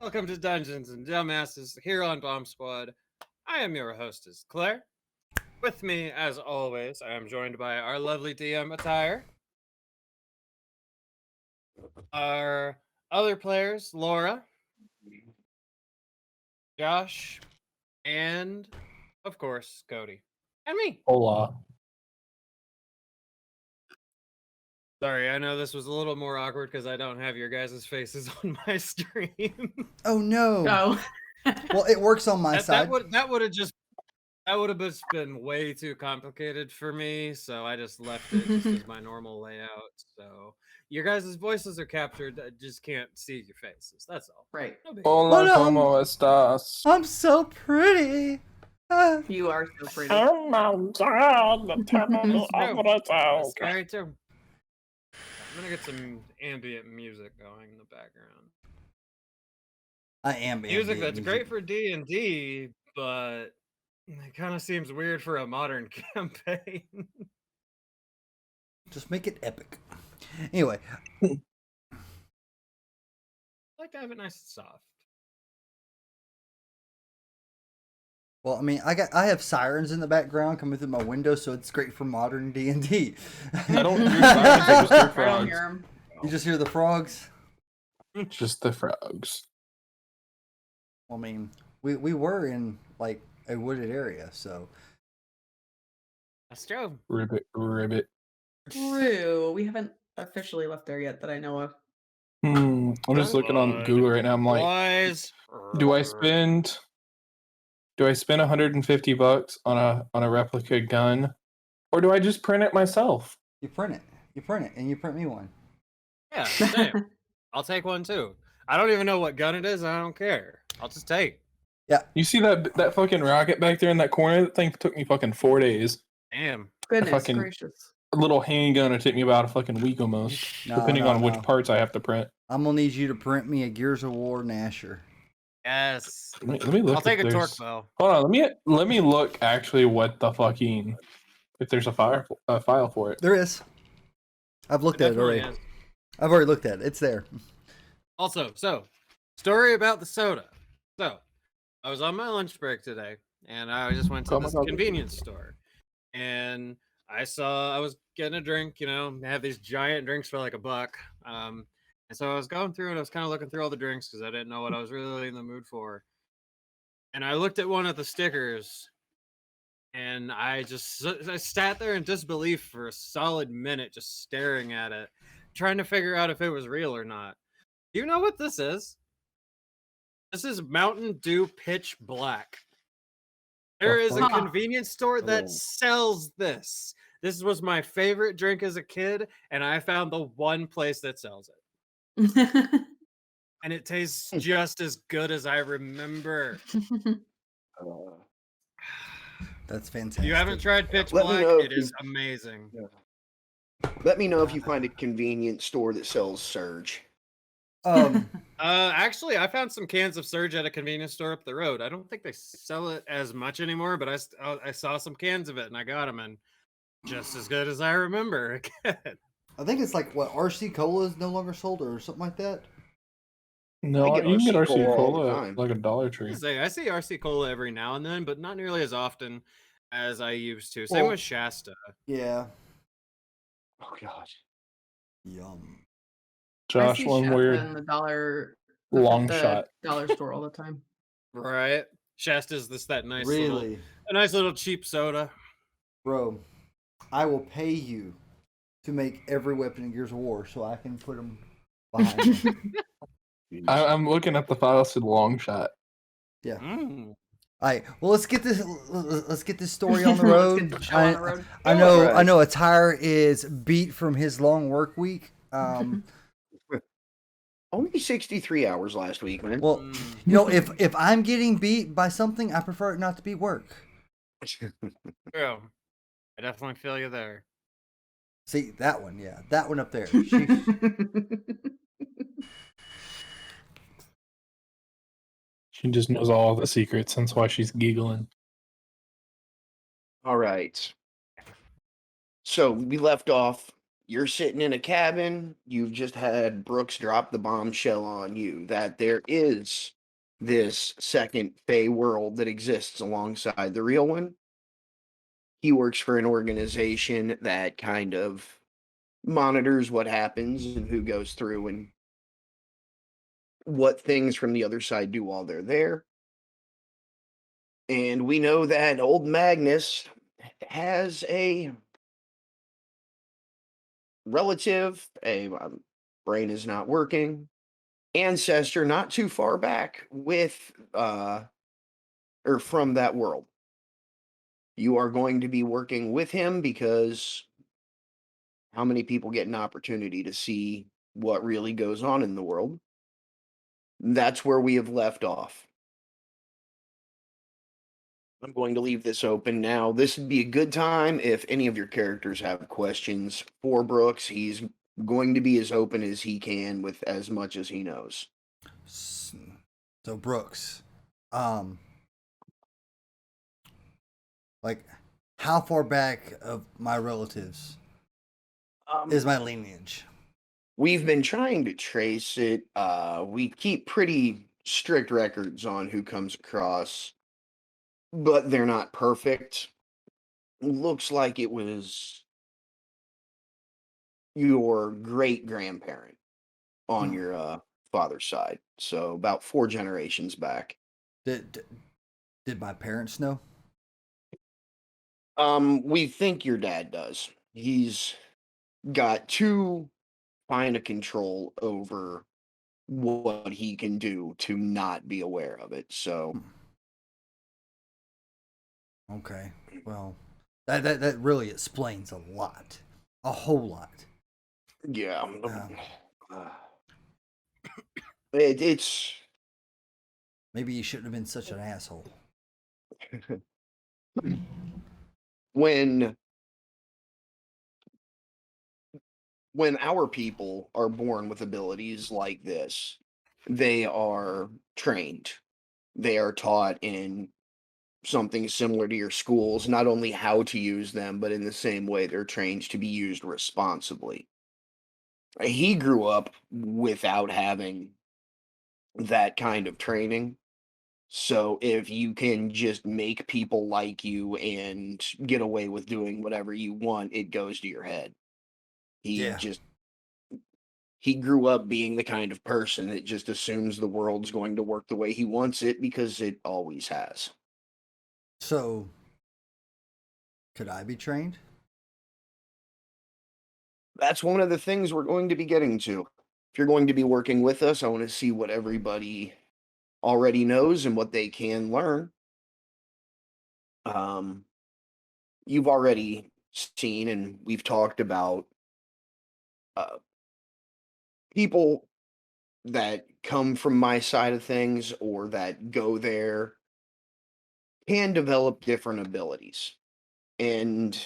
Welcome to Dungeons and Dumbasses here on Bomb Squad. I am your hostess, Claire. With me, as always, I am joined by our lovely DM Attire, our other players, Laura, Josh, and, of course, Cody. And me. Hola. Sorry, I know this was a little more awkward because I don't have your guys' faces on my stream. Oh no! Oh. Well, it works on my side. That would have just been way too complicated for me, so I just left it just as my normal layout. So your guys' voices are captured. I just can't see your faces. That's all. Right. No big deal. Hola, no, ¿cómo estás? I'm so pretty. You are so pretty. Oh my god, tell me everything. Scary too. I'm gonna get some ambient music going in the background. I am Music ambient that's great for D&D, but it kind of seems weird for a modern campaign. Just make it epic. Anyway, I like to have it nice and soft. well, I mean, I have sirens in the background coming through my window, so it's great for modern D&D. I don't hear sirens, I just hear I don't frogs. hear him. You just hear the frogs. Just the frogs. Well, I mean, we were in like a wooded area, so That's true. Ribbit, ribbit. True. We haven't officially left there yet that I know of. I'm just looking on Google right now. I'm like, Boys. do I spend $150 on a replica gun, or do I just print it myself? you print it, and you print me one. Yeah, same. I'll take one too. I don't even know what gun it is. I don't care. I'll just take. You see that fucking rocket back there in that corner? That thing took me fucking 4 days. Damn. Goodness fucking- gracious. A little handgun would take me about a fucking week almost, No, depending no, on which no. parts I have to print. I'm gonna need you to print me a Gears of War Nasher. Yes. Let me look. I'll take if a there's- torque bow. Hold on, let me look actually what the fucking if there's a file for it. There is. I've looked at it Definitely already. is. I've already looked at it. It's there. Also, story about the soda. So, I was on my lunch break today, and I just went to Oh my this God. convenience store, and I was getting a drink. You know, they have these giant drinks for like $1. And so I was going through and I was kind of looking through all the drinks because I didn't know what I was really in the mood for. And I looked at one of the stickers, and I sat there in disbelief for a solid minute, just staring at it, trying to figure out if it was real or not. Do you know what this is? This is Mountain Dew Pitch Black. There is a Huh. convenience store that Oh. sells this. This was my favorite drink as a kid, and I found the one place that sells it. And it tastes just as good as I remember. That's If fantastic. you haven't tried Pitch Let me Black, know it if is you- amazing. Let me know if you find a convenience store that sells Surge. Actually, I found some cans of Surge at a convenience store up the road. I don't think they sell it as much anymore, but I saw some cans of it and I got them, and just as good as I remember. I think it's like what RC Cola is no longer sold or something like that. No, I get you can get RC RC Cola all the Cola time. at, like a Dollar Tree. I see RC Cola every now and then, but not nearly as often as I used to. Same Well- with Shasta. Yeah. Oh gosh. Yum. I Josh, see one Shasta weird in the dollar long the shot. dollar store all the time. Right? Shasta's that nice Really, little cheap soda. bro, I will pay you to make every weapon in Gears of War so I can put them behind me. I'm looking at the files to the long shot. Yeah. Mm. All right. Well, let's get this story on the Let's road. get the show on the road. I know. Alright. I know. Attire is beat from his long work week. Only 63 hours last week, man. Well, Mm. you know, if I'm getting beat by something, I prefer it not to be work. True. I definitely feel you there. See that one? Yeah, that one up there. Sheesh. She just knows all the secrets. That's why she's giggling. All right. So we left off you're sitting in a cabin. You've just had Brooks drop the bombshell on you that there is this second Fey world that exists alongside the real one. He works for an organization that kind of monitors what happens and who goes through and what things from the other side do while they're there. And we know that old Magnus has a relative, a brain is not working, ancestor not too far back with or from that world. You are going to be working with him because how many people get an opportunity to see what really goes on in the world? That's where we have left off. I'm going to leave this open now. This would be a good time if any of your characters have questions for Brooks. He's going to be as open as he can with as much as he knows. So Brooks, like, how far back of my relatives is my lineage? We've been trying to trace it. We keep pretty strict records on who comes across, but they're not perfect. Looks like it was your great grandparent on your father's side. So about 4 generations back. Did my parents know? We think your dad does. He's got too fine a control over what he can do to not be aware of it. So Okay, well, that really explains a lot, a whole lot. yeah, Uh, it's maybe you shouldn't have been such an asshole. when our people are born with abilities like this, they are trained. They are taught in something similar to your schools, not only how to use them, but in the same way they're trained to be used responsibly. He grew up without having that kind of training. So if you can just make people like you and get away with doing whatever you want, it goes to your head. Yeah. He grew up being the kind of person that just assumes the world's going to work the way he wants it because it always has. So, could I be trained? That's one of the things we're going to be getting to. If you're going to be working with us, I want to see what everybody already knows and what they can learn. You've already seen and we've talked about uh, people that come from my side of things or that go there can develop different abilities. And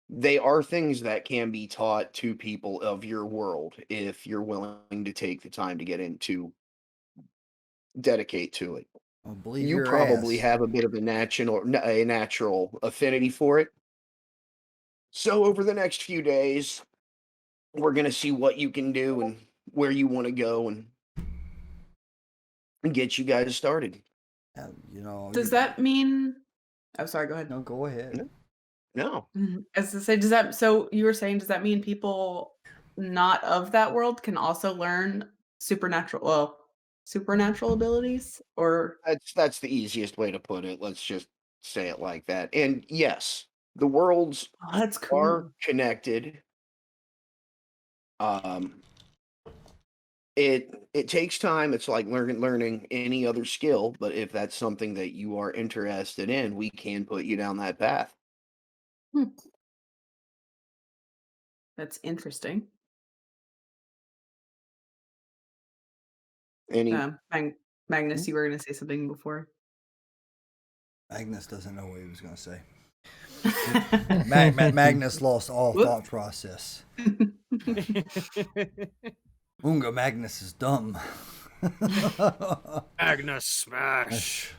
they are things that can be taught to people of your world if you're willing to take the time to get into, dedicate to it. I'll believe You your probably ass. have a bit of a natural affinity for it. So over the next few days, we're gonna see what you can do and where you want to go and get you guys started. Does that mean? Oh, sorry. Go ahead. No, go ahead. No, As to say, does that? So you were saying, does that mean people not of that world can also learn supernatural abilities? Or that's the easiest way to put it. Let's just say it like that. And yes, the worlds oh, that's are cool. connected. Um, it takes time. It's like learning any other skill. But if that's something that you are interested in, we can put you down that path. Hmm, that's interesting. Any Magnus, you were going to say something before. Magnus doesn't know what he was going to say. Magnus lost all Whoop. thought process. Unga Magnus is dumb. Agnes smash.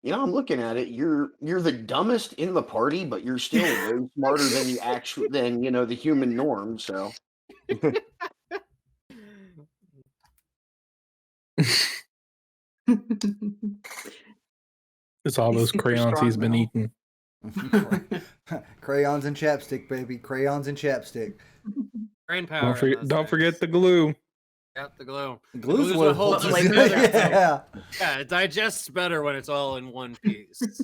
I'm looking at it. You're the dumbest in the party, but you're still way smarter than the human norm. So It's all He's those super crayons he's strong, been though. eating. Crayons and chapstick, baby. Crayons and chapstick. Brain power. Don't forget the glue. Got the glue. The glue's what what holds holds us it together. together. Yeah, it digests better when it's all in one piece.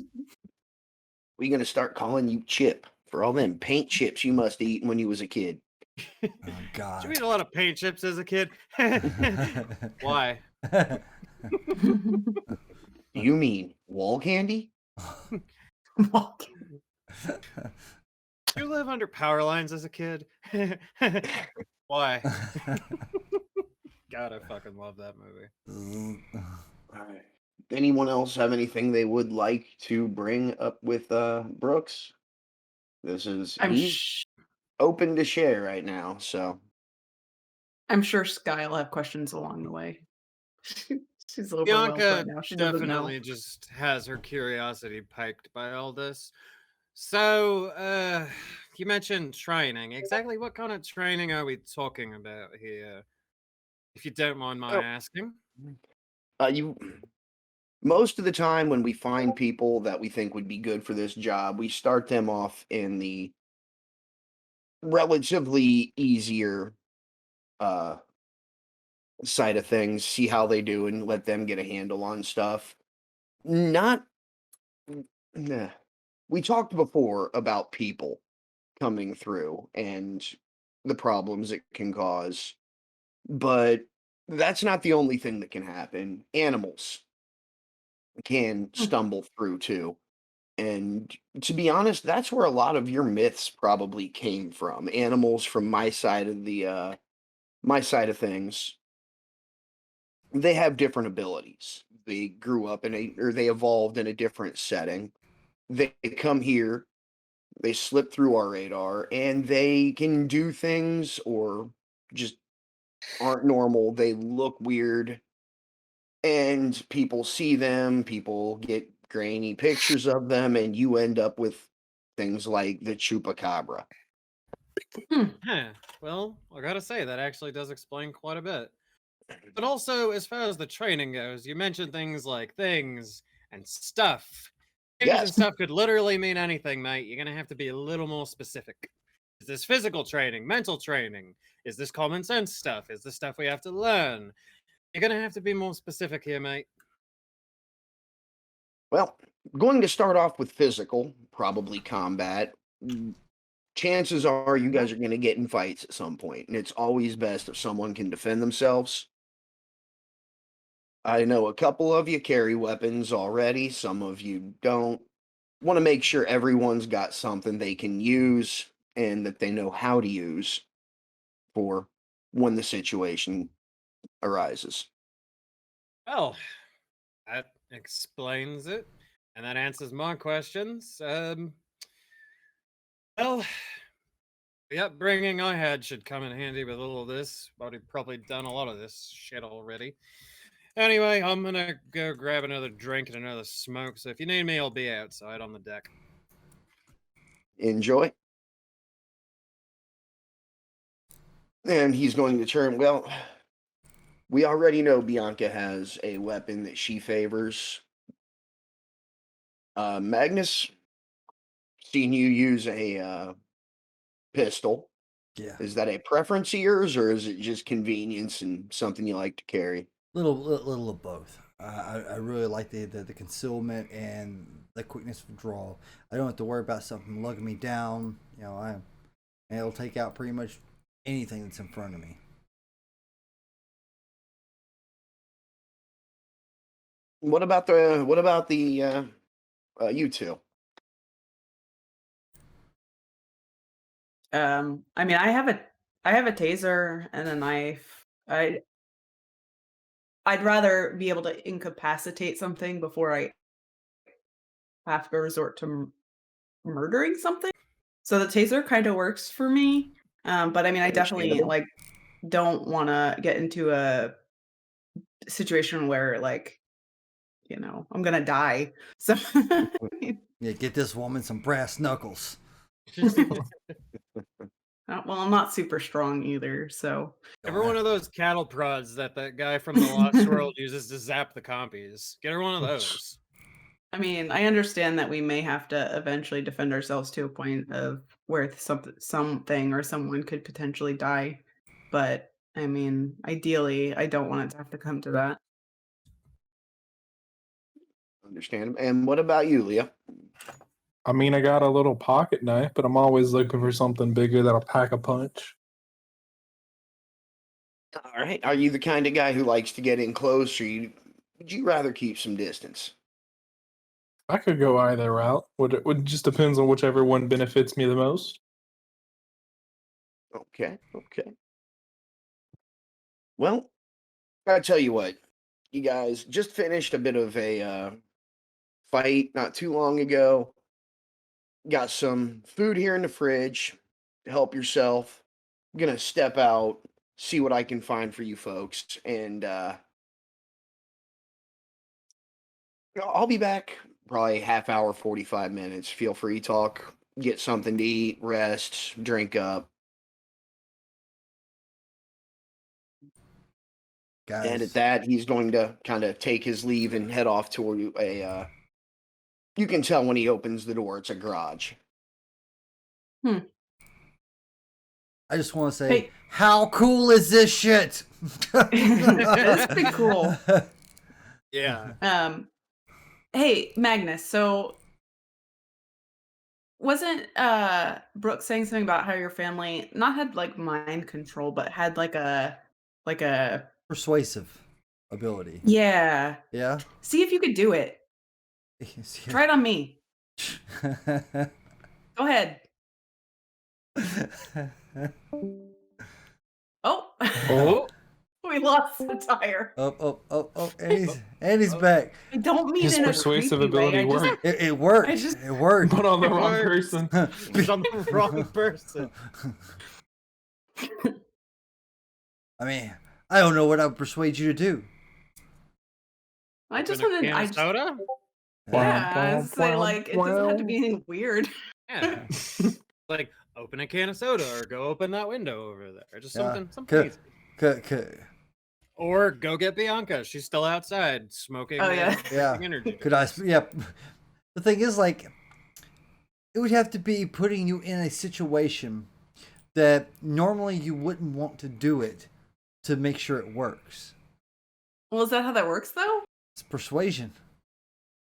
we gonna start calling you Chip for all them paint chips you must eat when you was a kid. Oh Did God. you eat a lot of paint chips as a kid? Why? You mean wall candy? You live under power lines as a kid? Why? God, I fucking love that movie. Alright. Anyone else have anything they would like to bring up with Brooks? He's open to share right now, so I'm sure Sky will have questions along the way. She's overwhelmed Bianca right now. She doesn't know. definitely just has her curiosity piqued by all this. So, you mentioned training. Exactly what kind of training are we talking about here? If you don't mind my Oh. asking. Most of the time when we find people that we think would be good for this job, we start them off in the relatively easier side of things, see how they do and let them get a handle on stuff. Not nah. We talked before about people coming through and the problems it can cause, but that's not the only thing that can happen. Animals can stumble through too. And to be honest, that's where a lot of your myths probably came from. Animals from my side of things, they have different abilities. They grew up or they evolved in a different setting. They come here, they slip through our radar, and they can do things or just aren't normal. They look weird, and people see them, people get grainy pictures of them, and you end up with things like the chupacabra. Huh. Well, I gotta say, that actually does explain quite a bit. But also, as far as the training goes, you mentioned things like things and stuff. Things and Yes. stuff could literally mean anything, mate. You're gonna have to be a little more specific. Is this physical training, mental training? Is this common sense stuff? Is this stuff we have to learn? You're gonna have to be more specific here, mate. Well, going to start off with physical, probably combat. Chances are you guys are going to get in fights at some point, and it's always best if someone can defend themselves. I know a couple of you carry weapons already, some of you don't. Want to make sure everyone's got something they can use and that they know how to use for when the situation arises. Well, that explains it, and that answers my questions. Well, the upbringing I had should come in handy with all of this. I've probably done a lot of this shit already. Anyway, I'm gonna go grab another drink and another smoke, so if you need me, I'll be outside on the deck. Enjoy. And he's going to turn. Well, we already know Bianca has a weapon that she favors. Magnus, seen you use a pistol. Yeah. Is that a preference of yours, or is it just convenience and something you like to carry? Little of both. I really like the concealment and the quickness of draw. I don't have to worry about something lugging me down. And it'll take out pretty much anything that's in front of me. What about the you two? I mean, I have a taser and a knife. I'd rather be able to incapacitate something before I have to resort to murdering something. So the taser kind of works for me. But I mean, I definitely Understandable. don't want to get into a situation where I'm gonna die. So Yeah, get this woman some brass knuckles. well, I'm not super strong either, so Give her one of those cattle prods that guy from the Lost World uses to zap the compies. Get her one of those. I mean, I understand that we may have to eventually defend ourselves to a point of where something or someone could potentially die, but I mean, ideally, I don't want it to have to come to that. Understand. And what about you, Leah? I mean, I got a little pocket knife, but I'm always looking for something bigger that'll pack a punch. All right. Are you the kind of guy who likes to get in close, or would you rather keep some distance? I could go either route. It just depends on whichever one benefits me the most. Okay. Okay. Well, I tell you what, you guys just finished a bit of a fight not too long ago. Got some food here in the fridge. Help yourself. I'm gonna step out, see what I can find for you folks, and I'll be back probably half hour, 45 minutes. Feel free to talk, get something to eat, rest, drink up. And at Guys, that, he's going to kind of take his leave and head off toward you can tell when he opens the door, it's a garage. I just want to say, Hey. how cool is this shit? It's pretty cool. Yeah. Hey, Magnus, so wasn't Brooke saying something about how your family not had like mind control, but had like a Persuasive ability. yeah. Yeah. See if you could do it. Try it on me. Go ahead. Oh, Oh, we lost the tire. Oh, and he's back. I don't mean his in a persuasive creepy way. ability worked, It worked. I just- It worked. but on the wrong works. person. He's on the wrong person. I mean, I don't know what I would persuade you to do. I just Open a wanted. can I of just, soda? yeah, I was say like it doesn't have to be anything weird. Yeah. Like open a can of soda or go open that window over there. Just Yeah. something Could- easy. Or go get Bianca. She's still outside smoking. Oh, yeah. Yeah. Energy Could I? drinks. Yeah. The thing is, like, it would have to be putting you in a situation that normally you wouldn't want to do it to make sure it works. Well, is that how that works though? It's persuasion.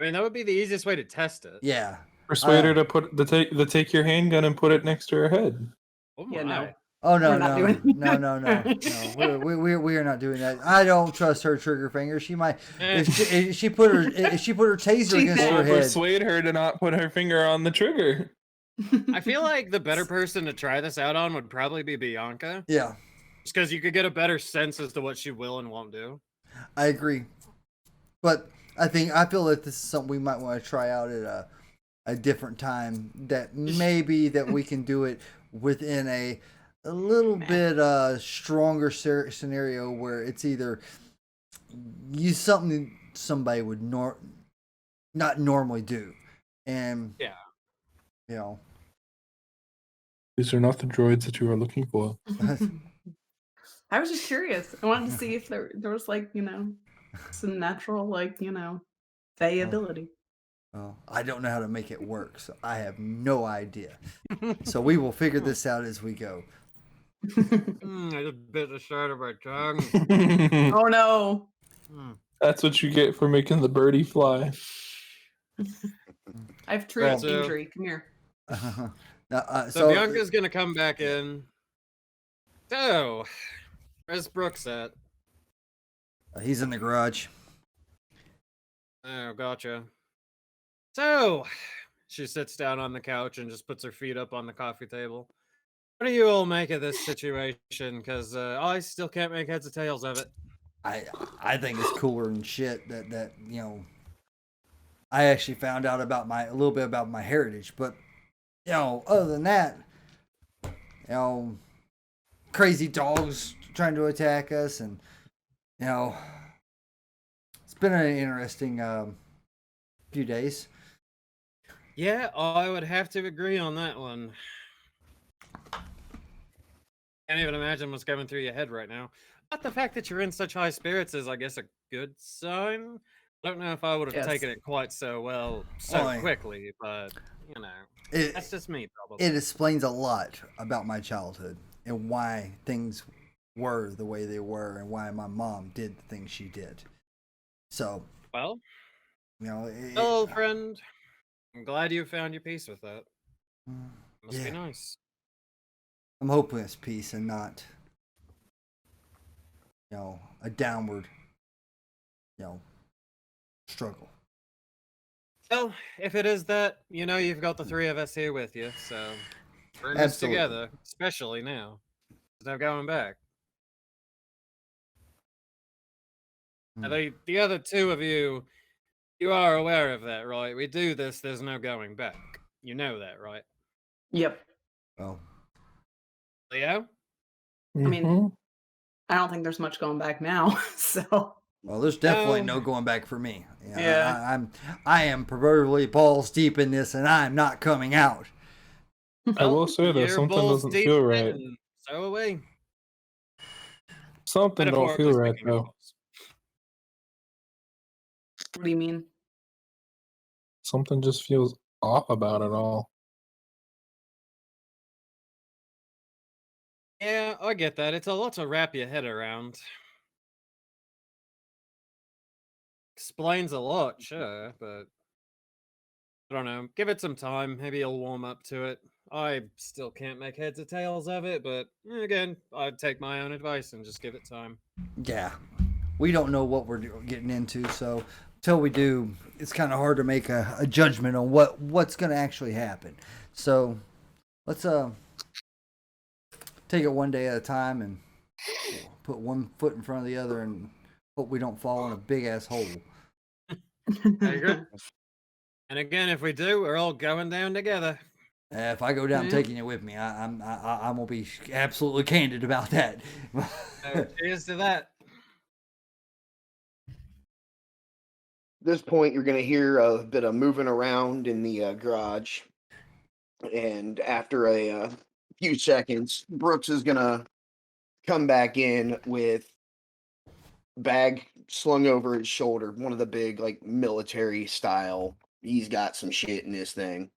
I mean, that would be the easiest way to test it. Yeah. Persuade her to take your handgun and put it next to her head. Oh Yeah, my. no. Oh no We're not no doing no that. no no no! We are not doing that. I don't trust her trigger finger. She might if she put her taser She against said- her Or head. persuade her to not put her finger on the trigger. I feel like the better person to try this out on would probably be Bianca. Yeah, Just because you could get a better sense as to what she will and won't do. I agree. But I feel that this is something we might want to try out at a different time. That maybe that we can do it within a little bit stronger scenario where it's either use something somebody would not normally do, and Yeah. you know. These are not the droids that you are looking for. I was just curious. I wanted to see if there was like some natural Fey ability. Well, I don't know how to make it work, so I have no idea. So we will figure this out as we go. I just bit the side of my tongue. Oh no! That's what you get for making the birdie fly. I have true Right, so- injury. Come here. So Bianca's gonna come back in. So, where's Brooks at? He's in the garage. Oh, gotcha. So, she sits down on the couch and just puts her feet up on the coffee table. What do you all make of this situation? Because I still can't make heads or tails of it. I think it's cooler than shit that I actually found out about a little bit about my heritage, but other than that, crazy dogs trying to attack us, and it's been an interesting few days. Yeah, I would have to agree on that one. Can't even imagine what's going through your head right now. But the fact that you're in such high spirits is, I guess, a good sign. I don't know if I would have Yes. taken it quite so well so Why? quickly, but you know, that's It just me, probably. it explains a lot about my childhood and why things were the way they were and why my mom did the things she did. So, Well, you know, old friend, I'm glad you found your peace with that. Must yeah, be nice. I'm hoping it's peace and not, a downward, struggle. Well, if it is that, you've got the three of us here with you, so we're in this Absolutely. together, especially now. There's no going back. Now, the other two of you are aware of that, right? We do this, there's no going back. You know that, right? Yep. Well, Leo? I mean, Mhm. I don't think there's much going back now. So there's definitely No. no going back for me. Yeah. I am proverbially balls deep in this, and I'm not coming out. I will say that you're something balls doesn't deep feel in, right. and so are we. Something don't feel Metaphorically right speaking, of though. course. what do you mean? Something just feels off about it all. Yeah, I get that. It's a lot to wrap your head around. Explains a lot, sure, but I don't know. Give it some time. Maybe you'll warm up to it. I still can't make heads or tails of it, but again, I'd take my own advice and just give it time. Yeah, we don't know what we're getting into, so until we do, it's kind of hard to make a judgment on what's going to actually happen. So let's take it one day at a time and put one foot in front of the other and hope we don't fall in a big ass hole. I agree. And again, if we do, we're all going down together. If I go down, I'm Yeah. taking you with me. I'm gonna be absolutely candid about that. So cheers to that. At this point, you're going to hear a bit of moving around in the garage. And after a few seconds, Brooks is going to come back in with bag slung over his shoulder, one of the big, like, military style. He's got some shit in this thing.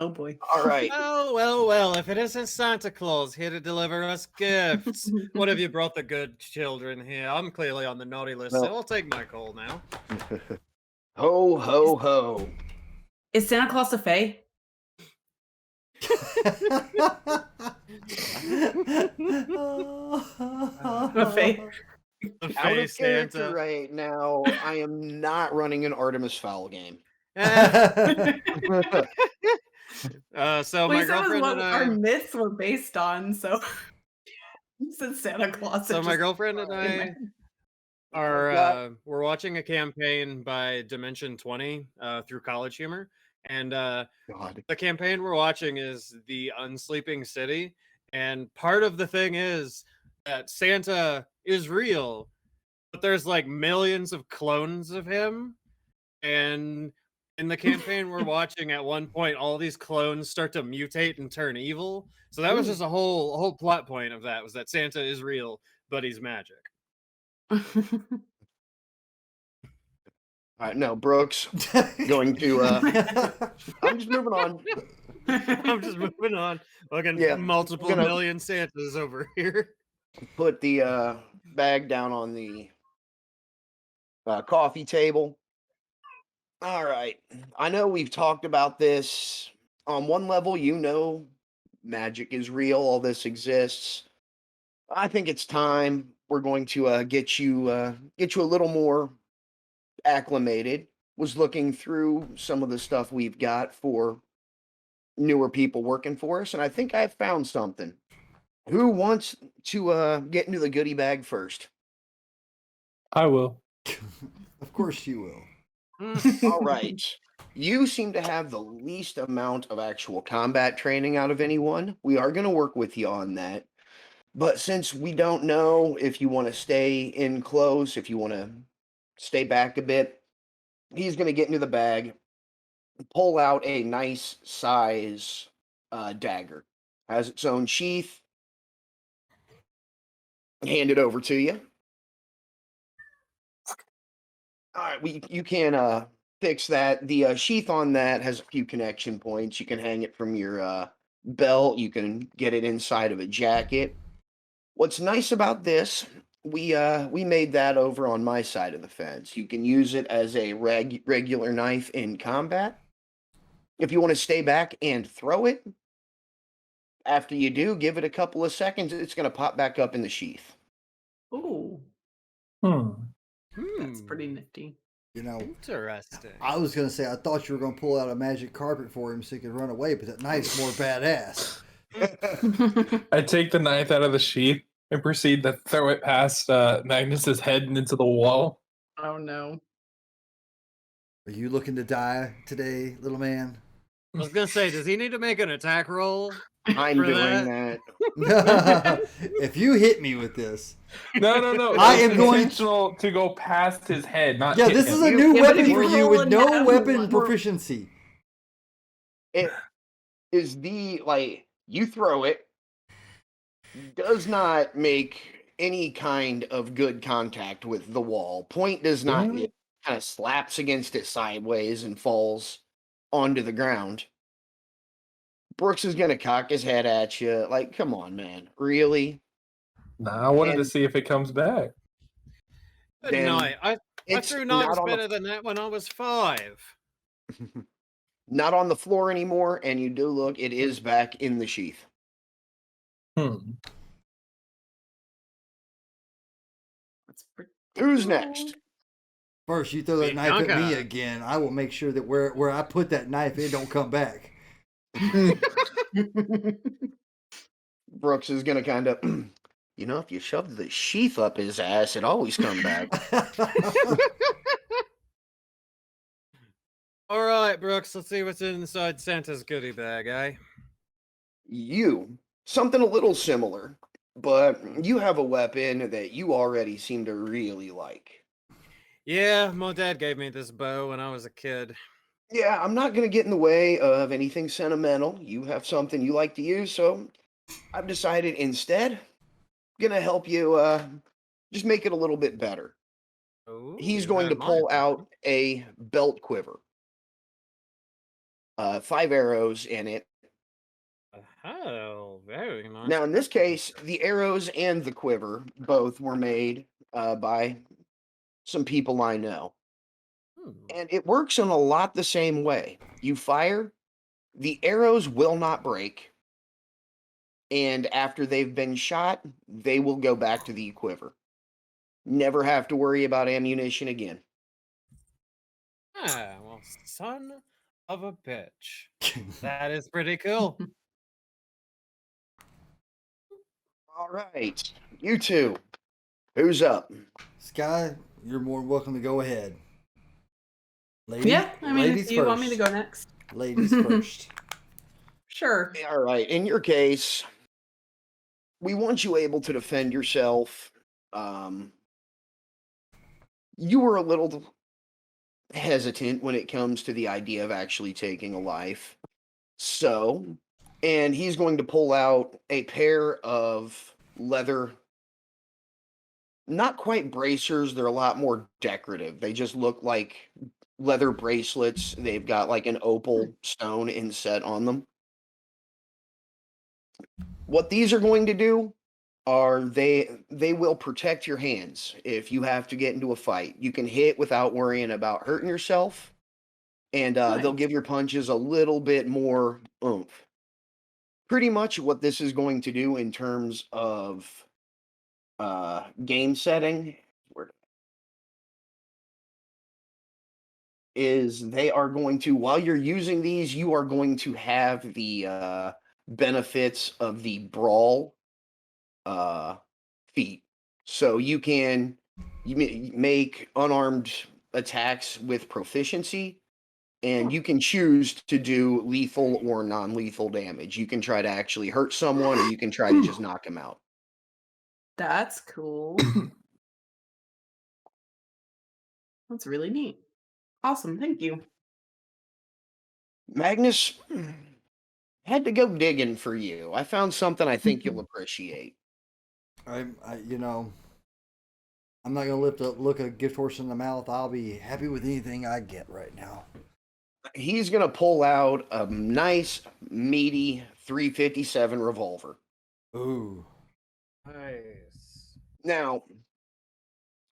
Oh boy. All right. Oh, well, if it isn't Santa Claus here to deliver us gifts. What have you brought the good children here? I'm clearly on the naughty list, so Well- I'll take my call now. Ho, ho, ho. Is Santa Claus a fae? A fae? The Out face of character Santa. right now, I am not running an Artemis Fowl game. So Well, my you said it was girlfriend what and our I. myths were based on, so you said Santa Claus. So it my just- girlfriend and in my I head. are we're watching a campaign by Dimension 20 through College Humor, and God. the campaign we're watching is the Unsleeping City, and part of the thing is that Santa is real, but there's like millions of clones of him, and in the campaign we're watching, at one point all these clones start to mutate and turn evil. So that was Ooh. just a whole plot point of that, was that Santa is real, but he's magic. All right, no, Brooks. Going to I'm just moving on. I'm just moving on. Looking Yeah, multiple gonna- million Santas over here. Put the bag down on the coffee table. All right. I know we've talked about this. On one level, magic is real, all this exists. I think it's time we're going to get you a little more acclimated. Was looking through some of the stuff we've got for newer people working for us, and I think I've found something. Who wants to get into the goodie bag first? I will. Of course you will. All right. You seem to have the least amount of actual combat training out of anyone. We are going to work with you on that. But since we don't know if you want to stay in close, if you want to stay back a bit, he's going to get into the bag pull out a nice size dagger. Has its own sheath. Hand it over to you. All right, you can fix that. The sheath on that has a few connection points. You can hang it from your belt. You can get it inside of a jacket. What's nice about this, we made that over on my side of the fence. You can use it as a regular knife in combat. If you want to stay back and throw it, after you do, give it a couple of seconds. It's going to pop back up in the sheath. Ooh, Hmm. that's pretty nifty. You know, Interesting. I was gonna say I thought you were gonna pull out a magic carpet for him so he could run away, but that knife's more badass. I take the knife out of the sheath and proceed to throw it past Magnus's head and into the wall. Oh no. Are you looking to die today, little man? I was gonna say, does he need to make an attack roll? I'm For doing that? that. If you hit me with this, No. I It's am going- intentional to go past his head, not yeah, hit this him. is a You- new Yeah, but weapon if for you you roll with a no nat weapon one- proficiency. It is the like you throw it does not make any kind of good contact with the wall. Point does not. Really? It kind of slaps against it sideways and falls onto the ground. Brooks is gonna cock his head at you. Like, come on, man, really? Nah, I wanted to And see if it comes back. Good Then night. I it's threw not knives on better the than that when I was 5. not on the floor anymore. And you do look, it is back in the sheath. Hmm. That's pretty Who's cool. next? First, you throw that knife at me Bianca. again. I will make sure that where I put that knife, it don't come back. Brooks is gonna kind of, if you shove the sheath up his ass, it always come back. All right, Brooks. Let's see what's inside Santa's goodie bag, eh? Something a little similar, but you have a weapon that you already seem to really like. Yeah, my dad gave me this bow when I was a kid. Yeah, I'm not gonna get in the way of anything sentimental. You have something you like to use, so I've decided instead, gonna help you just make it a little bit better. He's Ooh, going to that pull might- out a belt quiver. 5 arrows in it. Oh, very nice. Now, in this case, the arrows and the quiver both were made by some people I know. Hmm. And it works in a lot the same way. You fire, the arrows will not break. And after they've been shot, they will go back to the quiver. Never have to worry about ammunition again. Ah, well, son of a bitch. That is pretty cool. All right, you two, who's up? Sky, you're more than welcome to go ahead. Ladies, Yeah, I mean, ladies if you want me to first. go next, Ladies first. sure. All right, in your case, we want you able to defend yourself. You were a little hesitant when it comes to the idea of actually taking a life. So, and he's going to pull out a pair of leather, not quite bracers, they're a lot more decorative. They just look like leather bracelets. They've got like an opal stone inset on them. What these are going to do are they will protect your hands if you have to get into a fight. You can hit without worrying about hurting yourself, and they'll Nice. give your punches a little bit more oomph. Pretty much what this is going to do in terms of game setting is they are going to, while you're using these, you are going to have the benefits of the brawl feat. So you can make unarmed attacks with proficiency, and you can choose to do lethal or non-lethal damage. You can try to actually hurt someone, or you can try to just knock them out. That's cool. That's really neat. Awesome. Thank you. Magnus, had to go digging for you. I found something I think you'll appreciate. You know, I'm not gonna look a gift horse in the mouth. I'll be happy with anything I get right now. He's gonna pull out a nice, meaty 357 revolver. Ooh, Nice. Now,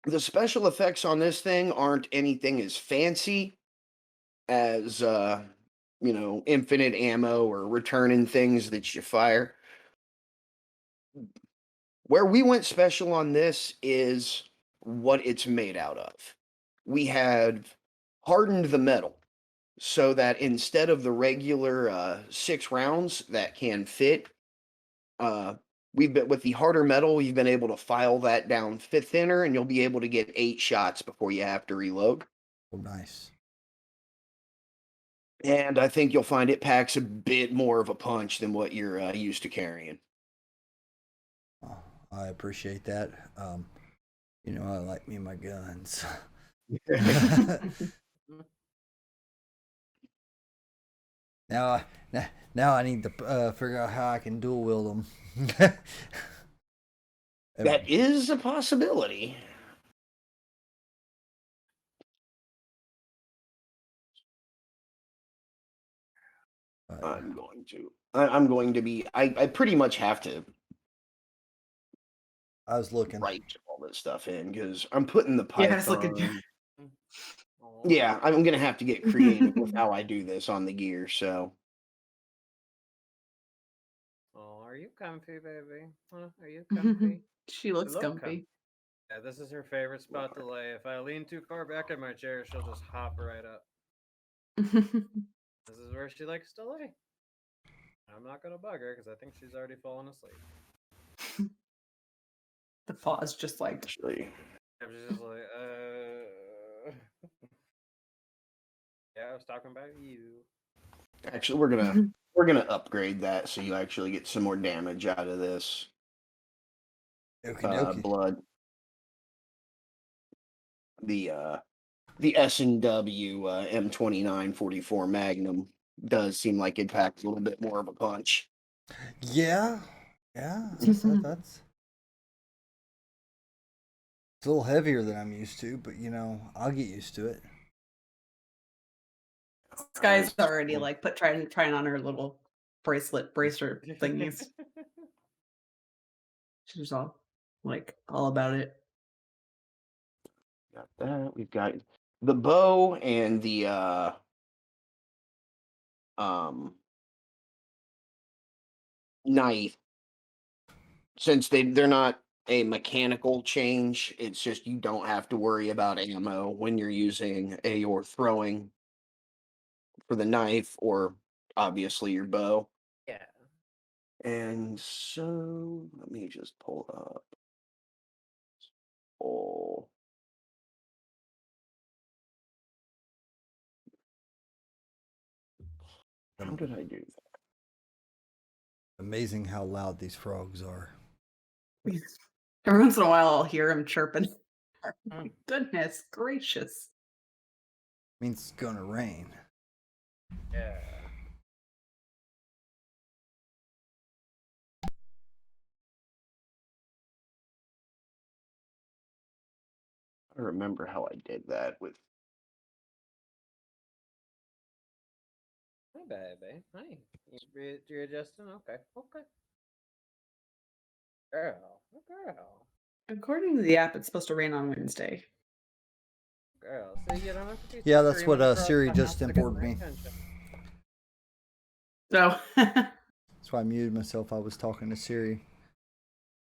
the special effects on this thing aren't anything as fancy as infinite ammo or returning things that you fire. Where we went special on this is what it's made out of. We had hardened the metal so that instead of the regular 6 rounds that can fit, we've been with the harder metal, we've been able to file that down thinner, and you'll be able to get 8 shots before you have to reload. oh, nice. And I think you'll find it packs a bit more of a punch than what you're used to carrying. Oh, I appreciate that. You know, I like me my guns. now, now I need to figure out how I can dual wield them. That is a possibility. I'm going to be. I pretty much have to I was looking. write all this stuff in because I'm putting the Yeah, I was looking Python. too. Yeah, I'm gonna have to get creative with how I do this on the gear. So Oh, are you comfy, baby? Huh? Are you comfy? She looks look comfy. Yeah, this is her favorite spot to lay. If I lean too far back in my chair, she'll just hop right up. This is where she likes to lay. I'm not gonna bug her because I think she's already fallen asleep. The pause just like actually, I'm just like, yeah, I was talking about you. actually, we're gonna upgrade that so you actually get some more damage out of this blood. The S&W M2944 Magnum does seem like it packs a little bit more of a punch. Yeah, that's it's a little heavier than I'm used to, but you know, I'll get used to it. this guy's already like trying on her little bracer thingies. She's all about it. Got that. We've got the bow and the knife. Since they're not a mechanical change, it's just you don't have to worry about ammo when you're using or throwing for the knife or obviously your bow. Yeah. And so let me just pull up. Oh. How did I do that? Amazing how loud these frogs are. Every once in a while, I'll hear him chirping. Oh, goodness gracious! Means it's gonna rain. Yeah. I remember how I did that with. Hi, baby. Hi. You're adjusting? Okay. Okay. Girl. According to the app, it's supposed to rain on Wednesday. Girl. So you don't have to be Yeah, that's what screaming across Siri the just house to get informed my me. attention. So, That's why I muted myself. I was talking to Siri. I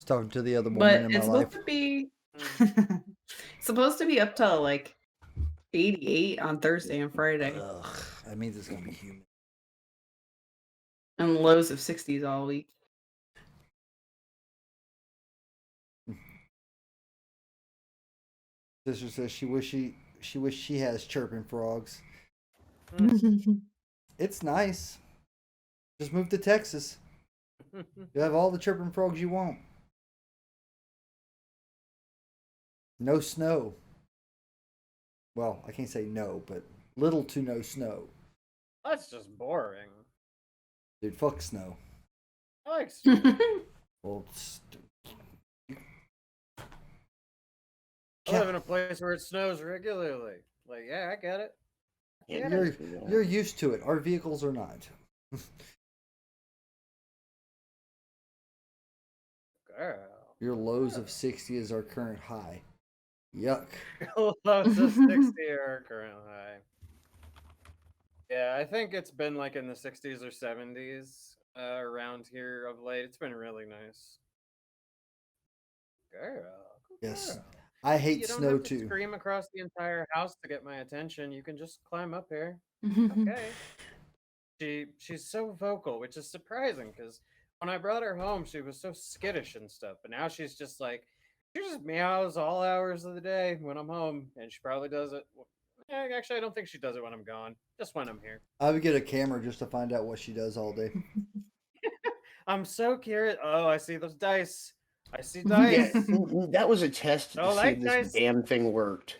was talking to the other woman but in my it's life. supposed to be supposed to be up to like 88 on Thursday and Friday, Ugh, that means it's gonna be humid. and lows of 60s all week. Sister says she wish she has chirping frogs. It's nice. Just move to Texas. You have all the chirping frogs you want. No snow. Well, I can't say no, but little to no snow. That's just boring. Dude, fuck snow. I like snow. Well, I live in a place where it snows regularly. Like, yeah, I get it. Yeah, you're used to it. Our vehicles are not. Girl. Your lows of 60 is our current high. Yuck. Lows of 60 are current high. Yeah, I think it's been like in the 60s or 70s around here of late. It's been really nice. Girl. Yes. girl. I hate You don't snow have to too. scream across the entire house to get my attention. You can just climb up here. Okay. She's so vocal, which is surprising because when I brought her home, she was so skittish and stuff. But now she's just like, she just meows all hours of the day when I'm home, and she probably does it. Actually, I don't think she does it when I'm gone. Just when I'm here. I would get a camera just to find out what she does all day. I'm so curious. Oh, I see those dice. I see Yeah, dice. that was a test to Oh, see like if this dice. damn thing worked.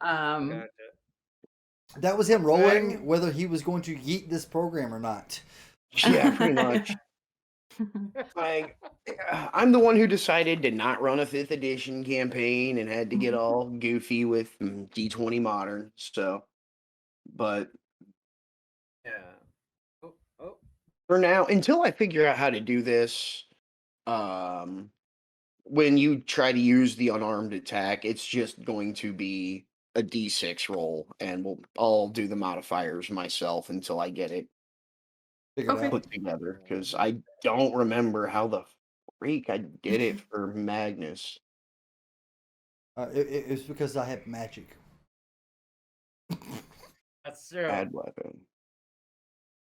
Gotcha. That was him Okay. rolling whether he was going to yeet this program or not. Yeah, pretty much. Like, I'm the one who decided to not run a 5th edition campaign and had to get all goofy with D20 Modern. So, but Yeah. Oh. for now, until I figure out how to do this, when you try to use the unarmed attack, it's just going to be a D6 roll, and I'll do the modifiers myself until I get it Figure Okay. it out. put together. Because I don't remember how the freak I did it for Magnus. It's because I have magic. That's true. Bad weapon.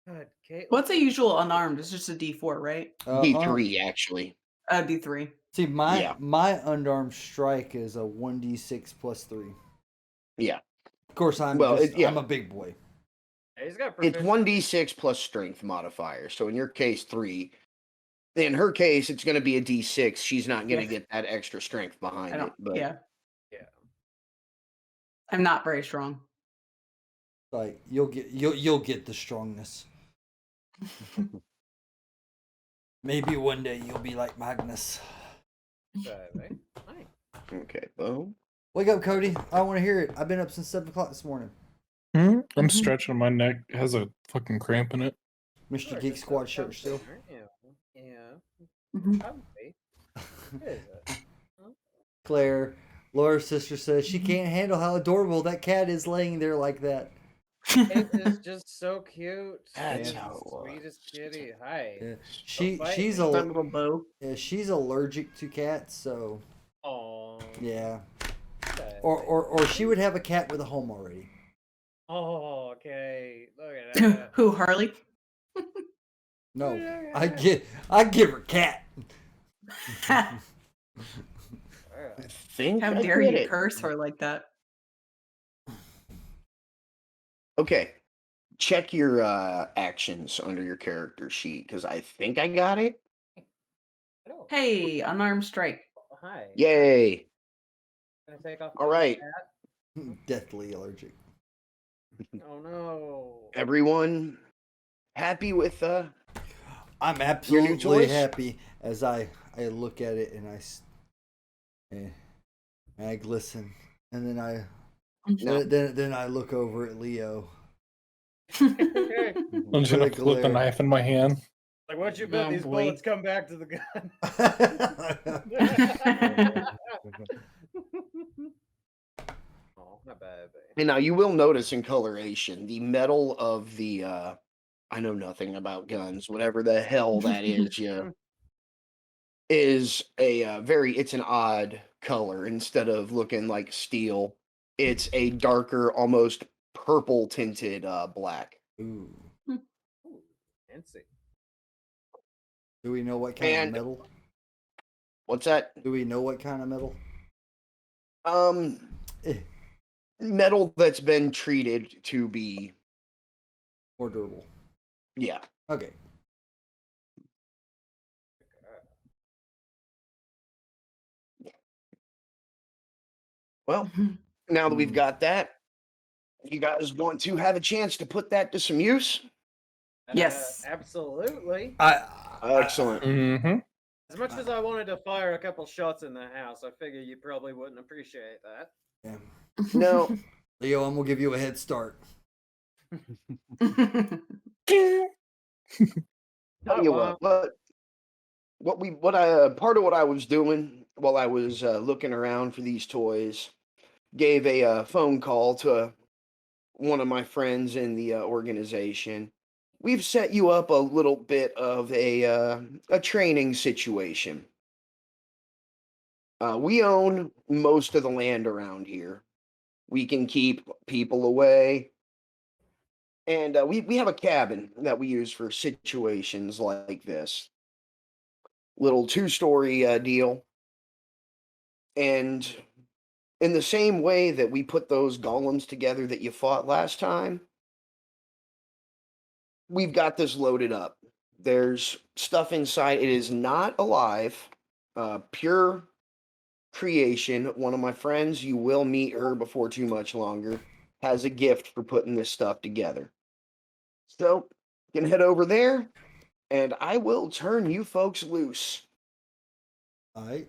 God, Caitlin. What's a usual unarmed? It's just a D4, right? D3 actually. D3. See, my Yeah. my unarmed strike is a 1d6 plus 3. Yeah. Of course, I'm Well, yeah. I'm a big boy. He's got It's proficiency. 1d6 plus strength modifier. So in your case, 3. In her case, it's going to be a d6. She's not going to Yeah. get that extra strength behind I it. don't. But Yeah. Yeah. I'm not very strong. Like you'll get the strongness. Maybe one day you'll be like Magnus. Right. Nice. okay, boom. Wake up, Cody. I want to hear it. I've been up since 7 o'clock this morning. I'm stretching my neck. It has a fucking cramp in it. Mr. You're Geek just Squad so shirt still. comfy, aren't you? Yeah. Mhm. Comfy. What is it? Claire, Laura's sister says she can't handle how adorable that cat is laying there like that. It is just so cute. That's She's how the it was. sweetest kitty. Hi. Yeah. Don't bite She's me. That a little bow. she's allergic to cats, so Oh. yeah. Okay. Or she would have a cat with a home already. Oh, okay. Look at that. Who, Harley? No, yeah, I yeah. give her cat. How I think I dare get you it. curse her like that? Okay. Check your actions under your character sheet because I think I got it. Hello. Hey, unarmed strike. Hi. Yay. Can I take off All my right. hat? Deathly allergic. Oh no. Everyone happy with I'm Your new absolutely choice? happy as I look at it and I glisten, and then I No. then I look over at Leo. Okay. I'm just gonna With a flip the glare. knife in my hand. Like, what you bet Oh, these boy. bullets come back to the gun? Oh, not bad. And now you will notice in coloration the metal of the I know nothing about guns, whatever the hell that is, yeah. Is a it's an odd color. Instead of looking like steel, it's a darker, almost purple tinted black. Ooh. Ooh, fancy. Do we know what kind And- of metal? What's that? Do we know what kind of metal? Eh, Metal that's been treated to be, more durable. yeah. Okay. Well, now that we've got that, You guys want to have a chance to put that to some use? Yes. Absolutely. Excellent. Mm-hmm. As much as I wanted to fire a couple shots in the house, I figure you probably wouldn't appreciate that. Yeah. No. Leo, I'm gonna give you a head start. Tell you part of what I was doing while I was looking around for these toys, gave a phone call to one of my friends in the organization. We've set you up a little bit of a training situation. We own most of the land around here. We can keep people away. And we have a cabin that we use for situations like this. Little 2-story deal. And in the same way that we put those golems together that you fought last time, we've got this loaded up. There's stuff inside. It is not alive, pure creation. One of my friends, you will meet her before too much longer, has a gift for putting this stuff together. So, you can head over there, and I will turn you folks loose. All right,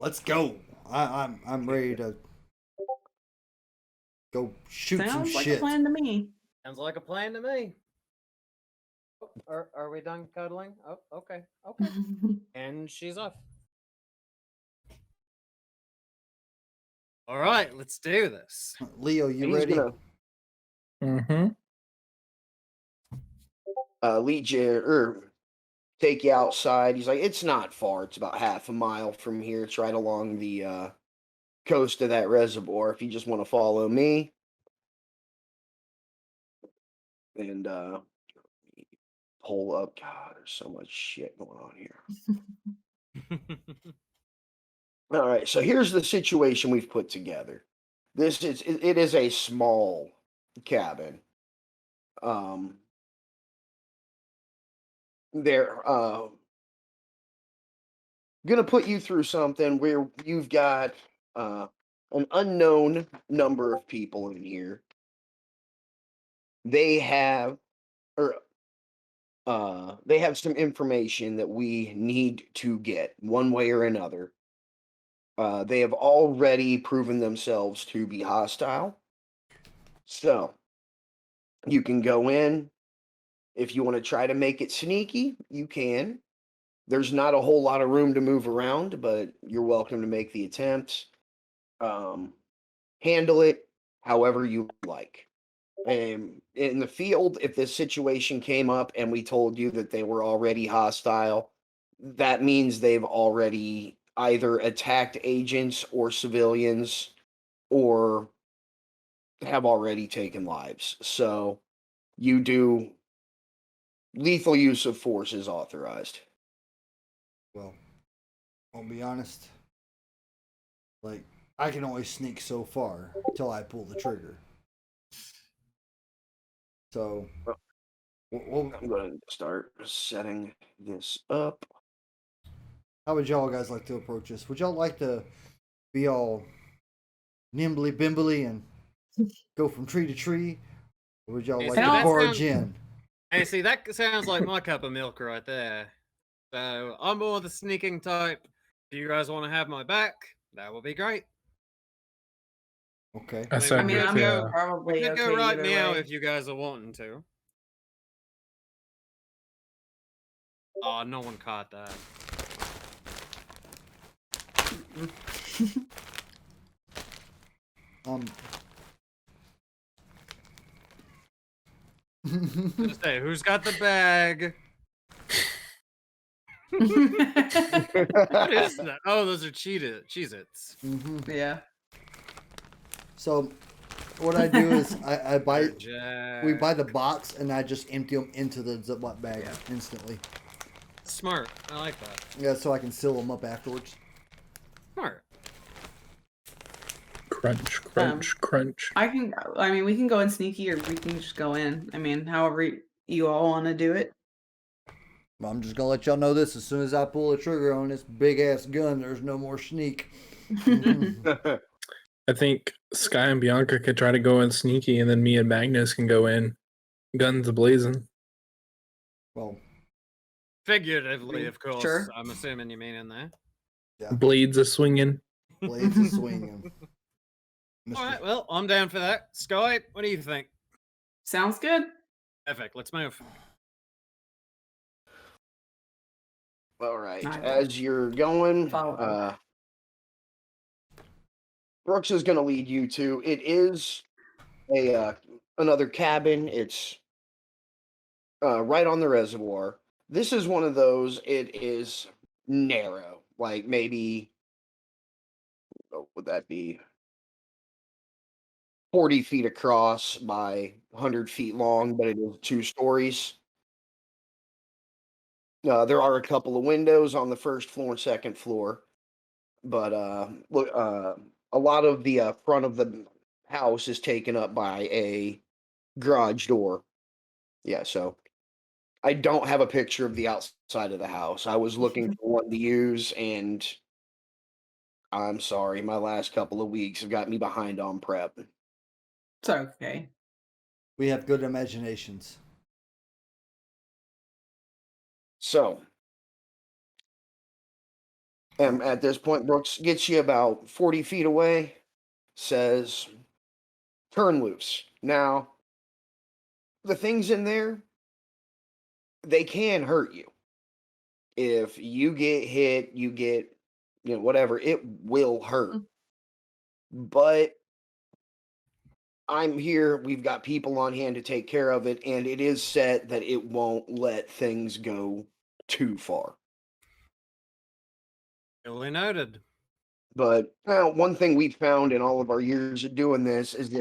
let's go. I'm ready to go shoot some Sounds like shit. a plan to me. Sounds like a plan to me. Oh, are we done cuddling? Oh, okay. Okay. And she's off. All right, let's do this. Leo, you He's ready? gonna Mm-hmm. lead you or take you outside. He's like, it's not far. It's about half a mile from here. It's right along the coast of that reservoir. If you just want to follow me, and pull up. God, there's so much shit going on here. All right, so here's the situation we've put together. It is a small cabin. They're gonna put you through something where you've got an unknown number of people in here. They have they have some information that we need to get one way or another. They have already proven themselves to be hostile. So you can go in. If you want to try to make it sneaky, you can. There's not a whole lot of room to move around, but you're welcome to make the attempt. Handle it however you like. In the field, if this situation came up and we told you that they were already hostile, that means they've already either attacked agents or civilians or have already taken lives. So you do lethal use of force is authorized. Well, I'll be honest. Like, I can only sneak so far until I pull the trigger. So, I'm going to start setting this up. how would y'all guys like to approach this? Would y'all like to be all nimbly bimbly and go from tree to tree? Or would y'all Hey, like see, to that barge sounds- in? Hey, see, that sounds like my cup of milk right there. So I'm more the sneaking type. If you guys want to have my back, that would be great. Okay. I I said I mean, we with I'm could the, probably We could okay go right either now way. if you guys are wanting to. Oh, no one caught that. Just say, who's got the bag? What is that? Oh, those are Cheez-Its. Mhm. Yeah. So, what I do is I buy Jack. we buy the box and I just empty them into the Ziploc bag Yeah. instantly. Smart. I like that. Yeah, so I can seal them up afterwards. Smart. crunch, crunch, crunch. I mean, we can go in sneaky or we can just go in. I mean, however you all want to do it. I'm just gonna let y'all know this: as soon as I pull the trigger on this big ass gun, there's no more sneak. Mhm. I think Sky and Bianca could try to go in sneaky, and then me and Magnus can go in guns blazing. Well, Figuratively, of course. Sure. I'm assuming you mean in there. yeah. Blades a swinging. Blades are swinging. All right, well, I'm down for that. Sky, what do you think? Sounds good. Perfect. Let's move. All right. I will As you're going, follow. Brooks is going to lead you to. It is a another cabin. It's right on the reservoir. This is one of those. It is narrow, like maybe what would that be? 40 feet across by 100 feet long, but it is 2 stories. There are a couple of windows on the first floor and second floor, but look, a lot of the front of the house is taken up by a garage door. Yeah, so I don't have a picture of the outside of the house. I was looking for one to use, and I'm sorry, my last couple of weeks have got me behind on prep. It's okay. We have good imaginations. So, at this point, Brooks gets you about 40 feet away, says, turn loose. Now, the things in there, they can hurt you. If you get hit, you get, whatever, it will hurt. But I'm here. We've got people on hand to take care of it, and it is set that it won't let things go too far. Duly noted. But one thing we've found in all of our years of doing this is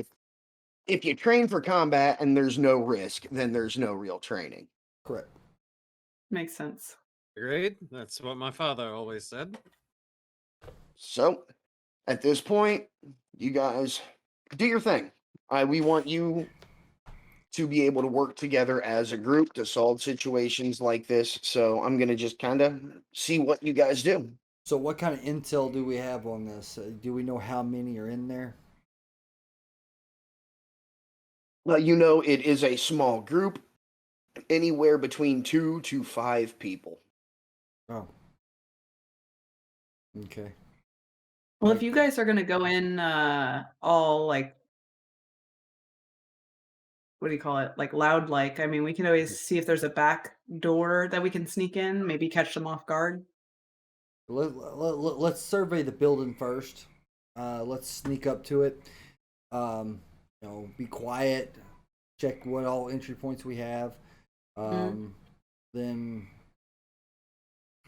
if you train for combat and there's no risk, then there's no real training. Correct. Makes sense. Agreed. That's what my father always said. So, at this point, you guys do your thing. We want you to be able to work together as a group to solve situations like this. So I'm going to just kind of see what you guys do. So, what kind of intel do we have on this? Do we know how many are in there? Well, it is a small group, anywhere between 2 to 5 people. Oh. Okay. Well, if you guys are gonna go in all like what do you call it? Like loud like, I mean, we can always see if there's a back door that we can sneak in, maybe catch them off guard. Let's survey the building first. Let's sneak up to it. Be quiet. Check what all entry points we have. Then,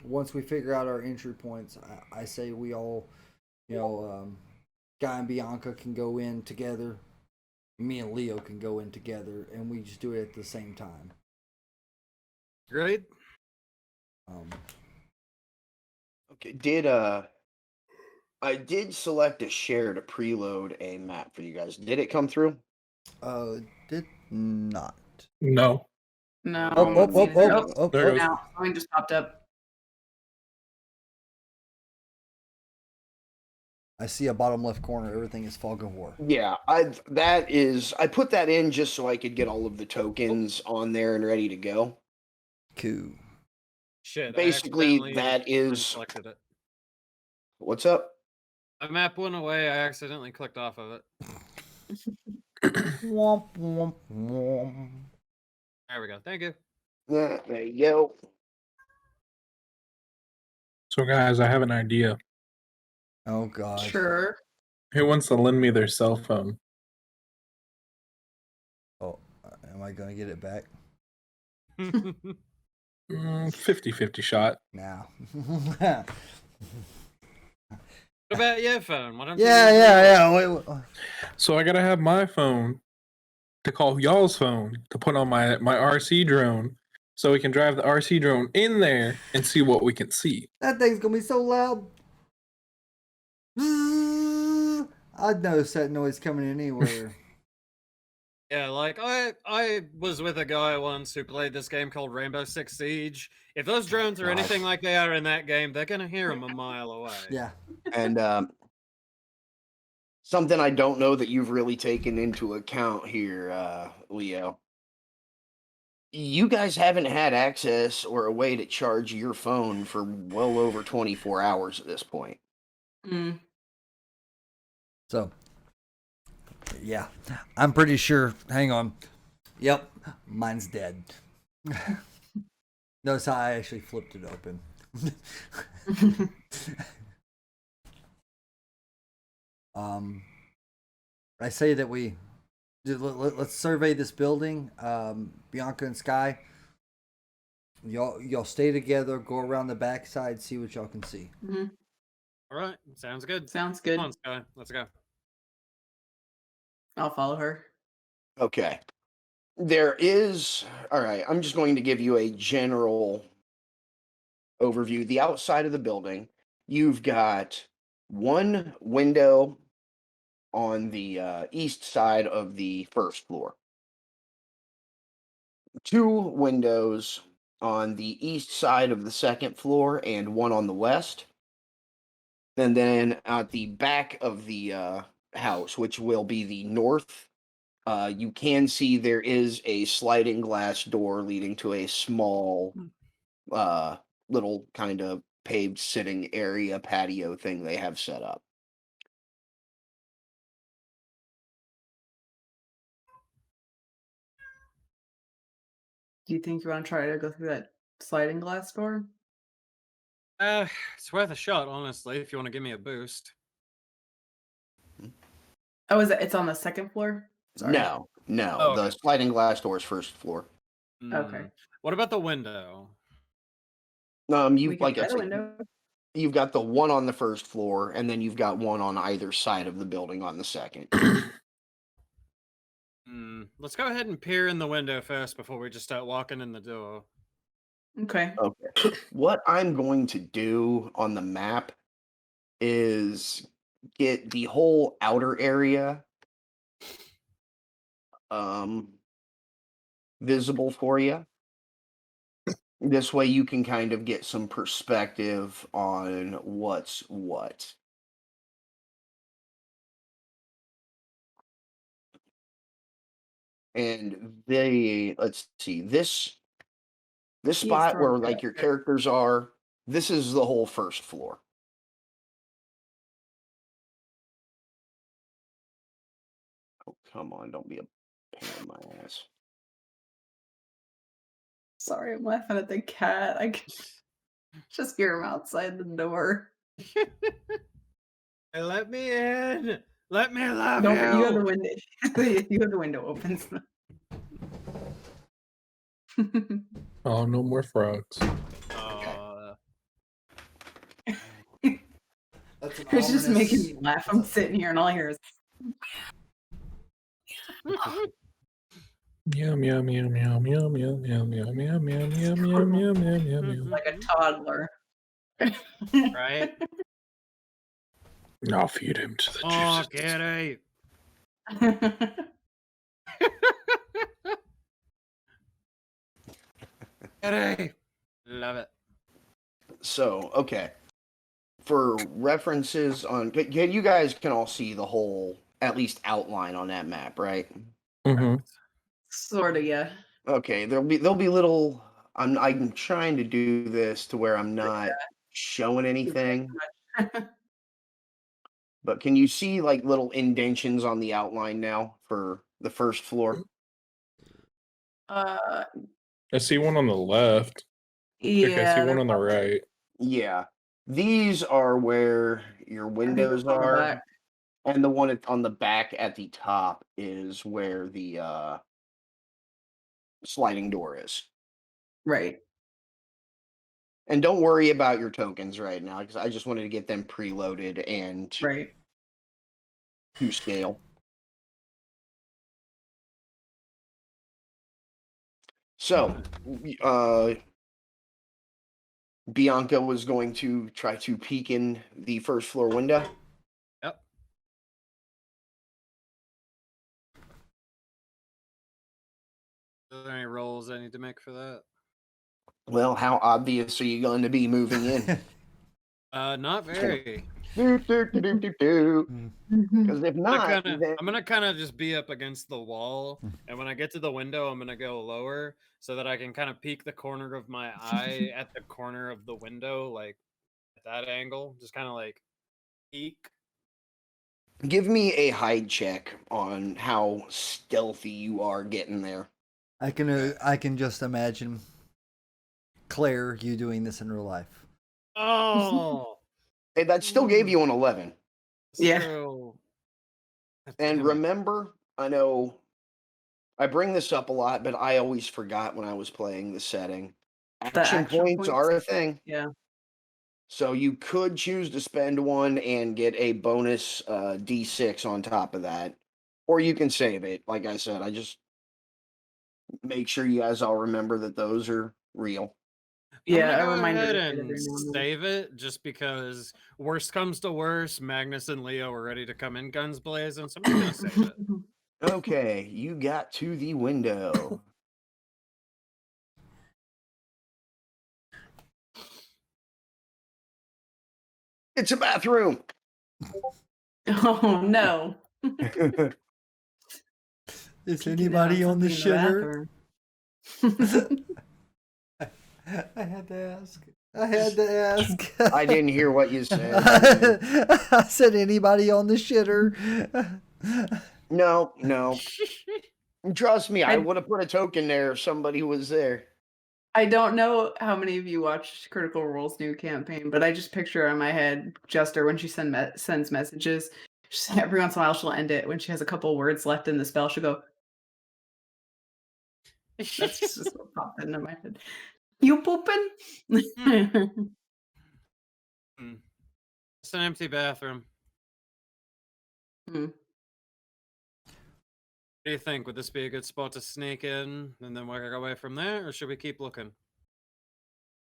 once we figure out our entry points, I say we all, Guy and Bianca can go in together. Me and Leo can go in together, and we just do it at the same time. Great. Okay. I did select a share to preload a map for you guys. Did it come through? Did not. No. No. There it goes. Now something just popped up. I see a bottom left corner. Everything is fog of war. Yeah, I put that in just so I could get all of the tokens on there and ready to go. Cool. Shit. Basically, that is. Selected it. What's up? My map went away. I accidentally clicked off of it. Womp, womp, womp. There we go. Thank you. Yeah, there you go. So, guys, I have an idea. Oh God. Sure. Who wants to lend me their cell phone? Oh, am I gonna get it back 50-50 shot. now? What about your phone? Why don't you Yeah. Wait. So I gotta have my phone to call y'all's phone to put on my RC drone, so we can drive the RC drone in there and see what we can see. That thing's gonna be so loud. I'd notice that noise coming in anywhere. Yeah, like I was with a guy once who played this game called Rainbow Six Siege. If those drones are anything like they are in that game, they're gonna hear them a mile away. Yeah. And something I don't know that you've really taken into account here, Leo. You guys haven't had access or a way to charge your phone for well over 24 hours at this point. Mm. So, yeah, I'm pretty sure. Hang on. Yep, mine's dead. Notice how I actually flipped it open. I say that let's survey this building. Bianca and Sky, y'all stay together. Go around the backside, see what y'all can see. Mhm. All right, sounds good. Sounds good. Come on, Sky, let's go. I'll follow her. Okay. All right, I'm just going to give you a general overview. The outside of the building, you've got one window on the east side of the first floor, two windows on the east side of the second floor, and one on the west. And then at the back of the house, which will be the north, you can see there is a sliding glass door leading to a small, little kind of paved sitting area patio thing they have set up. Do you think you want to try to go through that sliding glass door? It's worth a shot, honestly, if you want to give me a boost. Oh, it's on the second floor? Sorry. No, Oh, the okay. sliding glass door is first floor. Okay. What about the window? We can Like I try the said, window. you've got the one on the first floor, and then you've got one on either side of the building on the second. Let's go ahead and peer in the window first before we just start walking in the door. Okay. Okay. What I'm going to do on the map is get the whole outer area visible for you. This way you can kind of get some perspective on what's what. And let's see, this spot where like your characters are, this is the whole first floor. Oh, come on, don't be a pain in my ass. Sorry, I'm laughing at the cat. I can just hear him outside the door. Hey, let me in. Let me love Don't you. you have the window. You have the window open. Oh, no more frogs. It's just making me laugh. I'm sitting here and all I hear is Meow meow meow meow meow meow meow meow meow meow meow meow meow meow meow meow. like a toddler. Right? I'll feed him to the Oh, juices. Kitty. Kitty. Love it. So, okay. For references on, you guys can all see the whole, at least outline on that map, right? Mm-hmm. Sort of, yeah. Okay, there'll be little. I'm trying to do this to where I'm not showing anything. But can you see like little indentions on the outline now for the first floor? Uh, I see one on the left. I see yeah. one on the right. Yeah. These are where your windows on the are. back. And the one on the back at the top is where the sliding door is. Right. And don't worry about your tokens right now, because I just wanted to get them preloaded and Right. to scale. So, Bianca was going to try to peek in the first floor window. Yep. Are there any rolls I need to make for that? Well, how obvious are you going to be moving in? Not very. Do, do, do, do, do, do. Because if not, then I'm gonna kind of just be up against the wall, Hmm. and when I get to the window, I'm gonna go lower so that I can kind of peek the corner of my eye at the corner of the window, like at that angle, just kind of like peek. give me a hide check on how stealthy you are getting there. I can just imagine Claire, you doing this in real life. Oh, Hey, that still gave you an 11. it's Yeah. true. And Damn it. remember, I know I bring this up a lot, but I always forgot when I was playing the setting. Action action points are points. a thing. Yeah. So you could choose to spend one and get a bonus D6 on top of that. Or you can save it. Like I said, I just make sure you guys all remember that those are real. I'm Yeah, gonna a go reminder ahead to hit and every now and then. save it just because worst comes to worst, Magnus and Leo are ready to come in guns blazing, so I'm just gonna save it. Okay, you got to the window. It's a bathroom. Oh no. Is Peeking in anybody on the something in shitter? bathroom. I had to ask. I had to ask. I didn't hear what you said. I said anybody on the shitter. No. Trust me, I I- would have put a token there if somebody was there. I don't know how many of you watched Critical Role's new campaign, but I just picture her in my head Jester when she sends messages. Every once in a while, she'll end it when she has a couple words left in the spell. She'll go. That's just what popped into my head. You pooping? Hmm. It's an empty bathroom. Hmm. What do you think? Would this be a good spot to sneak in and then work our way from there, or should we keep looking?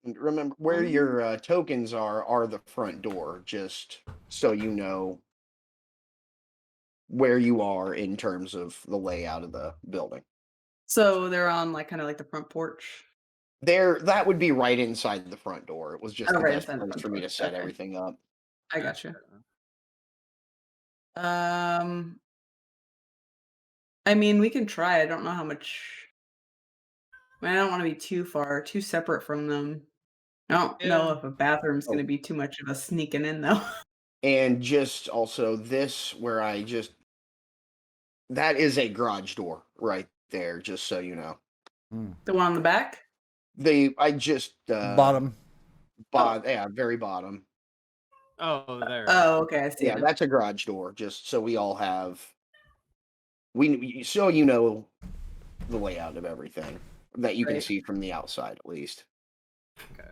And remember, where your tokens are the front door, just so you know where you are in terms of the layout of the building. So they're on kind of like the front porch. That would be right inside the front door. It was just Oh, the right best inside the place front for me door. to set Okay. everything up. I got you. I mean, we can try. I don't know how much. I don't want to be too separate from them. I don't know Yeah. if a bathroom's going to Oh. be too much of a sneaking in, though. And just also this where that is a garage door right there, just so you know. The one on the back? I just Bottom. yeah, very bottom. Oh, there. Oh, okay. I see Yeah, it. that's a garage door, just so we all have so you know the layout of everything that you can Right. see from the outside at least. Okay.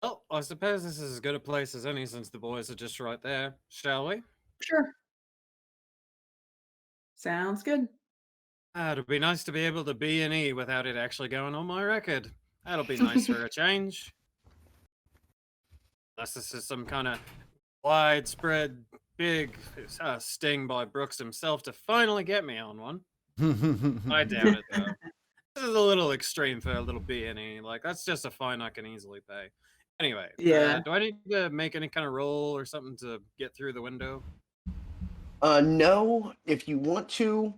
Well, I suppose this is as good a place as any since the boys are just right there. Shall we? Sure. Sounds good. It'd be nice to be able to B&E without it actually going on my record. That'll be nice for a change. Unless this is some kind of widespread, big sting by Brooks himself to finally get me on one. I doubt it, though. This is a little extreme for a little B&E. Like, that's just a fine I can easily pay. Anyway, Yeah. do I need to make any kind of roll or something to get through the window? No, if you want to,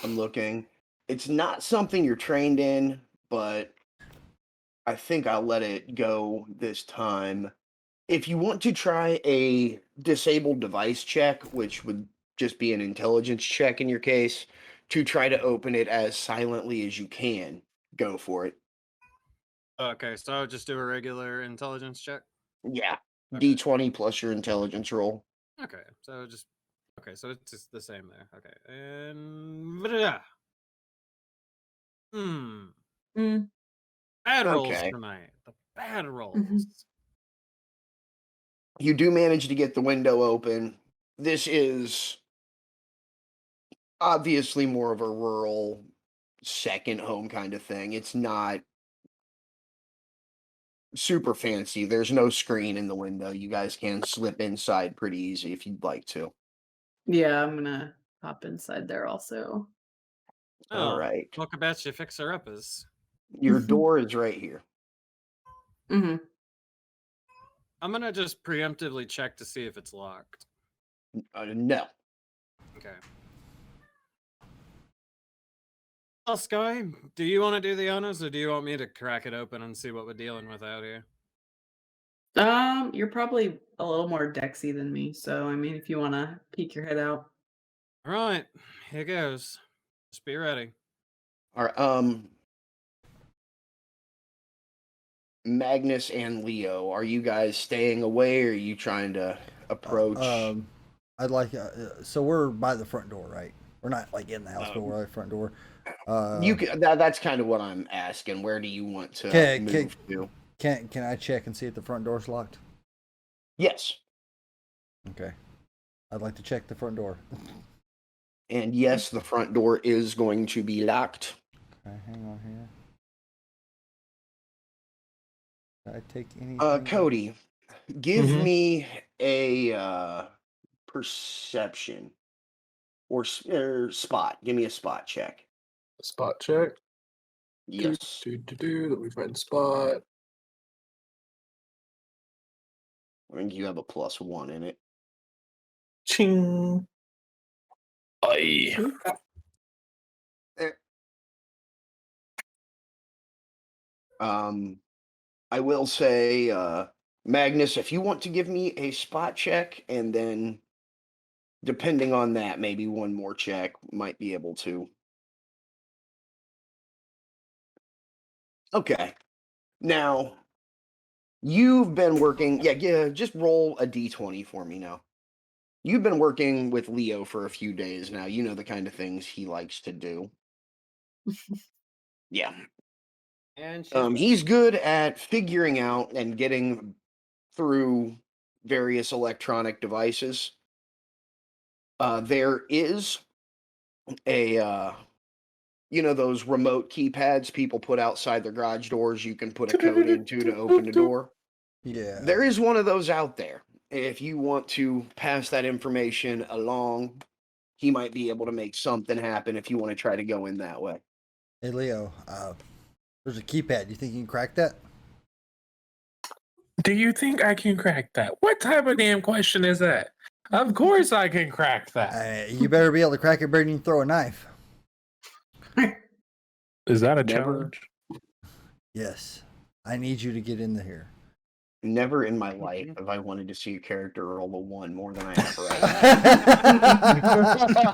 I'm looking. It's not something you're trained in, but I think I'll let it go this time. If you want to try a disabled device check, which would just be an intelligence check in your case, to try to open it as silently as you can, go for it. Okay, so I'll just do a regular intelligence check. Yeah. Okay. D20 plus your intelligence roll. Okay, so so it's just the same there. Okay, and Mm. bad rolls Okay. tonight. The bad rolls. Mhm. You do manage to get the window open. This is obviously more of a rural second home kind of thing. It's not super fancy. There's no screen in the window. You guys can slip inside pretty easy if you'd like to. Yeah, I'm gonna hop inside there also. All Oh, right. talk about your fixer uppers. Your door is right here. Hmm. I'm gonna just preemptively check to see if it's locked. No. Okay. Well, Sky, do you want to do the honors, or do you want me to crack it open and see what we're dealing with out here? You're probably a little more Dexy than me, so I mean, if you want to peek your head out. All right, here goes. Just be ready. All right. Magnus and Leo, are you guys staying away, or are you trying to approach? I'd like. So we're by the front door, right? We're not like in the house, but we're by the front door. You can, that's kind of what I'm asking. Where do you want to move to? Can I check and see if the front door's locked? Yes. Okay. I'd like to check the front door. And yes, the front door is going to be locked. Okay, hang on here. Did I take anything? Cody, give Mhm. me a perception or spot. Give me a spot check. Spot check. Yes. Let me find spot. I think you have a +1 in it. Ching. Aye. I will say, Magnus, if you want to give me a spot check, and then depending on that, maybe one more check, might be able to. Okay. Now, you've been working. Yeah, just roll a d20 for me now. You've been working with Leo for a few days now. You know the kind of things he likes to do. Yeah. And she's He's good at figuring out and getting through various electronic devices. There is a, those remote keypads people put outside their garage doors you can put a code into to open the door. Yeah. There is one of those out there. If you want to pass that information along, he might be able to make something happen if you want to try to go in that way. Hey Leo, there's a keypad. You think you can crack that? Do you think I can crack that? What type of damn question is that? Of course I can crack that. You better be able to crack it better than you throw a knife. Is that a Never. challenge? Yes. I need you to get in here. Never in my life have I wanted to see a character roll a 1 more than I have right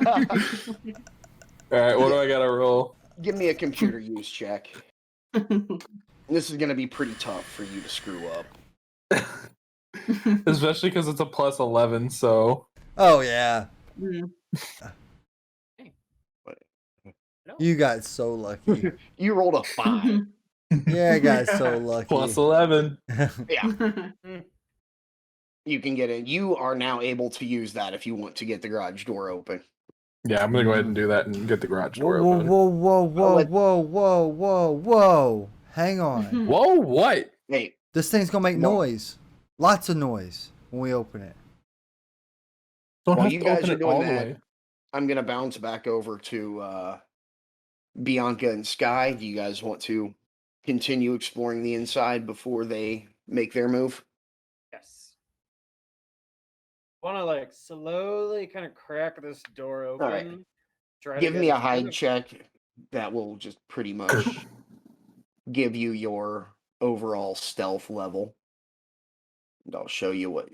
now. All right, what do I gotta roll? Give me a computer use check. This is going to be pretty tough for you to screw up. Especially because it's a +11, so. Oh yeah. Mm. You got so lucky. You rolled a 5. Yeah, I got so lucky. +11. Yeah. You can get in. You are now able to use that if you want to get the garage door open. Yeah, I'm gonna go ahead and do that and get the garage door Whoa, open. whoa, whoa, whoa, whoa, whoa, whoa, whoa. Hang on. Whoa, what? Hey, This thing's gonna make Whoa. noise. Lots of noise when we open it. Don't while have you to guys open are it all doing the that, way. I'm going to bounce back over to Bianca and Sky. Do you guys want to continue exploring the inside before they make their move? yes. Want to slowly kind of crack this door open. All right. Try to Give get me a as good hide of- check. That will just pretty much give you your overall stealth level. And I'll show you what.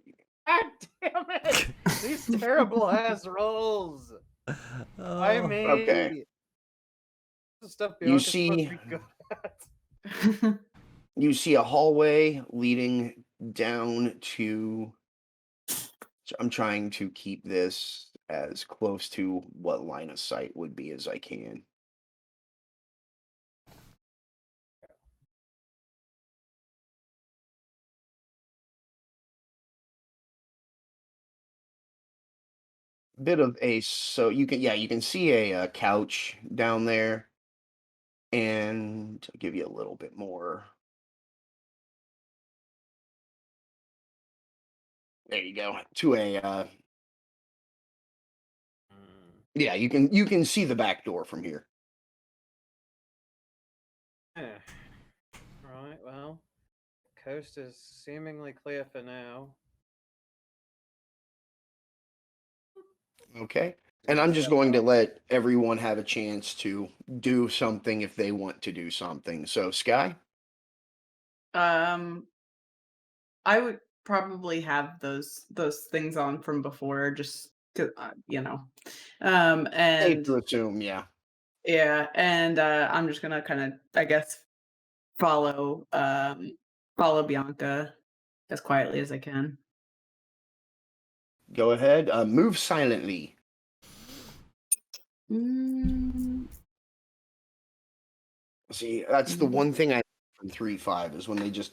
God damn it! These terrible ass rolls. I Oh. made Okay. the stuff You Bianca's supposed to see- be good at. You see a hallway leading down to. So I'm trying to keep this as close to what line of sight would be as I can. Bit of a so you can see a couch down there, and I'll give you a little bit more. There you go. To a yeah, you can see the back door from here. Yeah. Right, well, coast is seemingly clear for now. Okay. And I'm just going to let everyone have a chance to do something if they want to do something. So, Sky? I would probably have those things on from before, just to, you know. Safe And to assume, yeah. yeah, and I'm just gonna kind of, I guess, follow follow Bianca as quietly as I can. Go ahead. Move silently. Mm, See, that's the one thing I from 3.5 is when they just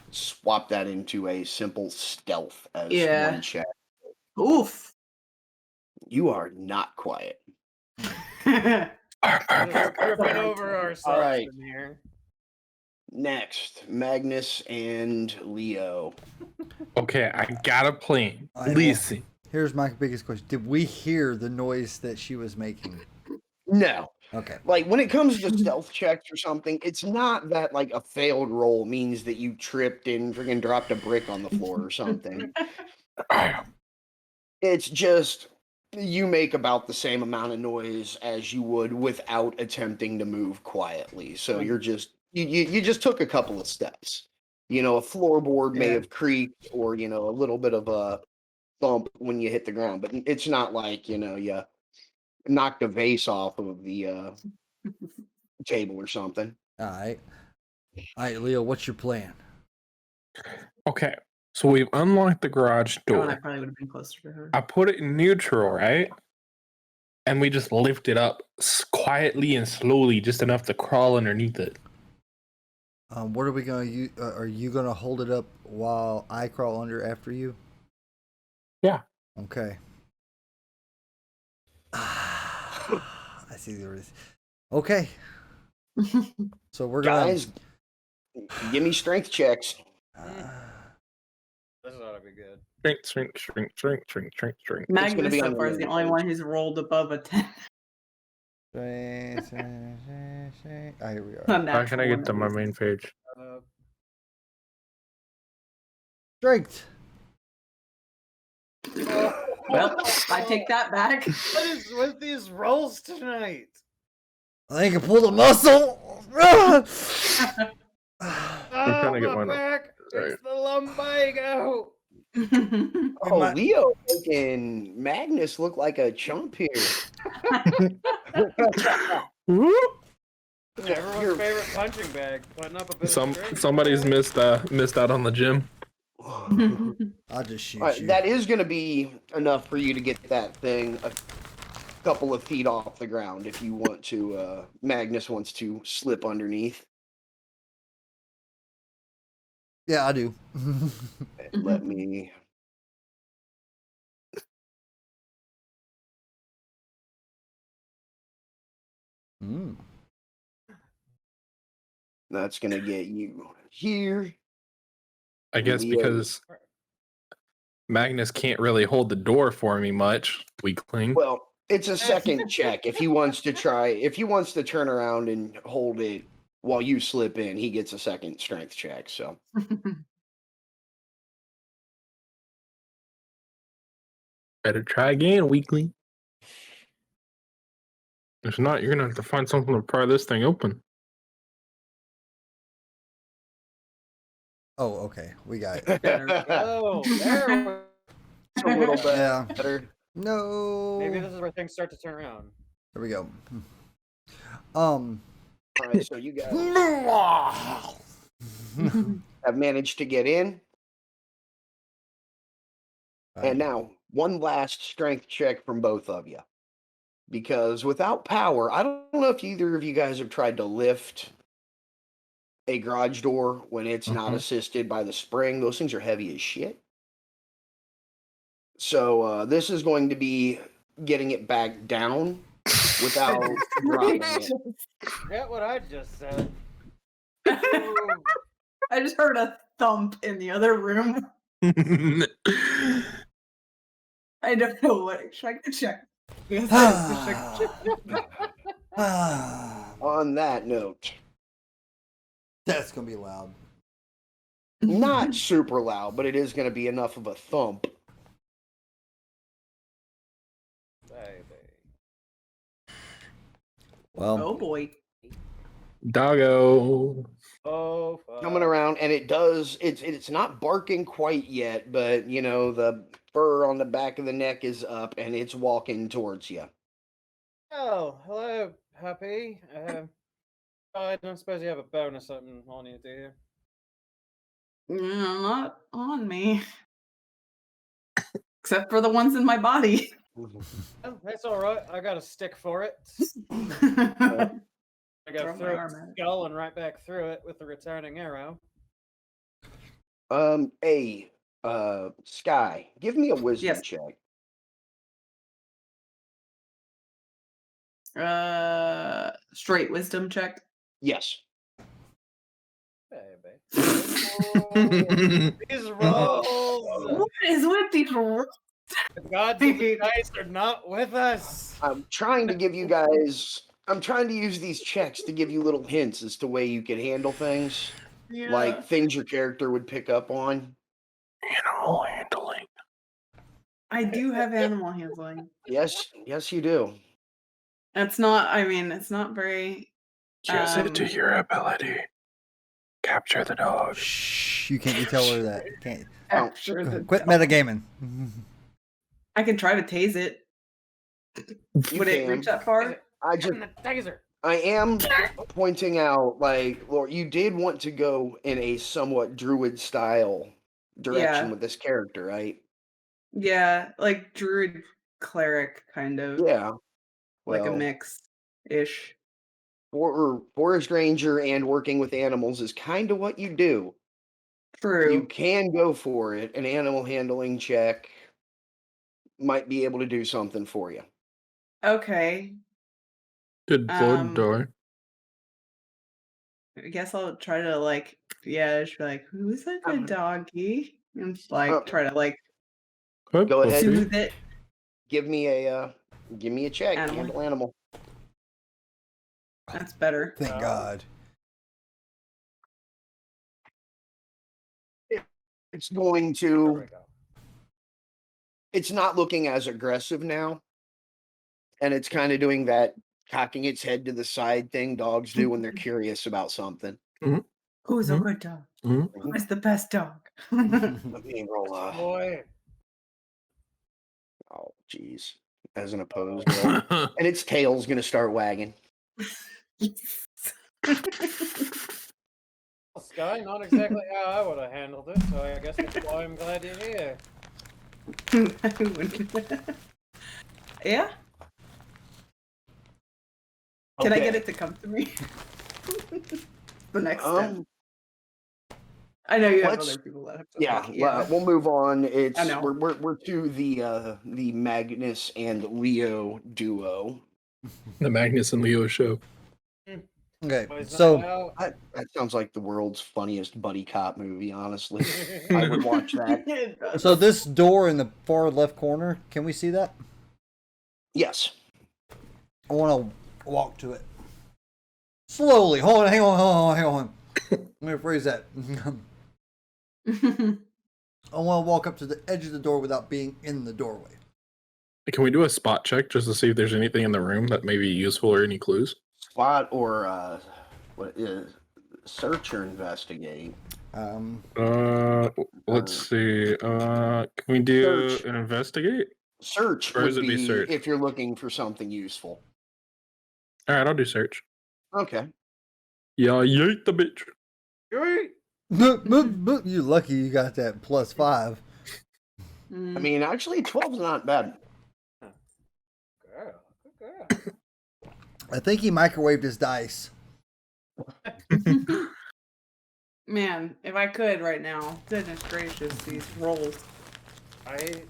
swap that into a simple stealth as Yeah. one check. Oof. You are not quiet. Just tripping over ourselves Alright. in here. Next, Magnus and Leo. Okay, I got a plan. All right, well, Listen. here's my biggest question: did we hear the noise that she was making? No. Okay. Like when it comes to stealth checks or something, it's not that like a failed roll means that you tripped and freaking dropped a brick on the floor or something. It's just you make about the same amount of noise as you would without attempting to move quietly. So you're just you just took a couple of steps. You know, a floorboard may Yeah. have creaked or, you know, a little bit of a thump when you hit the ground, but it's not like, you know, you knocked a vase off of the table or something. All right. All right, Leo, what's your plan? Okay, so we've unlocked the garage Oh, I door. probably would have been closer to her. I put it in neutral, right? And we just lift it up quietly and slowly, just enough to crawl underneath it. What are we gonna use? Are you gonna hold it up while I crawl under after you? Yeah. Okay. I see the risk. Okay. So we're gonna. Guys, give me strength checks. This ought to be good. Shrink. Magnus be on so the far is the main only page. one who's rolled above a 10. Here we are. How can I get to my main page? Strength. Well, I take that back. What is with these rolls tonight? I think I pulled a muscle. I'm trying to get my one up. back! Sorry. It's the lumbago! Oh, my- Leo making Magnus look like a chump here. Whoop. Everyone's You're- favorite punching bag, putting up a bit of strength. Somebody's missed out on the gym. I'll just shoot Alright, you. that is going to be enough for you to get that thing a couple of feet off the ground if you want to. Magnus wants to slip underneath. Yeah, I do. Let me. Mm. That's going to get you here. I guess Leo. because Magnus can't really hold the door for me much. Weakling. Well, it's a second check. If he wants to try, if he wants to turn around and hold it while you slip in, he gets a second strength check. So Better try again, weakling. If not, you're gonna have to find something to pry this thing open. Oh, okay. We got it. There we Oh, there it's a little bit Yeah. better. No. Maybe this is where things start to turn around. There we go. All right, so you guys have managed to get in. And now, one last strength check from both of you. Because without power, I don't know if either of you guys have tried to lift a garage door when it's not assisted by the spring. Those things are heavy as shit. So this is going to be getting it back down without dropping it. Forget what I just said. I just heard a thump in the other room. I don't know what. Check. On that note, That's gonna be loud. Not super loud, but it is going to be enough of a thump. Baby. Well, Oh boy. Doggo. Oh, fuck. Coming around, and it does. It's not barking quite yet, but you know the fur on the back of the neck is up, and it's walking towards you. Oh, hello, puppy. I don't suppose you have a bone or something on you, do you? Not on me. Except for the ones in my body. Oh, that's all right. I got a stick for it. I Throw go my through arm its at it. skull and right back through it with the returning arrow. Sky, give me a wisdom Yes. check. Straight wisdom check. Yes. Baby. Oh, these rolls! What is with these rules? The gods of the dice are not with us. I'm trying to give you guys. I'm trying to use these checks to give you little hints as to way you can handle things, like things your character would pick up on. Animal handling. I do have animal handling. Yes, you do. It's not. I mean, it's not very. Use it to your ability. Capture the dog. shh, you can't tell her that. Can't. Capture the Quit dog. metagaming. I can try to tase it. You Would it can. reach that far? I just. The taser. I am pointing out, like, Lord, you did want to go in a somewhat druid style direction Yeah. with this character, right? Yeah, like druid cleric kind of. Yeah. Like a Well, mix ish. forest ranger and working with animals is kind of what you do. True. You can go for it. An animal handling check might be able to do something for you. Okay. Did Lord die? I guess I'll try to like, yeah, just be like, who's a good doggy? And just, like try to like Hi, Go ahead. puppy. soothe it. Give me a check. Animal. Handle animal. That's better. Thank God. It's going There to. we go. It's not looking as aggressive now, and it's kind of doing that cocking its head to the side thing dogs do when they're curious about something. Who's a good dog? Mhm. Who is the best dog? Let me roll. Boy. Oh, jeez. As an opposed roll, and its tail's gonna start wagging. Sky, not exactly how I would have handled it, so I guess that's why I'm glad you're here. Yeah? Can I get Okay. it to come to me? The next step. Um, I know you have let's- other people that have to yeah, like, yeah. we'll move on. It's I know. we're to the Magnus and Leo duo. The Magnus and Leo show. Okay, Boys so night out. That sounds like the world's funniest buddy cop movie. Honestly, I would watch that. It does. so this door in the far left corner, can we see that? Yes. I want to walk to it slowly. Hold on, hang on. Let me rephrase that. I want to walk up to the edge of the door without being in the doorway. Can we do a spot check just to see if there's anything in the room that may be useful or any clues? Spot or what is search or investigate? Let's see. Can we do Search. an investigate? Search Or would is it be be search? if you're looking for something useful. All right, I'll do search. Okay. Yeah, yeet the bitch. You lucky you got that +5. I mean, actually, 12's not bad. Girl, good girl. I think he microwaved his dice. Man, if I could right now, goodness gracious, these rolls. I It's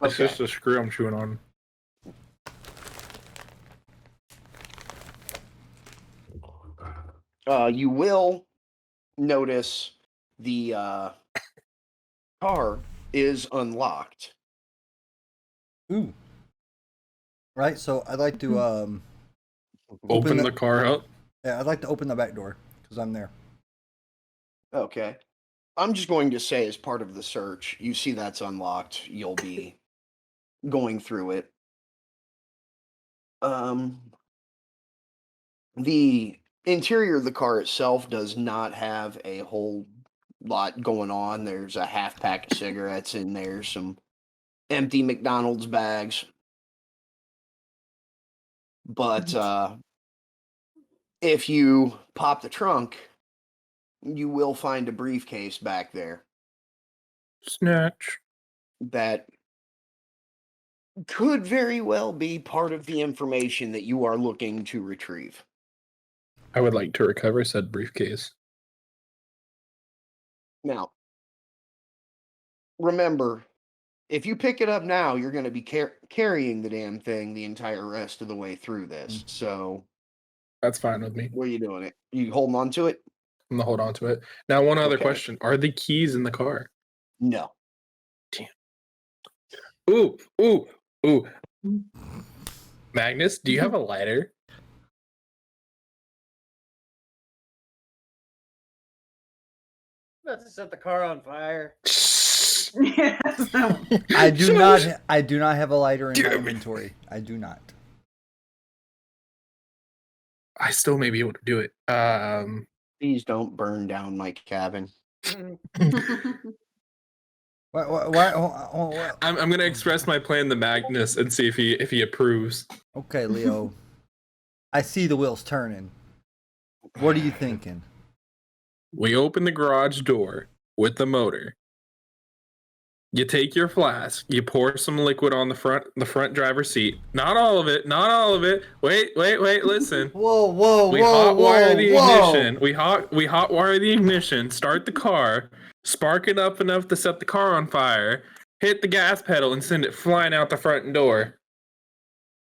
Okay. just a screw I'm chewing on. You will notice the car is unlocked. Ooh. Right, so I'd like to Open the- the car up. yeah, I'd like to open the back door because I'm there. Okay. I'm just going to say, as part of the search, you see that's unlocked. You'll be going through it. Um, the interior of the car itself does not have a whole lot going on. There's a half pack of cigarettes in there, some empty McDonald's bags. But if you pop the trunk, you will find a briefcase back there Snatch. that could very well be part of the information that you are looking to retrieve. I would like to recover said briefcase. Now, remember, if you pick it up now, you're going to be carrying the damn thing the entire rest of the way through this. So, That's fine with me. what are you doing? It? You holding on to it? I'm gonna hold on to it. Now, one other Okay. question: are the keys in the car? No. Ooh. Magnus, do you have a lighter? About to set the car on fire. Yes. I do Shush. not. I do not have a lighter in my Damn it. inventory. I do not. I still may be able to do it. Please don't burn down my cabin. What? I'm gonna express my plan to Magnus and see if he approves. Okay, Leo. I see the wheels turning. What are you thinking? We open the garage door with the motor. You take your flask, you pour some liquid on the front driver's seat. Not all of it, not all of it. Wait, listen. Whoa! We hotwire the ignition. We hotwire the ignition, start the car, spark it up enough to set the car on fire, hit the gas pedal and send it flying out the front door.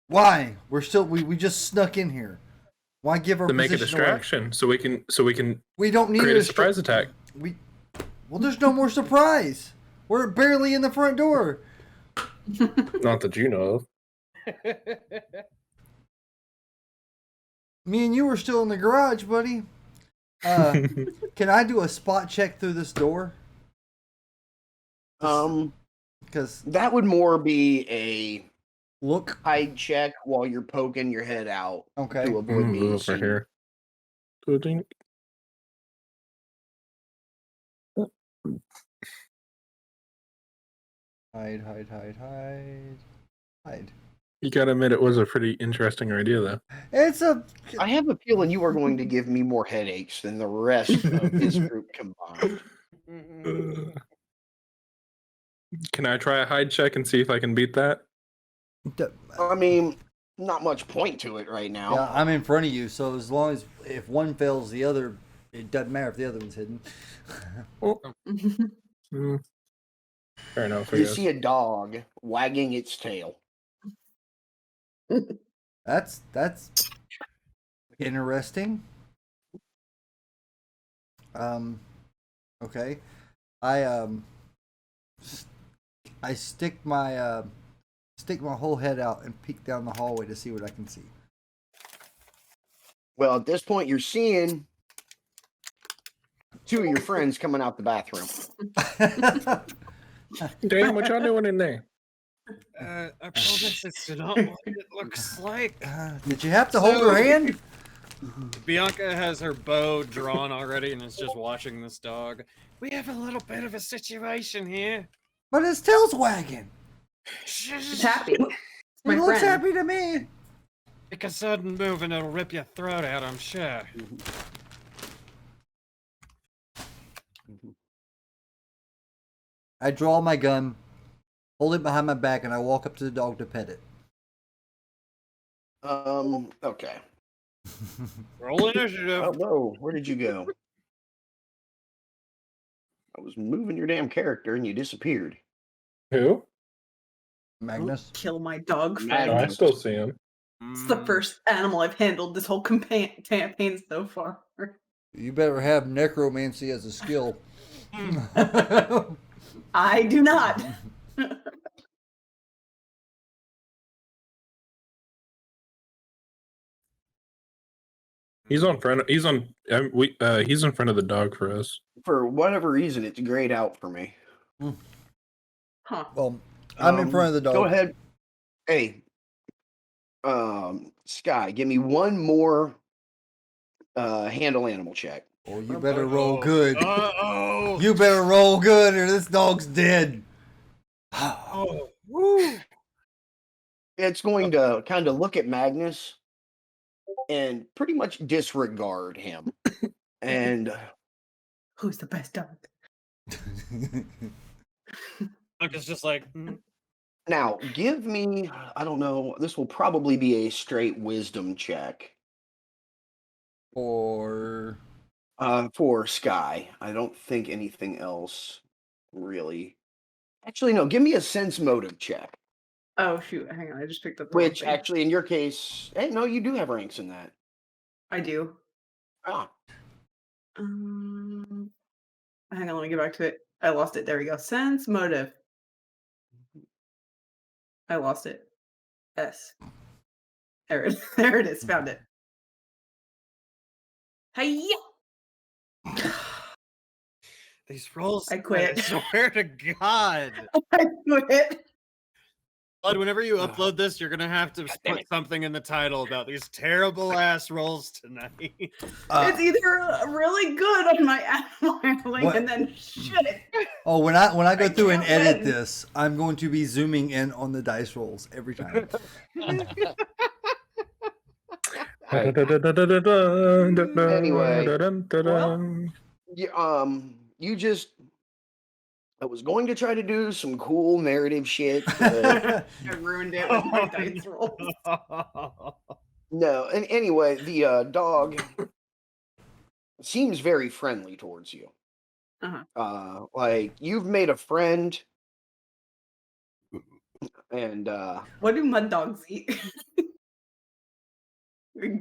Why? We just snuck in here. Why give our To make a position away? distraction so we can We don't need create a a surprise attack. Well, there's no more surprise. We're barely in the front door. Not that you know of. Me and you were still in the garage, buddy. Can I do a spot check through this door? Because That would more be a look. hide check while you're poking your head out Okay. to avoid being Over seen. here. Hide. You gotta admit it was a pretty interesting idea though. It's a. I have a feeling you are going to give me more headaches than the rest of this group combined. Can I try a hide check and see if I can beat that? I mean, not much point to it right now. Yeah, I'm in front of you, so as long as if one fails, the other, it doesn't matter if the other one's hidden. Fair enough. I You guess. see a dog wagging its tail. That's interesting. Okay. I stick my whole head out and peek down the hallway to see what I can see. Well, at this point, you're seeing two of your friends coming out the bathroom. Damn, what y'all doing in there? I promise it's not what it looks like. Did you have to hold her hand? Bianca has her bow drawn already and is just watching this dog. We have a little bit of a situation here. But his tail's wagging. It's happy. He My looks friend. happy to me. Make a sudden move and it'll rip your throat out, I'm sure. I draw my gun, hold it behind my back, and I walk up to the dog to pet it. Okay. Roll initiative. Oh, whoa, where did you go? I was moving your damn character and you disappeared. Who? Magnus. Kill my dog No, friend. I still see him. It's the first animal I've handled this whole campaign so far. You better have necromancy as a skill. I do not. He's on front. He's on. He's in front of the dog for us. For whatever reason, it's grayed out for me. Huh. Well, I'm in front of the dog. Go ahead. Hey, Sky, give me one more handle animal check. Oh, you better roll good. Oh. You better roll good, or this dog's dead. Oh. Woo. It's going to kind of look at Magnus and pretty much disregard him. And Who's the best dog? It's just like, now give me, I don't know, this will probably be a straight wisdom check Or for Sky. I don't think anything else really. Actually, no, give me a sense motive check. Oh shoot! Hang on, I just picked up the wrong Which thing. actually, in your case, hey, no, you do have ranks in that. I do. Ah, Hang on, let me get back to it. I lost it. There we go. Sense motive. I lost it. S. There it is. Found it. Hey. these rolls. I quit. I swear to God. I quit. Bud, whenever you upload this, you're gonna have to damn put it. something in the title about these terrible ass rolls tonight. It's either really good on my animal handling What? and then shit. oh, when I go I through and can't edit win. this, I'm going to be zooming in on the dice rolls every time. you just. I was going to try to do some cool narrative shit, but I ruined it with my dice rolls. no. And anyway, the dog seems very friendly towards you. Like you've made a friend, and What do mud dogs eat?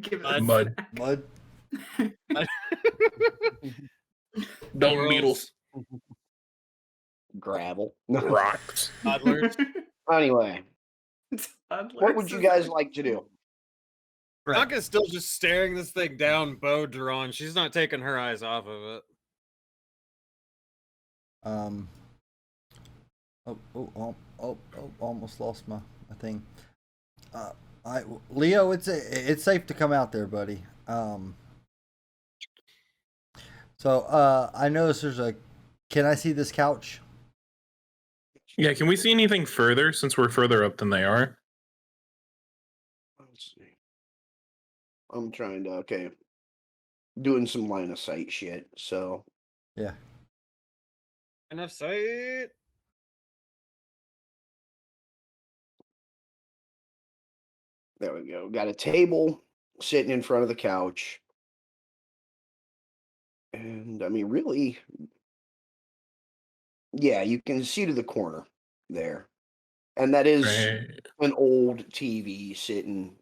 Give it a Mud. Mud. Dung beetles. gravel. Rocks. Toddlers. Anyway, Toddlers what would you is guys like- like to do? Bianca's still just staring this thing down, bow drawn. She's not taking her eyes off of it. Almost lost my thing. Leo, it's safe to come out there, buddy. So I noticed there's a. Can I see this couch? Yeah, can we see anything further since we're further up than they are? Let's see. I'm trying to doing some line of sight shit. So Yeah. Enough sight. there we go. Got a table sitting in front of the couch. And I mean, really, yeah, you can see to the corner there. And that is Right. an old TV sitting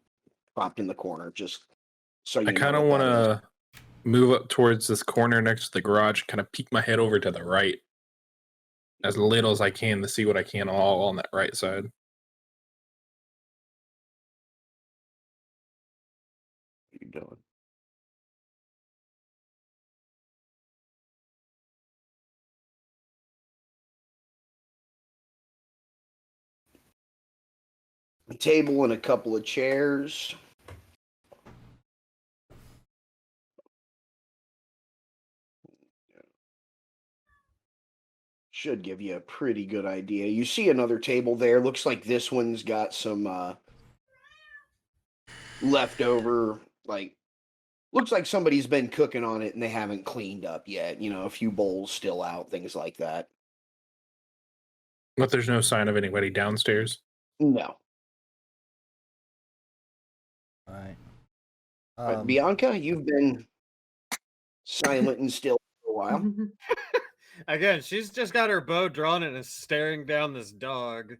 propped in the corner. Just so you I know kind of what want that is. to move up towards this corner next to the garage, kind of peek my head over to the right as little as I can to see what I can all on that right side. What are you doing? A table and a couple of chairs. Should give you a pretty good idea. You see another table there. Looks like this one's got some leftover, like, looks like somebody's been cooking on it and they haven't cleaned up yet. You know, a few bowls still out, things like that. But there's no sign of anybody downstairs. No. All right. But Bianca, you've been silent and still for a while. Again, she's just got her bow drawn and is staring down this dog.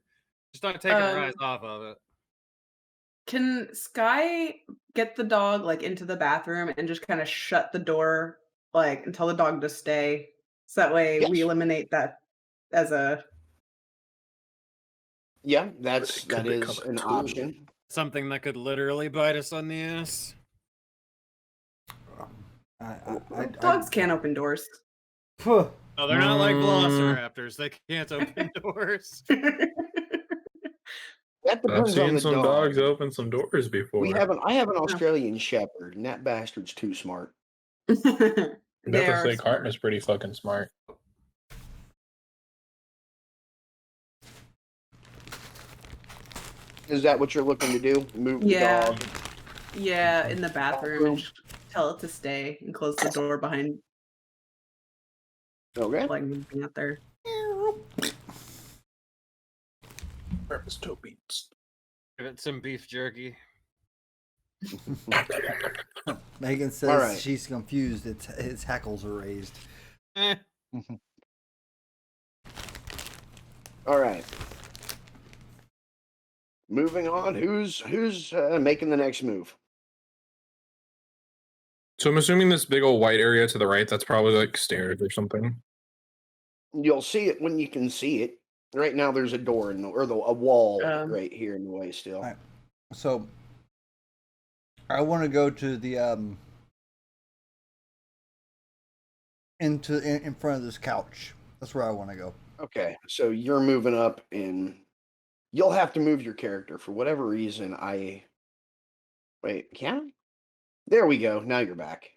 She's not taking her eyes off of it. Can Sky get the dog like into the bathroom and just kind of shut the door, like, and tell the dog to stay, so that way we Yes. eliminate that as a. Yeah, It that could is become a an tool. option. Something that could literally bite us on the ass. Dogs can't open doors. Phew. Oh, they're not like Mm. velociraptors. They can't open doors. That I've depends on seen the some dog. dogs open some doors before. I have an Australian Shepherd, and that bastard's too smart. I They bet to are say Carton smart. is pretty fucking smart. Is that what you're looking to do? Move Yeah. the dog? Yeah, in the bathroom and tell it to stay and close the door behind Okay. like being out there. Purpose toe beats. Give it some beef jerky. Megan says Alright. she's confused. Its hackles are raised. Eh. All right. Moving on. Who's making the next move? So I'm assuming this big old white area to the right, that's probably like stairs or something. You'll see it when you can see it. Right now, there's a door a wall right here in the way still. Alright. So I want to go to the in front of this couch. That's where I want to go. Okay, so you're moving up, and you'll have to move your character for whatever reason. Wait, can I? There we go. Now you're back.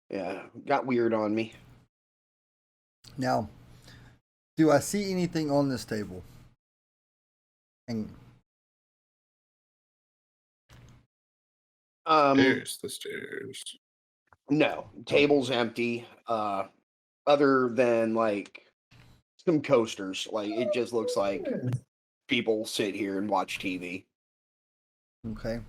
Yeah, got weird on me. Now, do I see anything on this table? And There's the stairs. No, table's empty. Other than like some coasters, like it just looks like people sit here and watch TV. okay.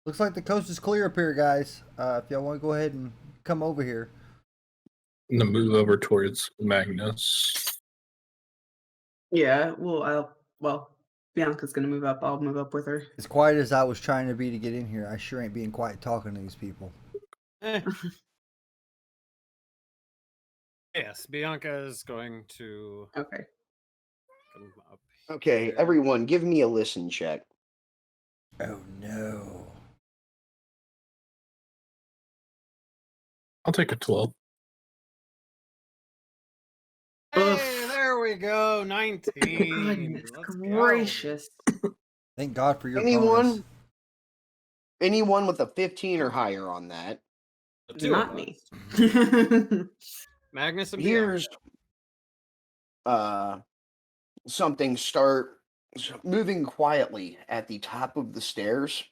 Looks like the coast is clear up here, guys. If y'all want to go ahead and come over here. And then move over towards Magnus. Yeah, Bianca's gonna move up. I'll move up with her. As quiet as I was trying to be to get in here, I sure ain't being quiet talking to these people. Eh. Yes, Bianca is going to Okay. come up. Okay, here. everyone, give me a listen check. Oh no. I'll take a 12. Hey, there we go. 19. Goodness Let's gracious. Thank God for your bonus. Anyone with a 15 or higher on that. Go. The two Not of me. us. Magnus and Here's Bianca. something start moving quietly at the top of the stairs,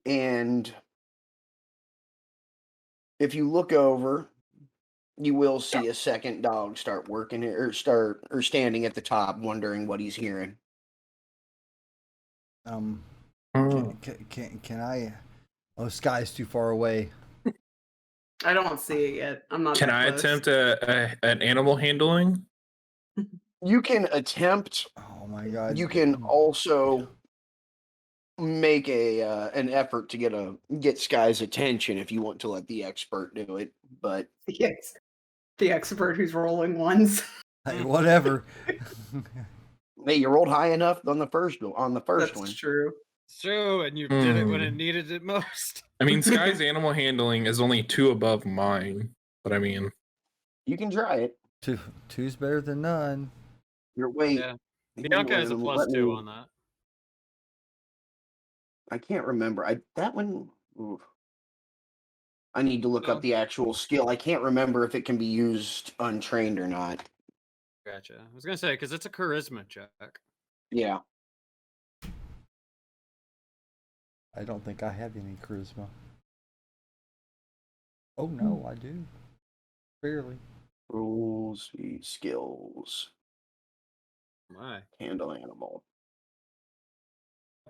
and if you look over, you will see a second dog start working or standing at the top, wondering what he's hearing. Can I? Oh, Sky's too far away. I don't see it yet. I'm not. Can that I close. attempt an animal handling? You can attempt. Oh my God. You can also make an effort to get Sky's attention if you want to let the expert do it. But the expert who's rolling ones. Hey, whatever. hey, you rolled high enough on the first one. That's true. It's true, and you did it when it needed it most. I mean, Sky's animal handling is only 2 above mine, but I mean, You can try it. Two's better than none. Your weight. Yeah. Bianca has a +2 on that. I can't remember. That one. Oof. I need to look up the actual skill. I can't remember if it can be used untrained or not. Gotcha. I was gonna say because it's a charisma check. Yeah. I don't think I have any charisma. Oh no, I do. Barely. Rules, skills, My handle animal.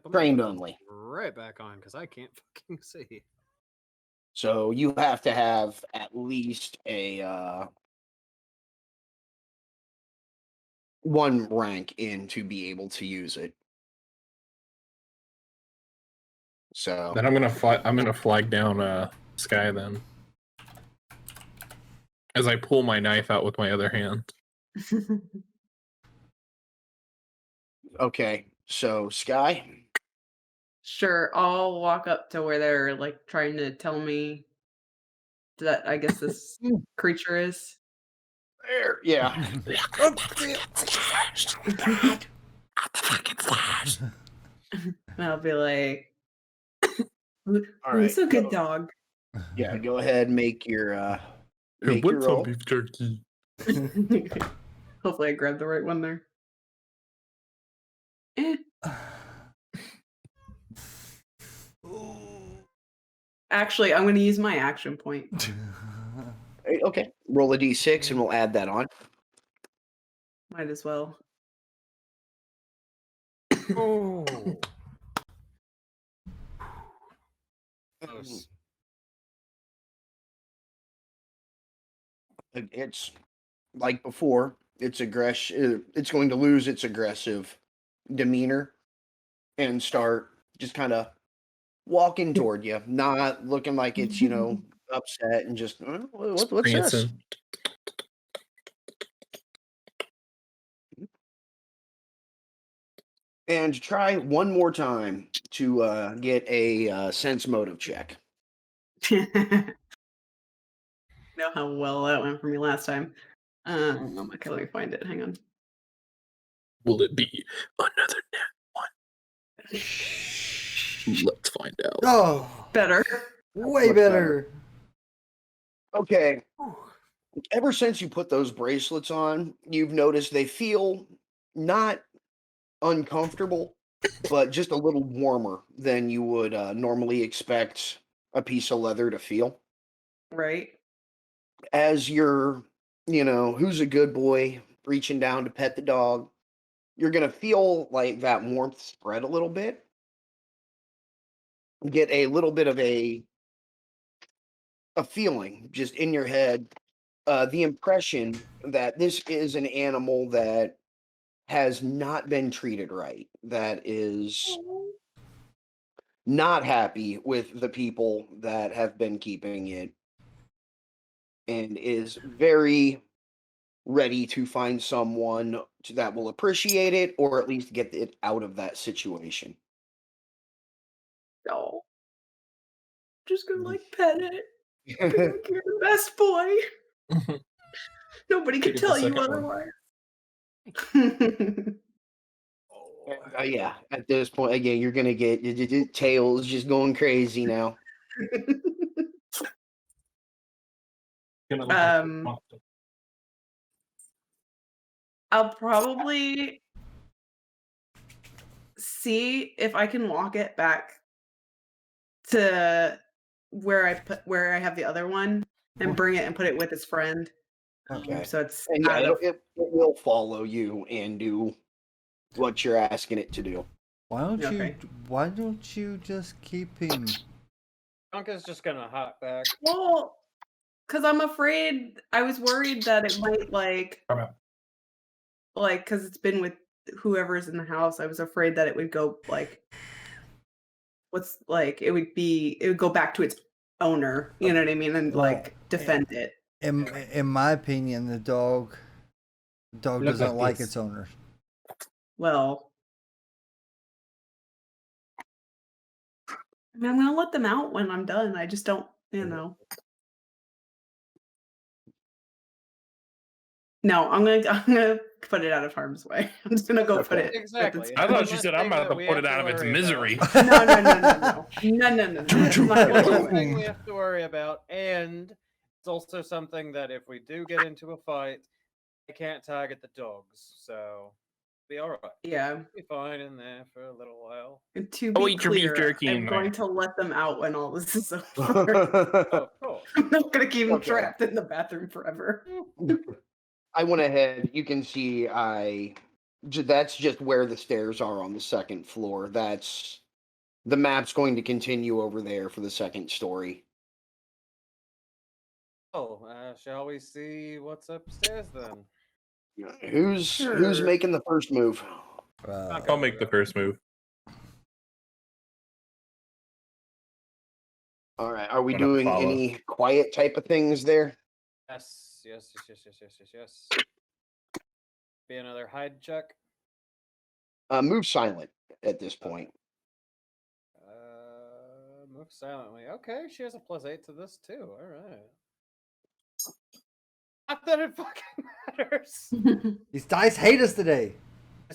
Put my Trained headphones only. right back on because I can't fucking see. So you have to have at least a 1 rank in to be able to use it. So then I'm gonna flag down Sky then. As I pull my knife out with my other hand. Okay, so Sky. Sure, I'll walk up to where they're like trying to tell me that I guess this creature is. There, yeah. And I'll be like, All "Who's right. a good dog?" Yeah, go ahead. Make your What's roll. up, beef jerky? Hopefully, I grabbed the right one there. Eh. Actually, I'm going to use my action point. Okay, roll a d6 and we'll add that on. Might as well. Oh. Close. It's like before. It's aggression. It's going to lose its aggressive demeanor and start just kind of walking toward you, not looking like it's upset and just what's this? Prancing. And try one more time to get a sense motive check. Know how well that went for me last time. Okay, let me find it. Hang on. Will it be another nat one? Let's find out. Oh, Better. way Much better. Okay. Ever since you put those bracelets on, you've noticed they feel not uncomfortable, but just a little warmer than you would normally expect a piece of leather to feel. Right. As you're, who's a good boy, reaching down to pet the dog, you're going to feel like that warmth spread a little bit. Get a little bit of a feeling just in your head, the impression that this is an animal that has not been treated right, that is not happy with the people that have been keeping it, and is very ready to find someone that will appreciate it or at least get it out of that situation. No. Just gonna like pet it. Be like, you're the best boy. Nobody can Take it the tell you second one. otherwise. Yeah, at this point, again, you're gonna get tails just going crazy now. I'll probably see if I can walk it back to where I have the other one and bring it and put it with his friend. Okay. So it's And yeah, out of, it will follow you and do what you're asking it to do. Why don't Okay. you just keep him? Tonka's just gonna hop back. well, because I'm afraid. I was worried that it might because it's been with whoever's in the house. I was afraid that it would go it would go back to its owner. You know what I mean? And Well, defend it. In my opinion, the dog Look doesn't like like this. its owner. Well, I mean, I'm gonna let them out when I'm done. I just don't, No, I'm gonna put it out of harm's way. I'm just gonna go put it. with Exactly. I One thought she less said, "I'm thing about that to we put have it to out of its worry misery." about. No. One Not One gonna less do thing it. we have to worry about, and it's also something that if we do get into a fight, I can't target the dogs, so be all right. Yeah. Be fine in there for a little while. And to I'll be eat your beef clear, jerky I'm and going I- to let them out when all this is over. Oh, of course. I'm not gonna keep them Okay. trapped in the bathroom forever. I went ahead. You can see that's just where the stairs are on the second floor. That's the map's going to continue over there for the second story. Oh, shall we see what's upstairs then? Who's Sure. making the first move? I'll make the first move. All right. Are we I'm gonna doing follow. any quiet type of things there? Yes. Be another hide check. Move silent at this point. Move silently. Okay, she has a +8 to this too. All right. Not that it fucking matters. These dice hate us today.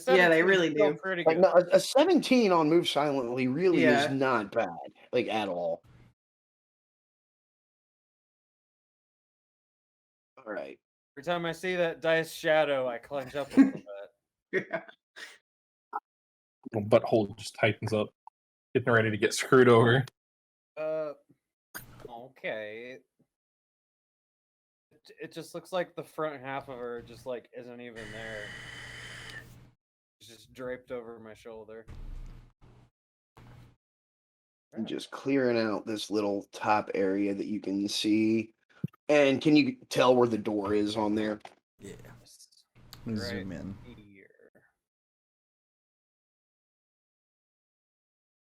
Yeah, they 17 is really still do. pretty Like good. no, a 17 on move silently really is Yeah. not bad, like at all. All right. Every time I see that dice shadow, I clench up a little bit. Yeah. My butthole just tightens up, getting ready to get screwed over. Okay. It just looks like the front half of her just like isn't even there. It's just draped over my shoulder. I'm just clearing out this little top area that you can see. And can you tell where the door is on there? Yeah. Yes. Let me Right zoom in. here.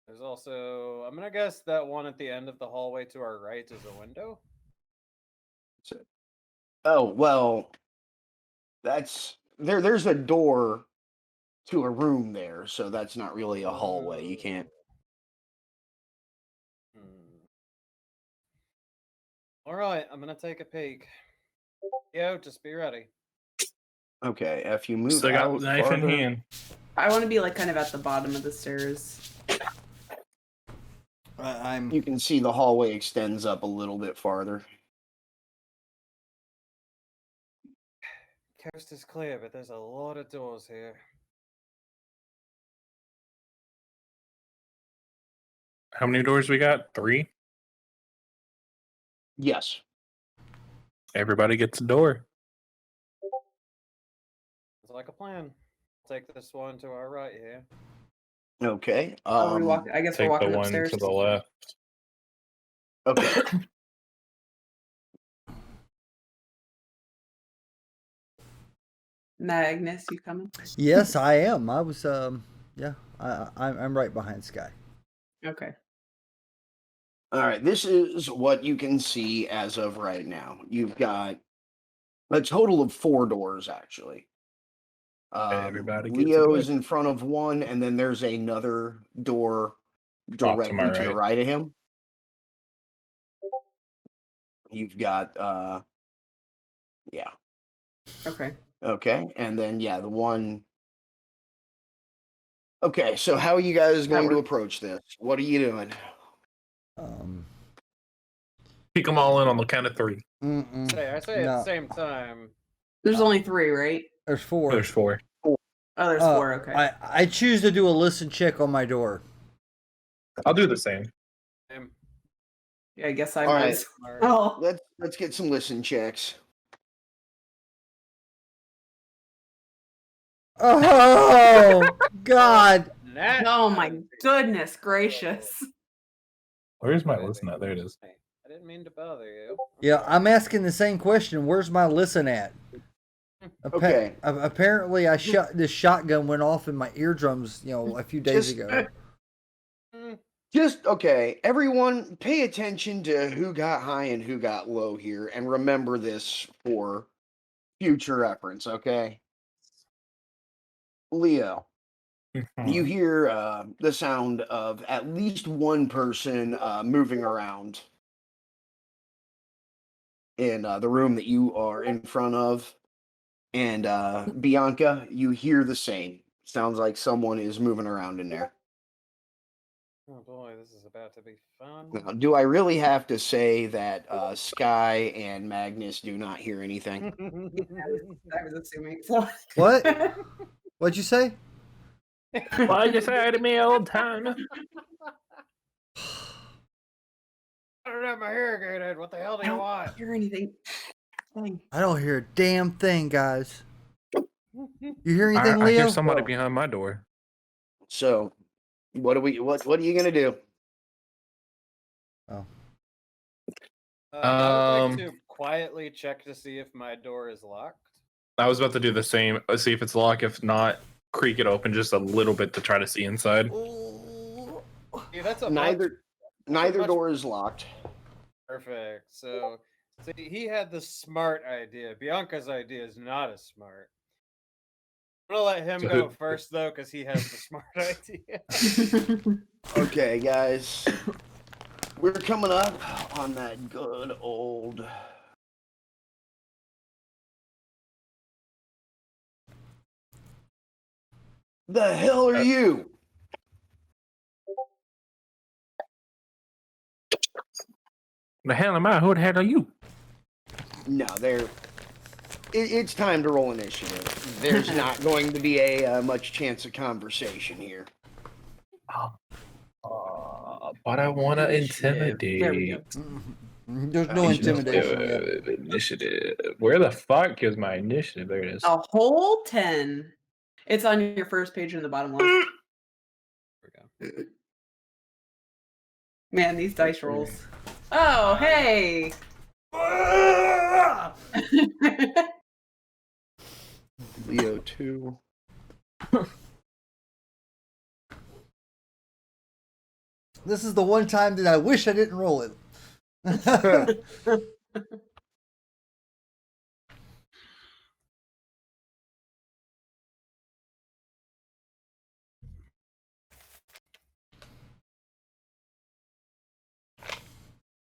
There's also, I'm gonna guess that one at the end of the hallway to our right is a window. Oh, well, that's there's a door to a room there, so that's not really a hallway. You can't. All right, I'm gonna take a peek. Yo, just be ready. Okay, if you move Still got out the knife in farther, hand. I want to be like kind of at the bottom of the stairs. I'm. you can see the hallway extends up a little bit farther. Coast is clear, but there's a lot of doors here. How many doors we got? 3? Yes. Everybody gets a door. It's like a plan. Take this one to our right here. Okay. Oh, we walk. I guess we're Take the walking one upstairs. to the left. Okay. Magnus, you coming? Yes, I am. I was. Yeah. I'm right behind Sky. Okay. All right. This is what you can see as of right now. You've got a total of 4 doors, actually. Everybody gets a Leo door. is in front of one, and then there's another door Off to directly my to the right. right of him. You've got yeah. Okay. Okay. And then yeah, the one. Okay, so how are you guys going to works. approach this? What are you doing? Pick them all in on the count of 3. I say at No. the same time. There's only 3, right? There's 4. There's 4. Oh, there's 4. Okay. I choose to do a listen check on my door. I'll do the same. Yeah, I guess I All right. was. Oh. Let's get some listen checks. Oh God! Oh my goodness gracious. Where's my listen at? There it is. I didn't mean to bother you. Yeah, I'm asking the same question. Where's my listen at? Okay. Apparently, this shotgun went off in my eardrums. A few days ago. Just okay, everyone pay attention to who got high and who got low here and remember this for future reference, okay? Leo, you hear the sound of at least one person moving around in the room that you are in front of. And Bianca, you hear the same. Sounds like someone is moving around in there. Oh boy, this is about to be fun. Now, do I really have to say that Sky and Magnus do not hear anything? I was assuming so. What? What'd you say? Why'd you say to me old time? I don't have my hair irrigated. What the hell do I you don't want? hear anything. Dang. I don't hear a damn thing, guys. You hear anything, I Leo? hear somebody behind my door. So, what are you gonna do? Oh. I would like to quietly check to see if my door is locked. I was about to do the same. See if it's locked. If not, creak it open just a little bit to try to see inside. Yeah, that's a Neither much- door is locked. Perfect. So, see, he had the smart idea. Bianca's idea is not as smart. I'm gonna let him So go who- first though, because he has the smart idea. Okay, guys. We're coming up on that good old. The hell are you? The hell am I? Who the hell are you? No, it's time to roll initiative. There's not going to be a much chance of conversation here. But I want to Initiative. There we go. intimidate. There's no intimidation yet. Initiative. Where the fuck is my initiative? There it is. A whole 10. It's on your first page in the bottom left. There we go. Man, these dice rolls. Oh, hey. Leo 2. This is the one time that I wish I didn't roll it.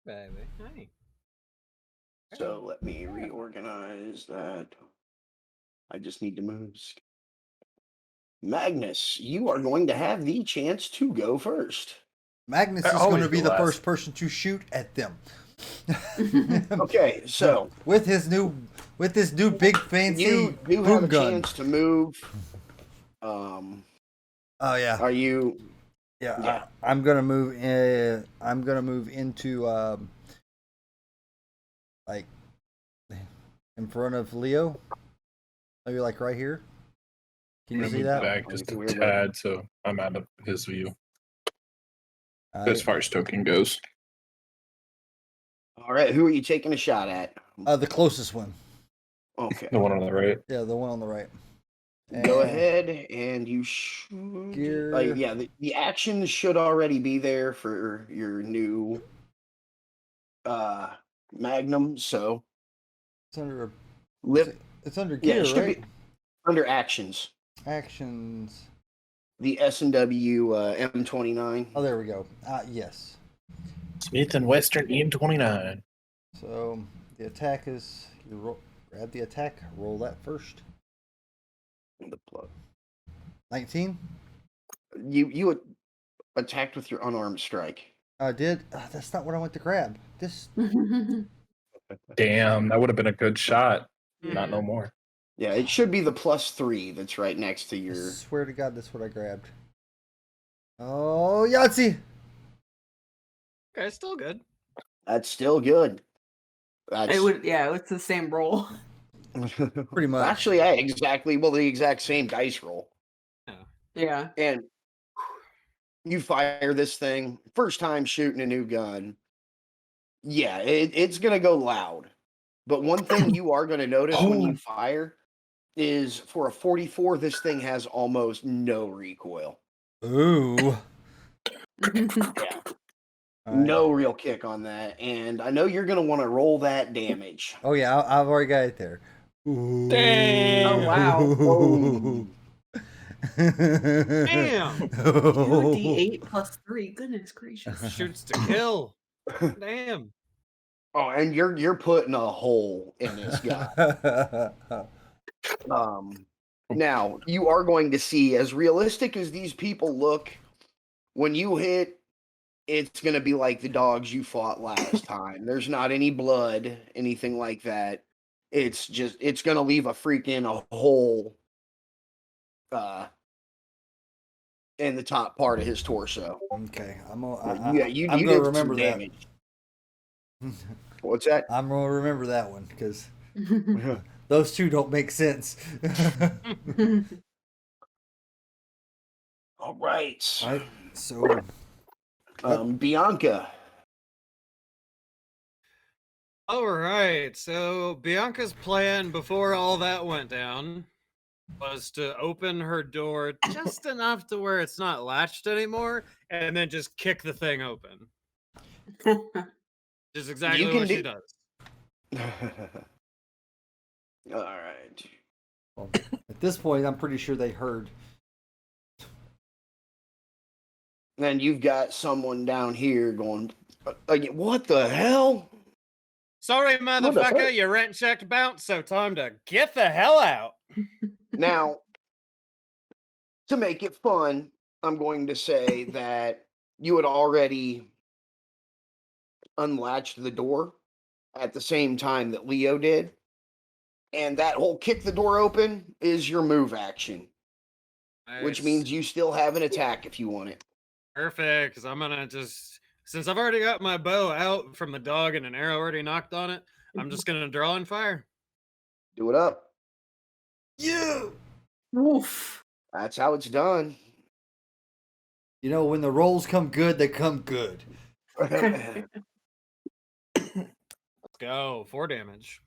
Baby. Hey. So let me reorganize that. I just need to move. Magnus, you are going to have the chance to go first. Magnus I is going to always be go the last. first person to shoot at them. Okay, so with this new big fancy you do boom have a gun. chance to move. Oh yeah, Are you? yeah. yeah. I'm gonna move. I'm gonna move into like in front of Leo. Maybe like right here. Can you I'm see moving that? back just a Weird tad, so I'm out of his view I- as far as token goes. All right, who are you taking a shot at? the closest one. Okay, The one on the right. Yeah, the one on the right. go And ahead and you should. Gear. Yeah, the actions should already be there for your new Magnum. So It's under. lift. It's under Yeah, gear, it should right? be under actions. Actions. The S&W M29. Oh, there we go. Yes. Smith and Western M29. So the attack is grab the attack. Roll that first. The plug. 19. You attacked with your unarmed strike. I did. That's not what I went to grab. This. Damn, that would have been a good shot. Not Mhm. no more. Yeah, it should be the +3 that's right next to I your. swear to God, that's what I grabbed. Oh, Yahtzee! Okay, still good. That's still good. That's It would, yeah, it's the same roll. Pretty much. Actually, yeah, exactly. Well, the exact same dice roll. Yeah. And you fire this thing, first time shooting a new gun. Yeah, it's going to go loud. But one thing you are going to notice when you fire is for a 44, this thing has almost no recoil. Ooh. Yeah, All right. no real kick on that. And I know you're going to want to roll that damage. Oh yeah, I've already got it there. Ooh. Damn. Oh, wow. Oh. Damn. 2d8 plus 3. Goodness gracious. Shoots to kill. Damn. Oh, and you're putting a hole in this guy. Now you are going to see, as realistic as these people look, when you hit, it's going to be like the dogs you fought last time. There's not any blood, anything like that. It's going to leave a hole in the top part of his torso. Okay, I'm You gonna did some remember that. damage. What's that? I'm gonna remember that one because those two don't make sense. All right. All right, so Bianca. All right. So Bianca's plan before all that went down was to open her door just enough to where it's not latched anymore, and then just kick the thing open. Just exactly You can what do- she does. All right. Well, at this point, I'm pretty sure they heard. Then you've got someone down here going, what the hell? Sorry, the motherfucker, fuck? your rent check bounced, so time to get the hell out. Now, to make it fun, I'm going to say that you had already unlatched the door at the same time that Leo did. And that whole kick the door open is your move action, which Nice. means you still have an attack if you want it. Perfect, because I'm gonna just, since I've already got my bow out from the dog and an arrow already knocked on it, I'm just gonna draw and fire. Do it up. Yeah. Oof. That's how it's done. You know, when the rolls come good, they come good. Let's go. 4 damage.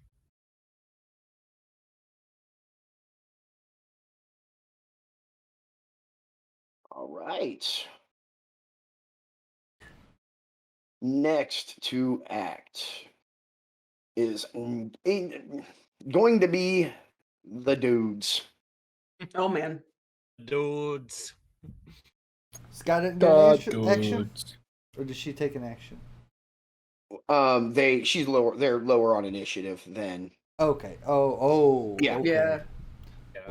All right. Next to act is going to be the dudes. Oh man. Dudes. Scott didn't get an action, Dudes. or did she take an action? She's lower. They're lower on initiative than. Okay. Oh. Yeah. Okay. Yeah.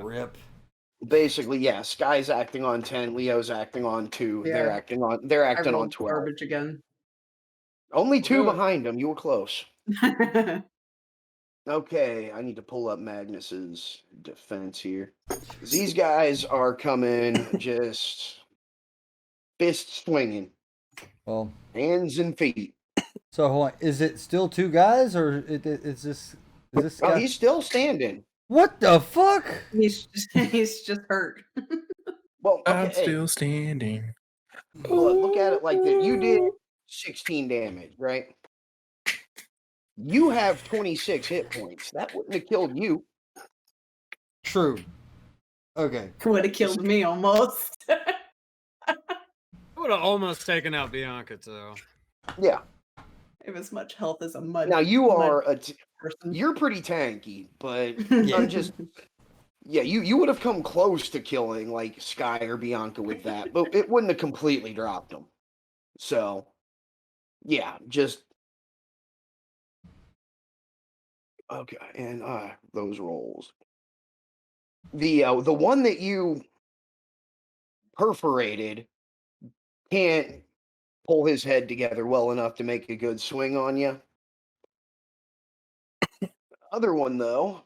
Rip. Basically, yeah. Sky's acting on 10. Leo's acting on 2. They're Yeah. acting on. They're I acting on rolled 12. garbage again. Only 2 Ugh. behind them. You were close. Okay, I need to pull up Magnus's defense here. These guys are coming just fist swinging, Well, hands and feet. so hold on. Is it still 2 guys, or is this Oh, guy? he's still standing. What the fuck? he's just hurt. Well, I'm okay. still standing. Look at it like this. You did 16 damage, right? You have 26 hit points. That wouldn't have killed you. True. Okay. Would have killed me almost. I would have almost taken out Bianca, too. Yeah. Have as much health as a mud. Now you mud are person. you're pretty tanky, but Yeah. I'm just yeah, you would have come close to killing like Sky or Bianca with that, but it wouldn't have completely dropped them. So yeah, just okay, and those rolls. The one that you perforated can't pull his head together well enough to make a good swing on you. Other one though,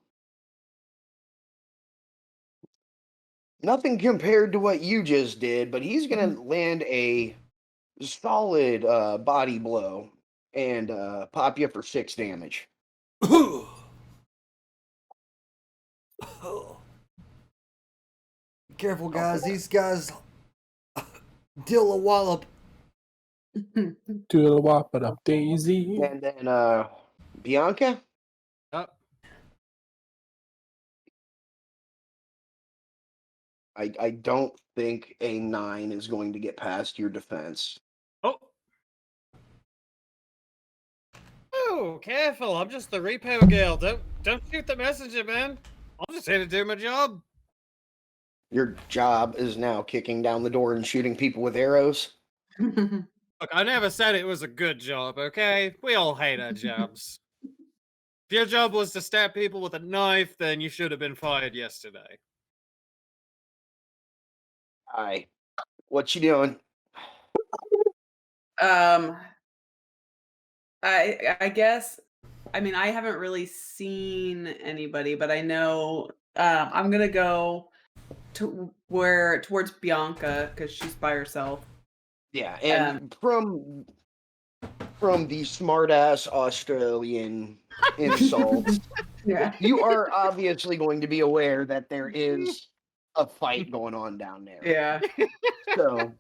nothing compared to what you just did, but he's gonna land a solid body blow and pop you for 6 damage. Careful, guys. These guys deal a wallop. Do the wop it up, Daisy. And then Bianca, Oh, I don't think a 9 is going to get past your defense. oh. Oh, careful. I'm just the repo girl. Don't shoot the messenger, man. I'm just here to do my job. Your job is now kicking down the door and shooting people with arrows. Look, I never said it was a good job, okay? We all hate our jobs. If your job was to stab people with a knife, then you should have been fired yesterday. Hi. What you doing? I guess. I mean, I haven't really seen anybody, but I know I'm gonna go towards Bianca because she's by herself. Yeah, and from the smartass Australian insults, Yeah. you are obviously going to be aware that there is a fight going on down there. Yeah. So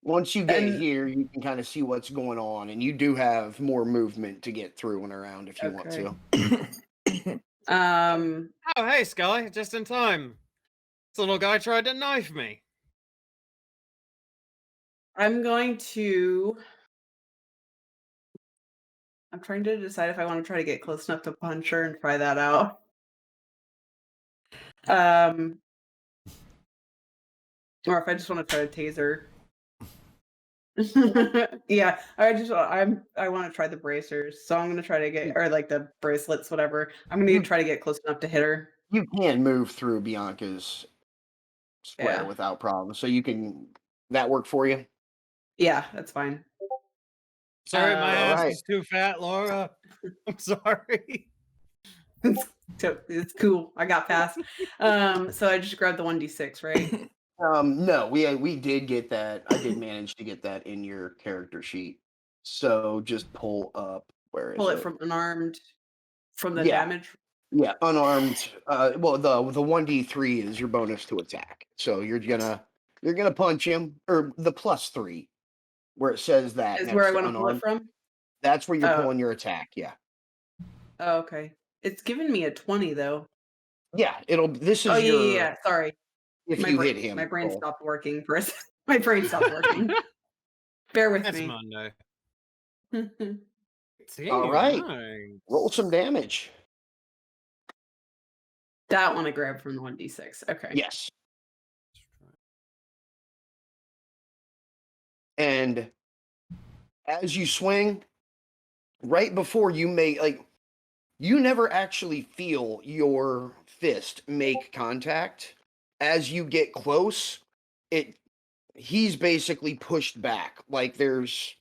once you get And- here, you can kind of see what's going on, and you do have more movement to get through and around if you want to. Oh, hey, Sky, just in time. This little guy tried to knife me. I'm trying to decide if I want to try to get close enough to punch her and try that out. Or if I just want to try to taser. Yeah, I want to try the bracers, so I'm gonna try to get or like the bracelets, whatever. I'm gonna try to get close enough to hit her. You can move through Bianca's square Yeah. without problem. So you can that work for you? Yeah, that's fine. Sorry, my ass Alright. is too fat, Laura. I'm sorry. It's cool. I got past. So I just grabbed the 1d6, right? No, we did get that. I did manage to get that in your character sheet. So just pull up. Where Pull is it it? from unarmed from the Yeah. damage. Yeah, unarmed. Well, the 1d3 is your bonus to attack. So you're gonna punch him, or the +3, where it says that Is next where I to want to pull it unarmed. from. That's where you're Oh, pulling your attack. Yeah, oh, okay. It's giving me a 20 though. yeah. This Oh is yeah, yeah, your yeah. Sorry. if My you brain, hit him. my brain roll. stopped working for a second. My brain stopped working. Bear with That's me. Monday. All right, Nice. roll some damage. That one I grabbed from the 1d6. Okay. Yes, and as you swing, right before you make you never actually feel your fist make contact. As you get close, he's basically pushed back. Like there's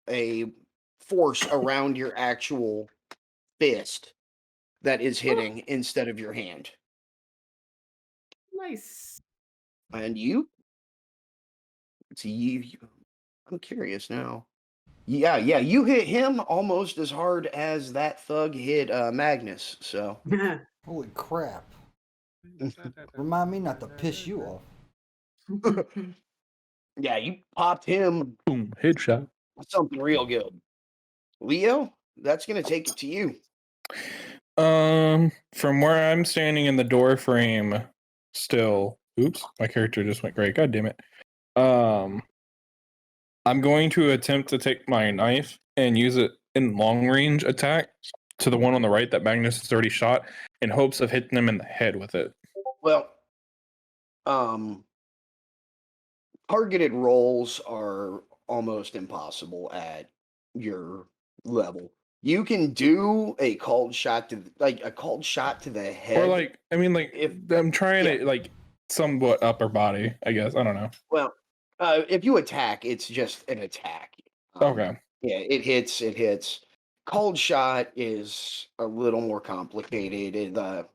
a force around your actual fist that is hitting instead of your hand. Nice. And you see I'm curious now. Yeah, you hit him almost as hard as that thug hit Magnus. So Holy crap. Remind me not to piss you off. yeah, you popped him Boom, headshot. something real good. Leo, that's gonna take it to you. From where I'm standing in the door frame, still. Oops, my character just went gray. God damn it. I'm going to attempt to take my knife and use it in long range attack to the one on the right that Magnus has already shot, in hopes of hitting him in the head with it. Well, targeted rolls are almost impossible at your level. You can do a called shot to the head. Or like, I mean, like, If I'm trying yeah. to like somewhat upper body, I guess. I don't know. Well, if you attack, it's just an attack. Okay. Yeah, it hits. It hits. Cold shot is a little more complicated. The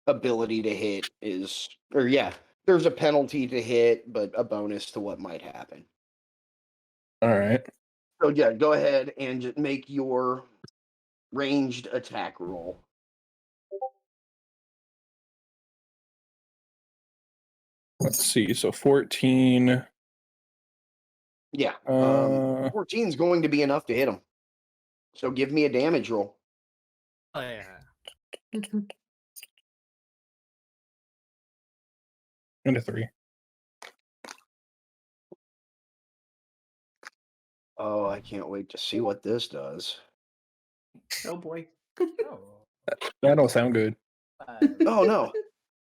ability to hit is, or yeah, there's a penalty to hit, but a bonus to what might happen. All right. So yeah, go ahead and just make your ranged attack roll. Let's see. So 14. Yeah, 14 is going to be enough to hit him. So give me a damage roll. Oh yeah. And a 3. Oh, I can't wait to see what this does. Oh boy. That don't sound good. Oh no.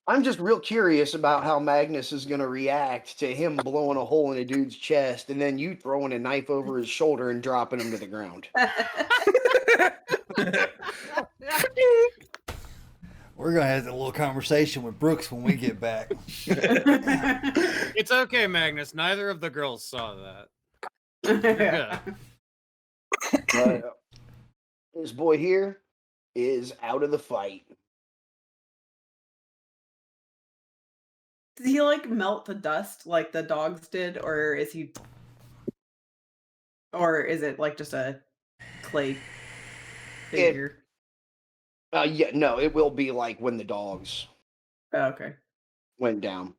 I'm just real curious about how Magnus is going to react to him blowing a hole in a dude's chest and then you throwing a knife over his shoulder and dropping him to the ground. We're gonna have a little conversation with Brooks when we get back. It's okay, Magnus. Neither of the girls saw that. You're good. This boy here is out of the fight. Did he like melt the dust like the dogs did, or is it like just a clay figure? Yeah, no, it will be like when the dogs Oh, okay. went down.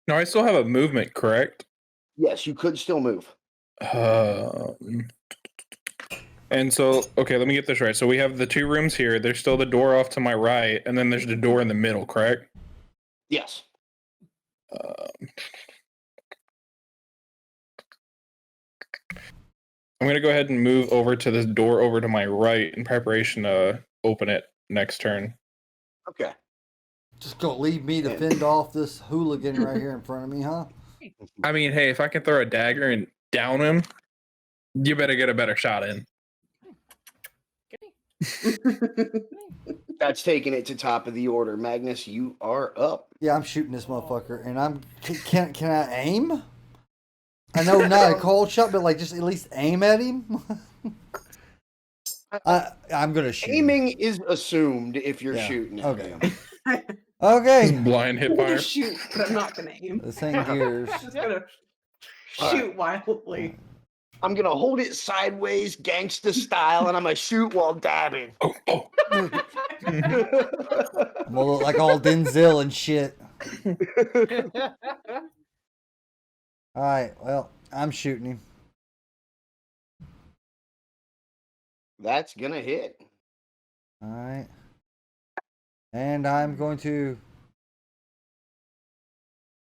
No, I still have a movement, correct? Yes, you could still move. And so, okay, let me get this right. So we have the 2 rooms here. There's still the door off to my right, and then there's the door in the middle, correct? Yes. I'm gonna go ahead and move over to this door over to my right in preparation to open it next turn. Okay. Just gonna leave me to fend off this hooligan right here in front of me, huh? I mean, hey, if I can throw a dagger and down him, you better get a better shot in. That's taking it to top of the order. Magnus, you are up. Yeah, I'm shooting this motherfucker, and I'm can I aim? I know not a cold shot, but like just at least aim at him. I'm gonna shoot. Aiming is assumed if you're Yeah, shooting at okay. him. Just Okay, blind hit I'm gonna fire. shoot, but I'm not gonna aim. this ain't gears. I'm just gonna All shoot wildly. I'm gonna hold it sideways, gangsta style, and I'm gonna shoot while dabbing. Oh, oh. I'm gonna look like all Denzel and shit. All right, well, I'm shooting him. That's gonna hit. All right, and I'm going to,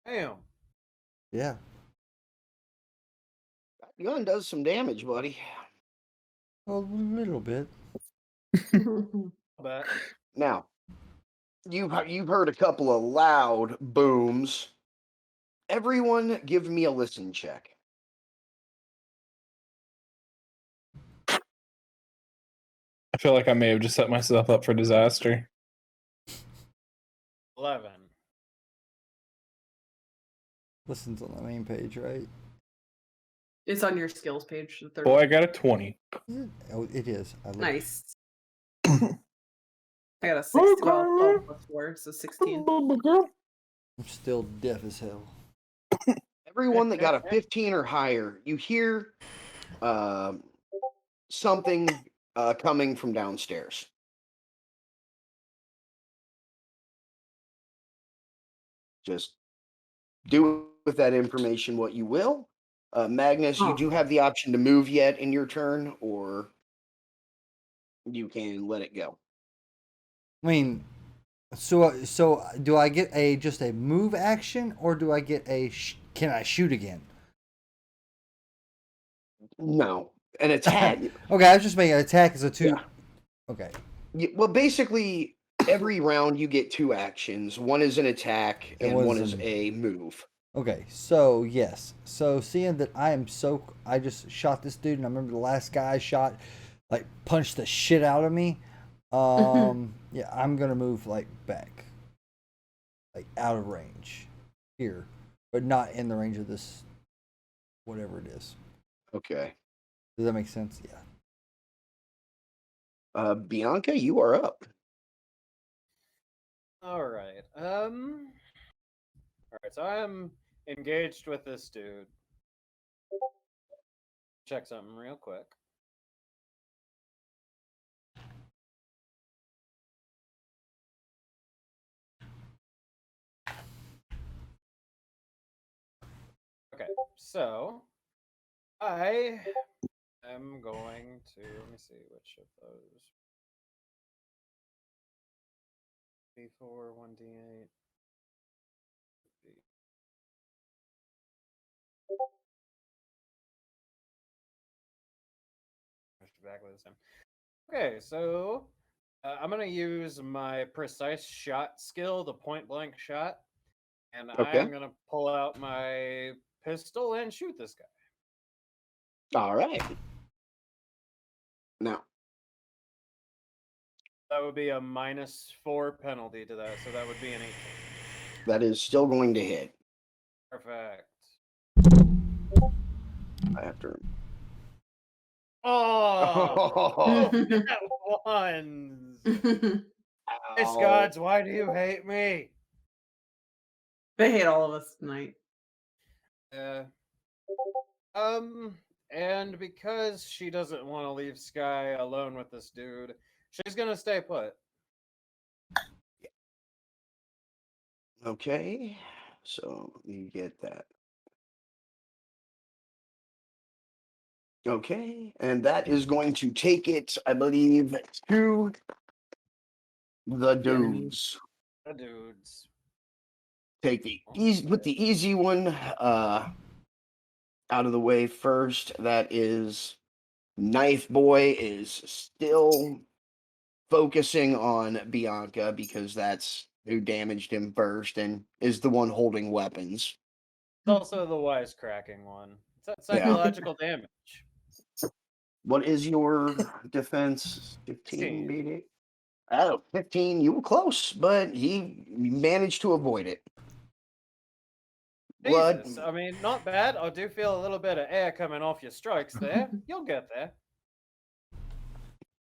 Damn. yeah. That gun does some damage, buddy. A little bit. But Now, you've heard a couple of loud booms. Everyone, give me a listen check. I feel like I may have just set myself up for disaster. 11. Listen's on the main page, right? It's on your skills page. The third Boy, one. I got a 20. Oh, it is. I looked. Nice. I got a 16. Well, 12 plus 4, so 16. I'm still deaf as hell. Everyone that got a 15 or higher, you hear something coming from downstairs. Just do with that information what you will. Magnus, you do have the option to move yet in your turn, or you can let it go. I mean, so do I get just a move action, or do I get can I shoot again? No, an attack. Okay, I was just making an attack as a 2. Yeah. Okay. Well, basically, every round you get 2 actions. One is an attack, and one is a move. Okay, so yes. So seeing that I just shot this dude, and I remember the last guy I shot, like, punched the shit out of me. Yeah, I'm gonna move back, out of range, here, but not in the range of this, whatever it is. Okay. Does that make sense? Yeah. Bianca, you are up. All right. All right. So I'm engaged with this dude. Check something real quick. Okay. So I am going to, let me see which of those. D4, 1d8. Back with this time. Okay, so I'm gonna use my precise shot skill, the point blank shot, and Okay. I'm gonna pull out my pistol and shoot this guy. All right. Now, That would be a -4 penalty to that, so that would be an 18. that is still going to hit. Perfect. After. Oh, that ones. Ice gods, why do you hate me? They hate all of us tonight. And because she doesn't want to leave Sky alone with this dude, she's gonna stay put. Okay, so you get that. Okay, and that is going to take it, I believe, to the dudes. The dudes. Take the easy one out of the way first. That is Knife Boy is still focusing on Bianca because that's who damaged him first and is the one holding weapons. It's also the wisecracking one. It's Yeah. psychological damage. What is your defense? 15 16. BD? Oh, 15. You were close, but he managed to avoid it. Blood. Jesus, I mean, not bad. I do feel a little bit of air coming off your strikes there. You'll get there.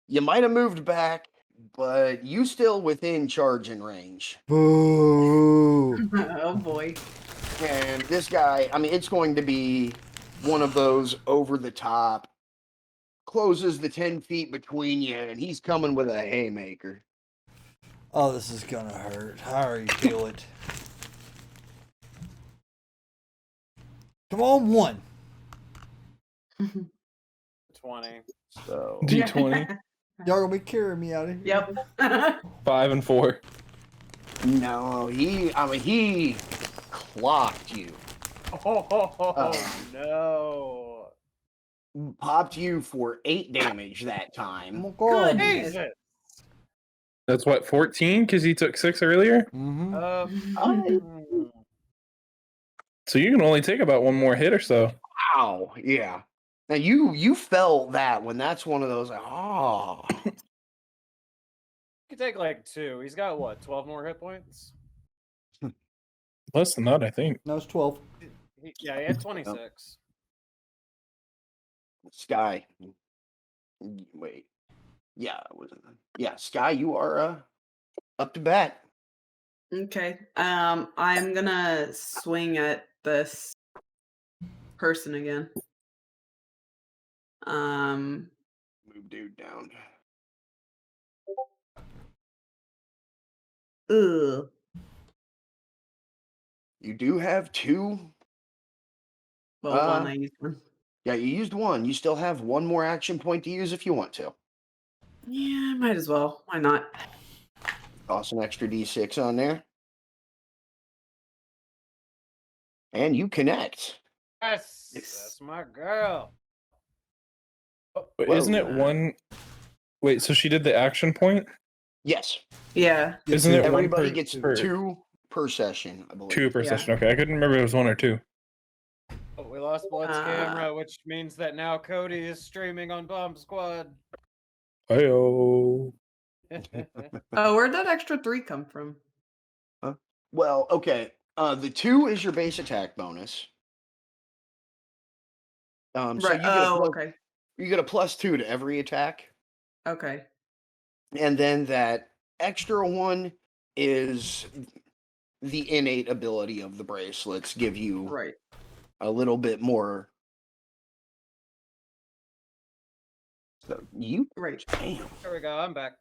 You might have moved back, but you still within charging range. Boo! Oh boy. And this guy, I mean, it's going to be one of those over the top, closes the 10 feet between you, and he's coming with a haymaker. Oh, this is gonna hurt. I already feel it. Come on, 1. 20. So D20. Y'all gonna be carrying me out of here. Yep. 5 and 4. no, he clocked you. Oh, no. Popped you for 8 damage that Oh time. my god. Jesus. That's what, 14? Because he took 6 earlier? Mm-hmm. So you can only take about one more hit or so. Wow, yeah. Now you felt that when that's one of those. Oh, You could take like 2. He's got what, 12 more hit points? Less than that, I think. No, it's 12. Yeah, he had 26. Sky. Wait. Yeah, it was. Yeah, Sky, you are up to bat. Okay. I'm gonna swing at this person again. Move dude down. Ugh. You do have 2. Well, one I used one. Yeah, you used 1. You still have 1 more action point to use if you want to. Yeah, might as well. Why not? Toss an extra D6 on there. And you connect. Yes, that's my girl. But Whoa. isn't it one? Wait, so she did the action point? Yes. Yeah. Isn't it one Everybody per- gets per- 2 per session, I believe. 2 per Yeah. session? Okay, I couldn't remember if it was 1 or 2. Oh, we lost Blood's camera, which means that now Cody is streaming on Bomb Squad. Heyo. Oh, where'd that extra 3 come from? Well, okay. The 2 is your base attack bonus. So Right. Oh, okay. you get a +2 to every attack. Okay. And then that extra 1 is the innate ability of the bracelets, give you Right. a little bit more. So you Right. damn. There we go. I'm back.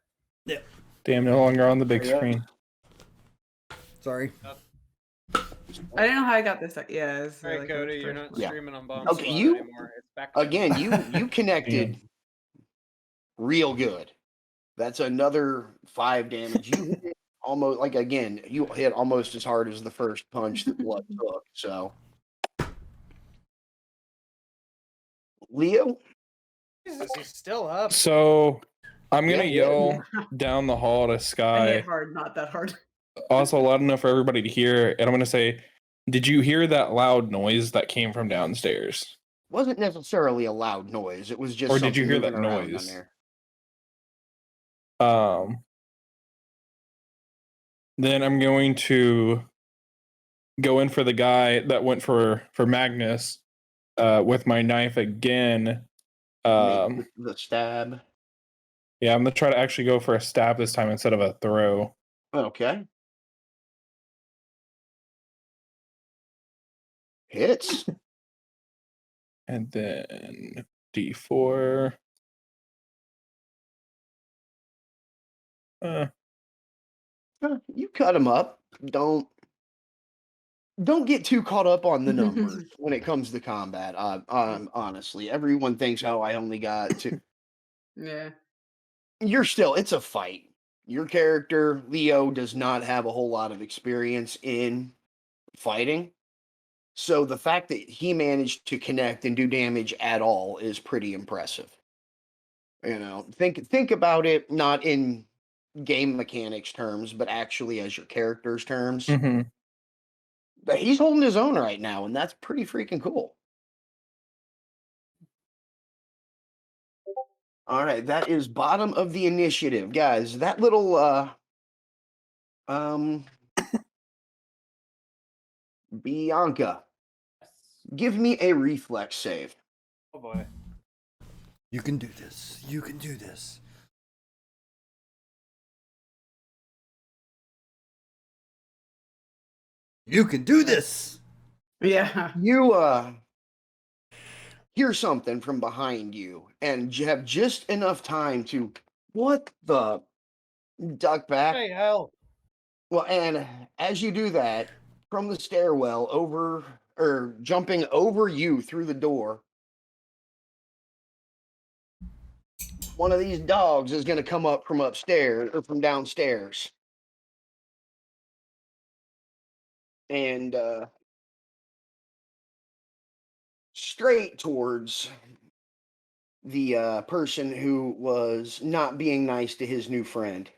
Damn, no longer on the big Yeah. screen. Sorry. I didn't know how I got this. Yeah. It's All right, like Cody, a you're first not Yeah. streaming on Bomb Okay, Squad you- anymore. It's back to Again, you connected real good. That's another 5 damage. You hit it almost like again, you hit almost as hard as the first punch that Blood took. So Leo, Jesus, he's still up. So I'm gonna Yeah, yell down the hall to I Sky, hit hard, not that hard. also loud enough for everybody to hear, and I'm gonna say, "Did you hear that loud noise that came from downstairs?" wasn't necessarily a loud noise. It was just Or did you something hear that moving around noise? down there. Then I'm going to go in for the guy that went for Magnus with my knife again. Make the stab. Yeah, I'm gonna try to actually go for a stab this time instead of a throw. Okay. Hits. And then D4. You cut him up. Don't get too caught up on the numbers when it comes to combat. Honestly, everyone thinks, "Oh, I only got 2." Yeah. It's a fight. Your character, Leo, does not have a whole lot of experience in fighting. So the fact that he managed to connect and do damage at all is pretty impressive. Think about it not in game mechanics terms, but actually as your character's terms. Mm-hmm. But he's holding his own right now, and that's pretty freaking cool. All right, that is bottom of the initiative, guys. That little Bianca, give me a reflex save. Oh boy. You can do this. You can do this. You can do this. Yeah. You hear something from behind you and you have just enough time to what the duck back. Hey, hell. Well, and as you do that, from the stairwell over or jumping over you through the door, one of these dogs is going to come up from upstairs or from downstairs. And straight towards the person who was not being nice to his new friend.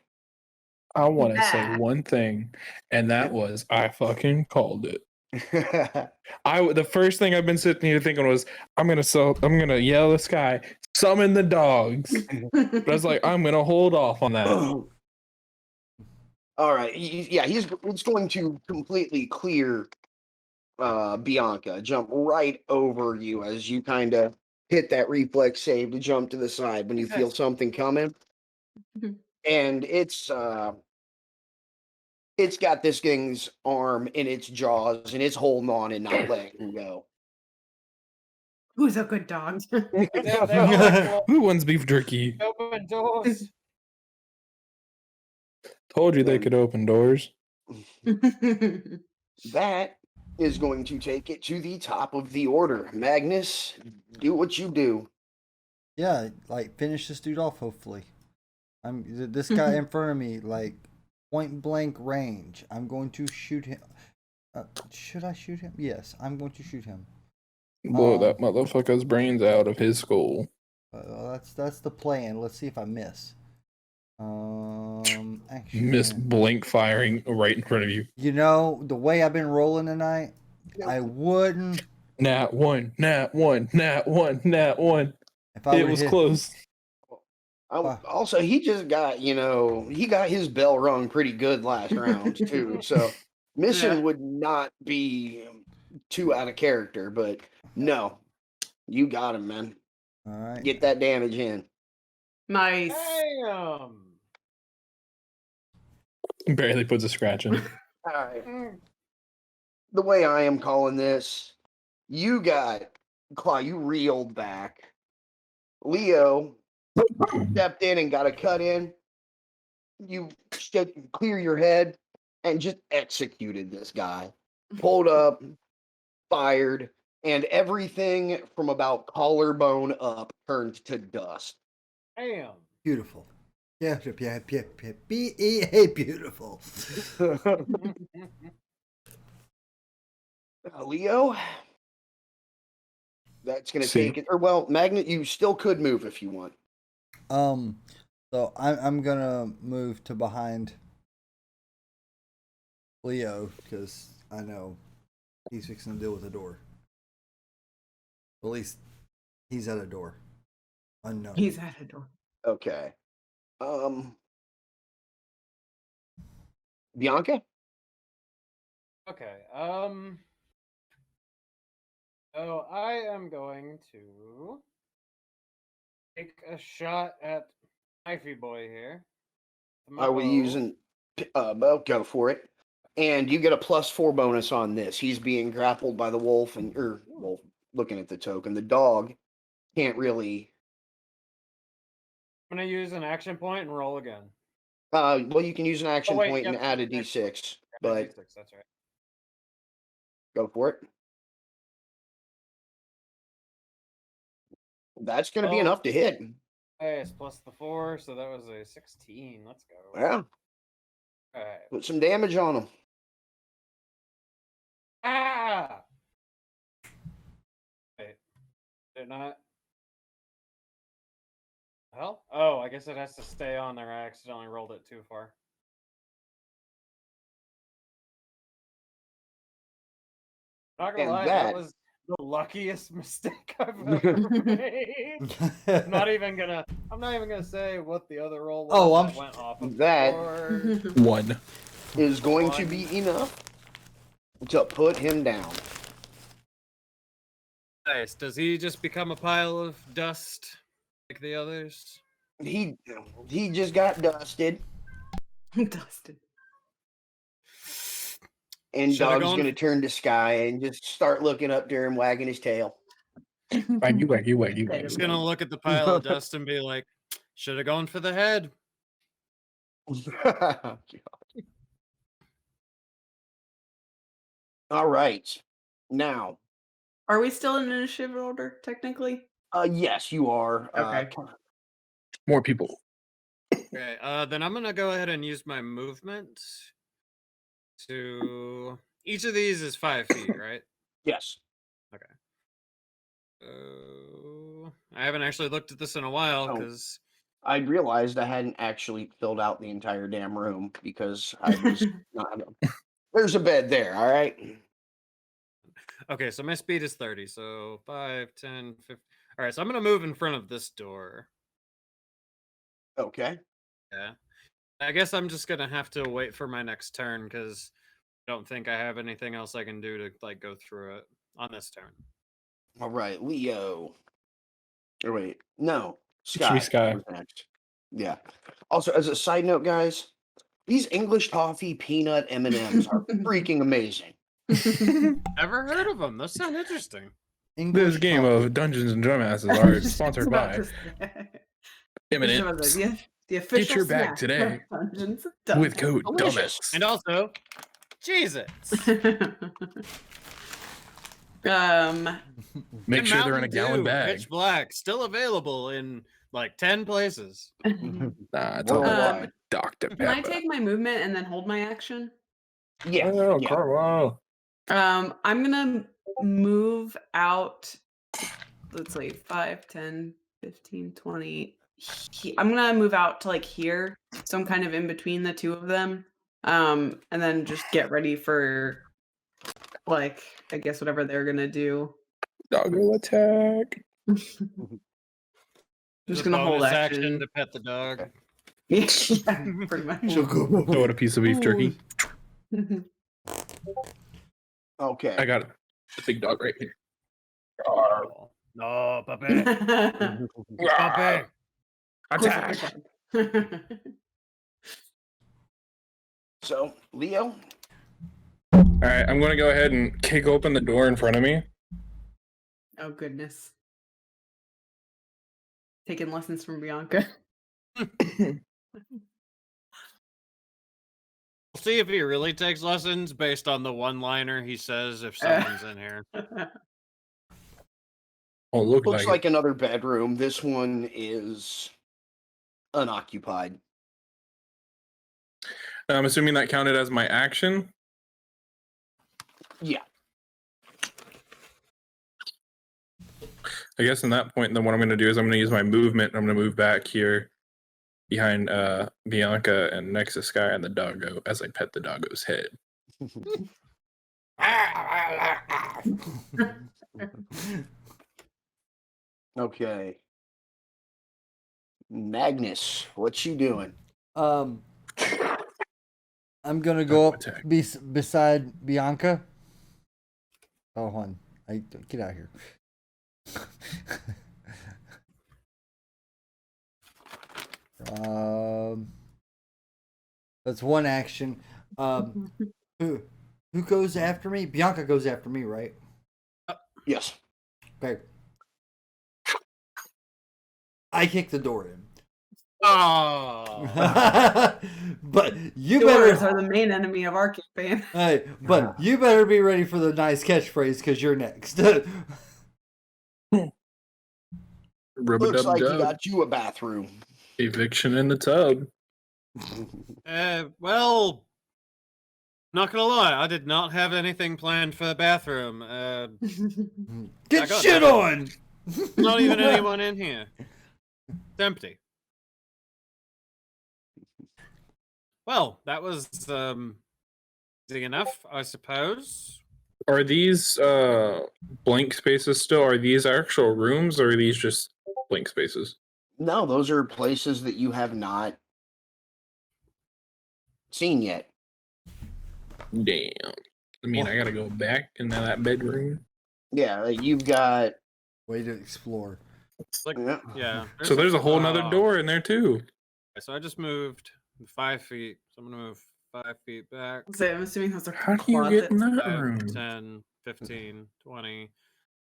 I want to say Yeah. one thing, and that Yeah. was I fucking called it. The first thing I've been sitting here thinking was I'm gonna yell this guy, summon the dogs. But I was like, I'm gonna hold off on that. All right. It's going to completely clear Bianca, jump right over you as you kind of hit that reflex save to jump to the side when you feel something coming. And it's got this thing's arm in its jaws and it's holding on and not letting him go. Who's a good dog? They all like Who wants beef jerky? to open doors. Told you they Then- could open doors. That is going to take it to the top of the order. Magnus, do what you do. Yeah, like finish this dude off. Hopefully, this guy in front of me, like point blank range. I'm going to shoot him. Should I shoot him? Yes, I'm going to shoot him. Blow that motherfucker's brains out of his skull. That's the plan. Let's see if I miss. Action. Miss blink firing right in front of you. You know the way I've been rolling tonight. I wouldn't. Nat one, nat one, nat one, nat one. If I It would was hit, close. Also, he just got, he got his bell rung pretty good last round, too. So, missing would not be too out of character, but no, you got him, man. All right. Get that damage in. Nice. Damn. Barely puts a scratch in. All right. The way I am calling this, you got, Claw, you reeled back. Leo stepped in and got a cut in. You clear your head and just executed this guy. Pulled up, fired, and everything from about collarbone up turned to dust. Damn. Beautiful. Yeah, beautiful. Leo, that's going to See. take it. Or, well, Magnet, you still could move if you want. So I'm gonna move to behind Leo because I know he's fixing to deal with a door. At least he's at a door. Unknown. He's at a door. Okay. Bianca? Okay. So I am going to take a shot at Knifey Boy here. with my Are we bow. using well, go for it. And you get a +4 bonus on this. He's being grappled by the wolf wolf looking at the token. The dog can't really I'm gonna use an action point and roll again. well, you can use an action wait, point and yep, add a action D6, point. but D6, that's right. go for it. That's going to be Oh. enough to hit. Okay, it's plus the 4, so that was a 16. Let's go. Yeah, Alright. put some damage on him. Ah! Wait. Did it not? Well, oh, I guess it has to stay on there. I accidentally rolled it too far. Not gonna And lie, that was the luckiest mistake I've ever made. I'm not even gonna say what the other roll was. Oh, that went off of That- the board. 1. is going to One. be enough to put him down. Nice. Does he just become a pile of dust like the others? He just got dusted, Dustin. and Shoulda Dog's gone- gonna turn to Sky and just start looking up to him, wagging his tail. Waggy. He's gonna look at the pile of dust and be like, "Should have gone for the head." All right, now, Are we still in initiative order, technically? yes, you are. Okay. More people. Okay. Then I'm gonna go ahead and use my movement to. Each of these is 5 feet, right? Yes. I haven't actually looked at this in a while Oh. because I realized I hadn't actually filled out the entire damn room because I was not. There's a bed there. All right. okay, so my speed is 30, so 5, 10, 15. All right, so I'm gonna move in front of this door. Okay. Yeah, I guess I'm just gonna have to wait for my next turn because I don't think I have anything else I can do to like go through it on this turn. All right, Leo. Or wait, no, should be Sky. Sky. was next. Yeah. Also, as a side note, guys, these English toffee peanut M&Ms are freaking amazing. Never heard of them. Those sound interesting. This game of Dungeons and Dumbasses are sponsored by M&M's. The official your bag snack today of Dungeons with code Delicious. Dumbass. And also, Jesus. Make And sure they're in a Mountain gallon Dew, bag. Pitch Black, still available in like 10 places. Nah, it's all Worldwide. Dr. Can I Pepper. take my movement and then hold my action? Yeah. Oh, yeah. Carwell. I'm gonna move out. Let's see, 5, 10, 15, 20. I'm gonna move out to like here, so I'm kind of in between the two of them. And then just get ready for like I guess whatever they're gonna do. Doggo attack. Just There's a gonna hold bonus action. to pet the dog. Yeah, pretty much. Oh, what a piece of beef jerky. Okay. I got a big dog right here. No, puppy. Puppy. Attack. So, Leo, All right, I'm going to go ahead and kick open the door in front of me. Oh goodness. Taking lessons from Bianca. We'll see if he really takes lessons based on the one-liner he says if someone's in here. Oh, look looks like, like another bedroom. This one is unoccupied. I'm assuming that counted as my action. Yeah. I guess in that point, then what I'm going to do is I'm going to use my movement. I'm going to move back here behind Bianca and next to Sky and the doggo as I pet the doggo's head. Okay. Magnus, what you doing? I'm gonna go up Attack. beside Bianca. Oh, hold on. Get out of here. That's one action. Who goes after me? Bianca goes after me, right? Yes. Okay. I kick the door in. Oh. But you Doors better. are the main enemy of our campaign. Hey, but you better be ready for the nice catchphrase because you're next. Looks like he Rub-a-dub-dub. got you a bathroom. Eviction in the tub. Well, not gonna lie, I did not have anything planned for the bathroom. Get I got shit that. on! Not even anyone in here. It's empty. Well, that was easy enough, I suppose. Are these blank spaces still? Are these actual rooms, or are these just blank spaces? No, those are places that you have not seen yet. Damn. I mean, I gotta go back into that bedroom. Yeah, like you've got. Way to explore. Like, Yeah. yeah. So there's a whole nother oh, door in there too. So I just moved 5 feet. So I'm gonna move 5 feet back. So I'm assuming those are How do you get in closets. that 5, room? 10, 15, 20,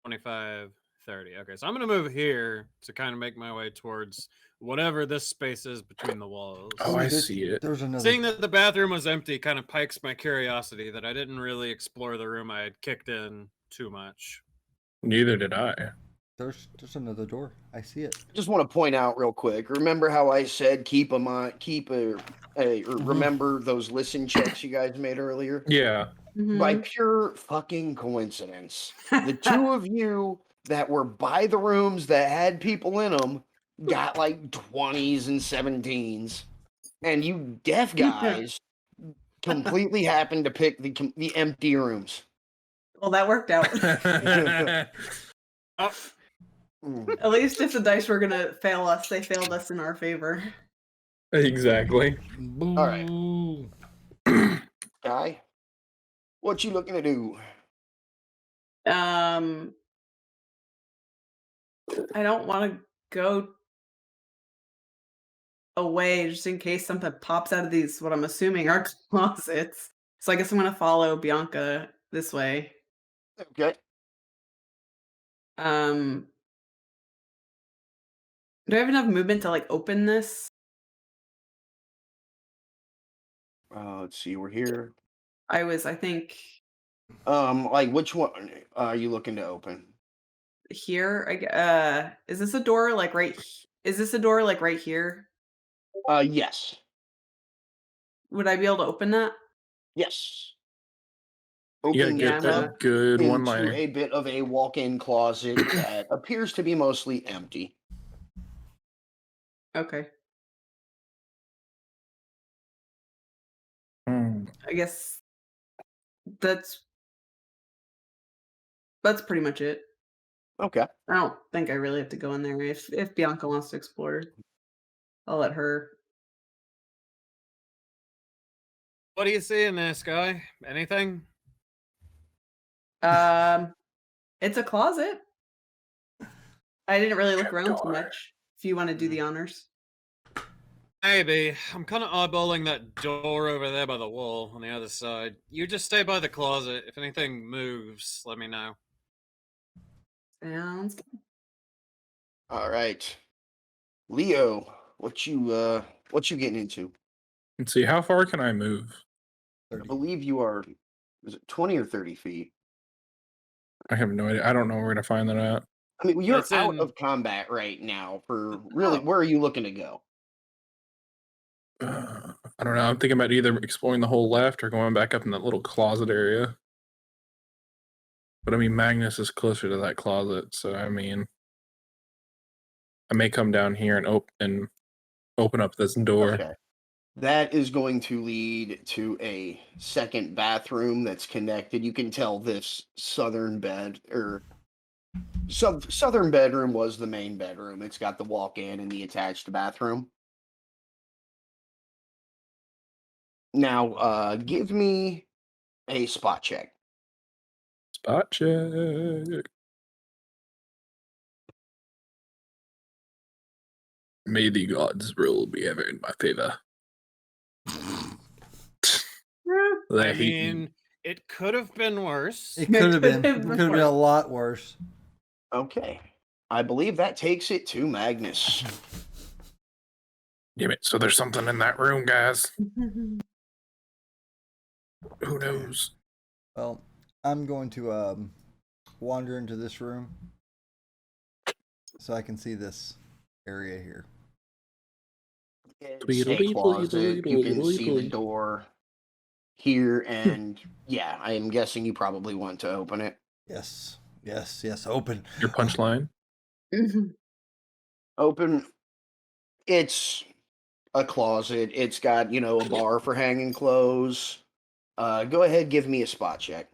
25, 30. Okay, so I'm gonna move here to kind of make my way towards whatever this space is between the walls. Oh, I there's- see it. There's another. Seeing that the bathroom was empty kind of pikes my curiosity that I didn't really explore the room I had kicked in too much. Neither did I. There's another door. I see it. Just want to point out real quick. Remember how I said remember those listen checks you guys made earlier? Yeah. By Mhm. pure fucking coincidence, the two of you that were by the rooms that had people in them got like 20s and 17s, and you deaf guys completely happened to pick the empty rooms. Well, that worked out. Oh, Mm. At least if the dice were gonna fail us, they failed us in our favor. Exactly. All right. Guy, what you looking to do? I don't want to go away just in case something pops out of these, what I'm assuming are closets. So I guess I'm gonna follow Bianca this way. Okay. Do I have enough movement to like open this? Let's see. We're here. I think Like which one are you looking to open? here. Is this a door like right? Is this a door like right here? Yes. Would I be able to open that? Yes. You gotta Open Yeah, get I'm a good into one-liner. a bit of a walk-in closet that appears to be mostly empty. Okay. Hmm. I guess that's pretty much it. Okay. I don't think I really have to go in there. If Bianca wants to explore, I'll let her. what do you see in this guy? Anything? It's a closet. I didn't really look around too Trapdoor. much. If you want to do the honors. Maybe. I'm kind of eyeballing that door over there by the wall on the other side. You just stay by the closet. If anything moves, let me know. Sounds good. All right. Leo, what you getting into? Let's see, how far can I move? I 30. believe you are, is it 20 or 30 feet? I have no idea. I don't know where to find that at. I mean, you're It's out in- of combat right now for really, Oh. where are you looking to go? I don't know. I'm thinking about either exploring the whole left or going back up in that little closet area. But I mean, Magnus is closer to that closet, so I mean, I may come down here and open up this door. Okay. That is going to lead to a second bathroom that's connected. You can tell this southern southern bedroom was the main bedroom. It's got the walk-in and the attached bathroom. Now, give me a spot check. Spot check. May the gods rule be ever in my favor. They I hate me. mean, it could have been worse. It could have been. It It could could have been a work. lot worse. Okay. I believe that takes it to Magnus. Damn it. So there's something in that room, guys. Who knows? Well, I'm going to wander into this room so I can see this area here. It's a closet. You can see the door here, and yeah, I am guessing you probably want to open it. Yes, yes, yes. Open. Your punchline? Open. It's a closet. It's got, a bar for hanging clothes. Go ahead, give me a spot check.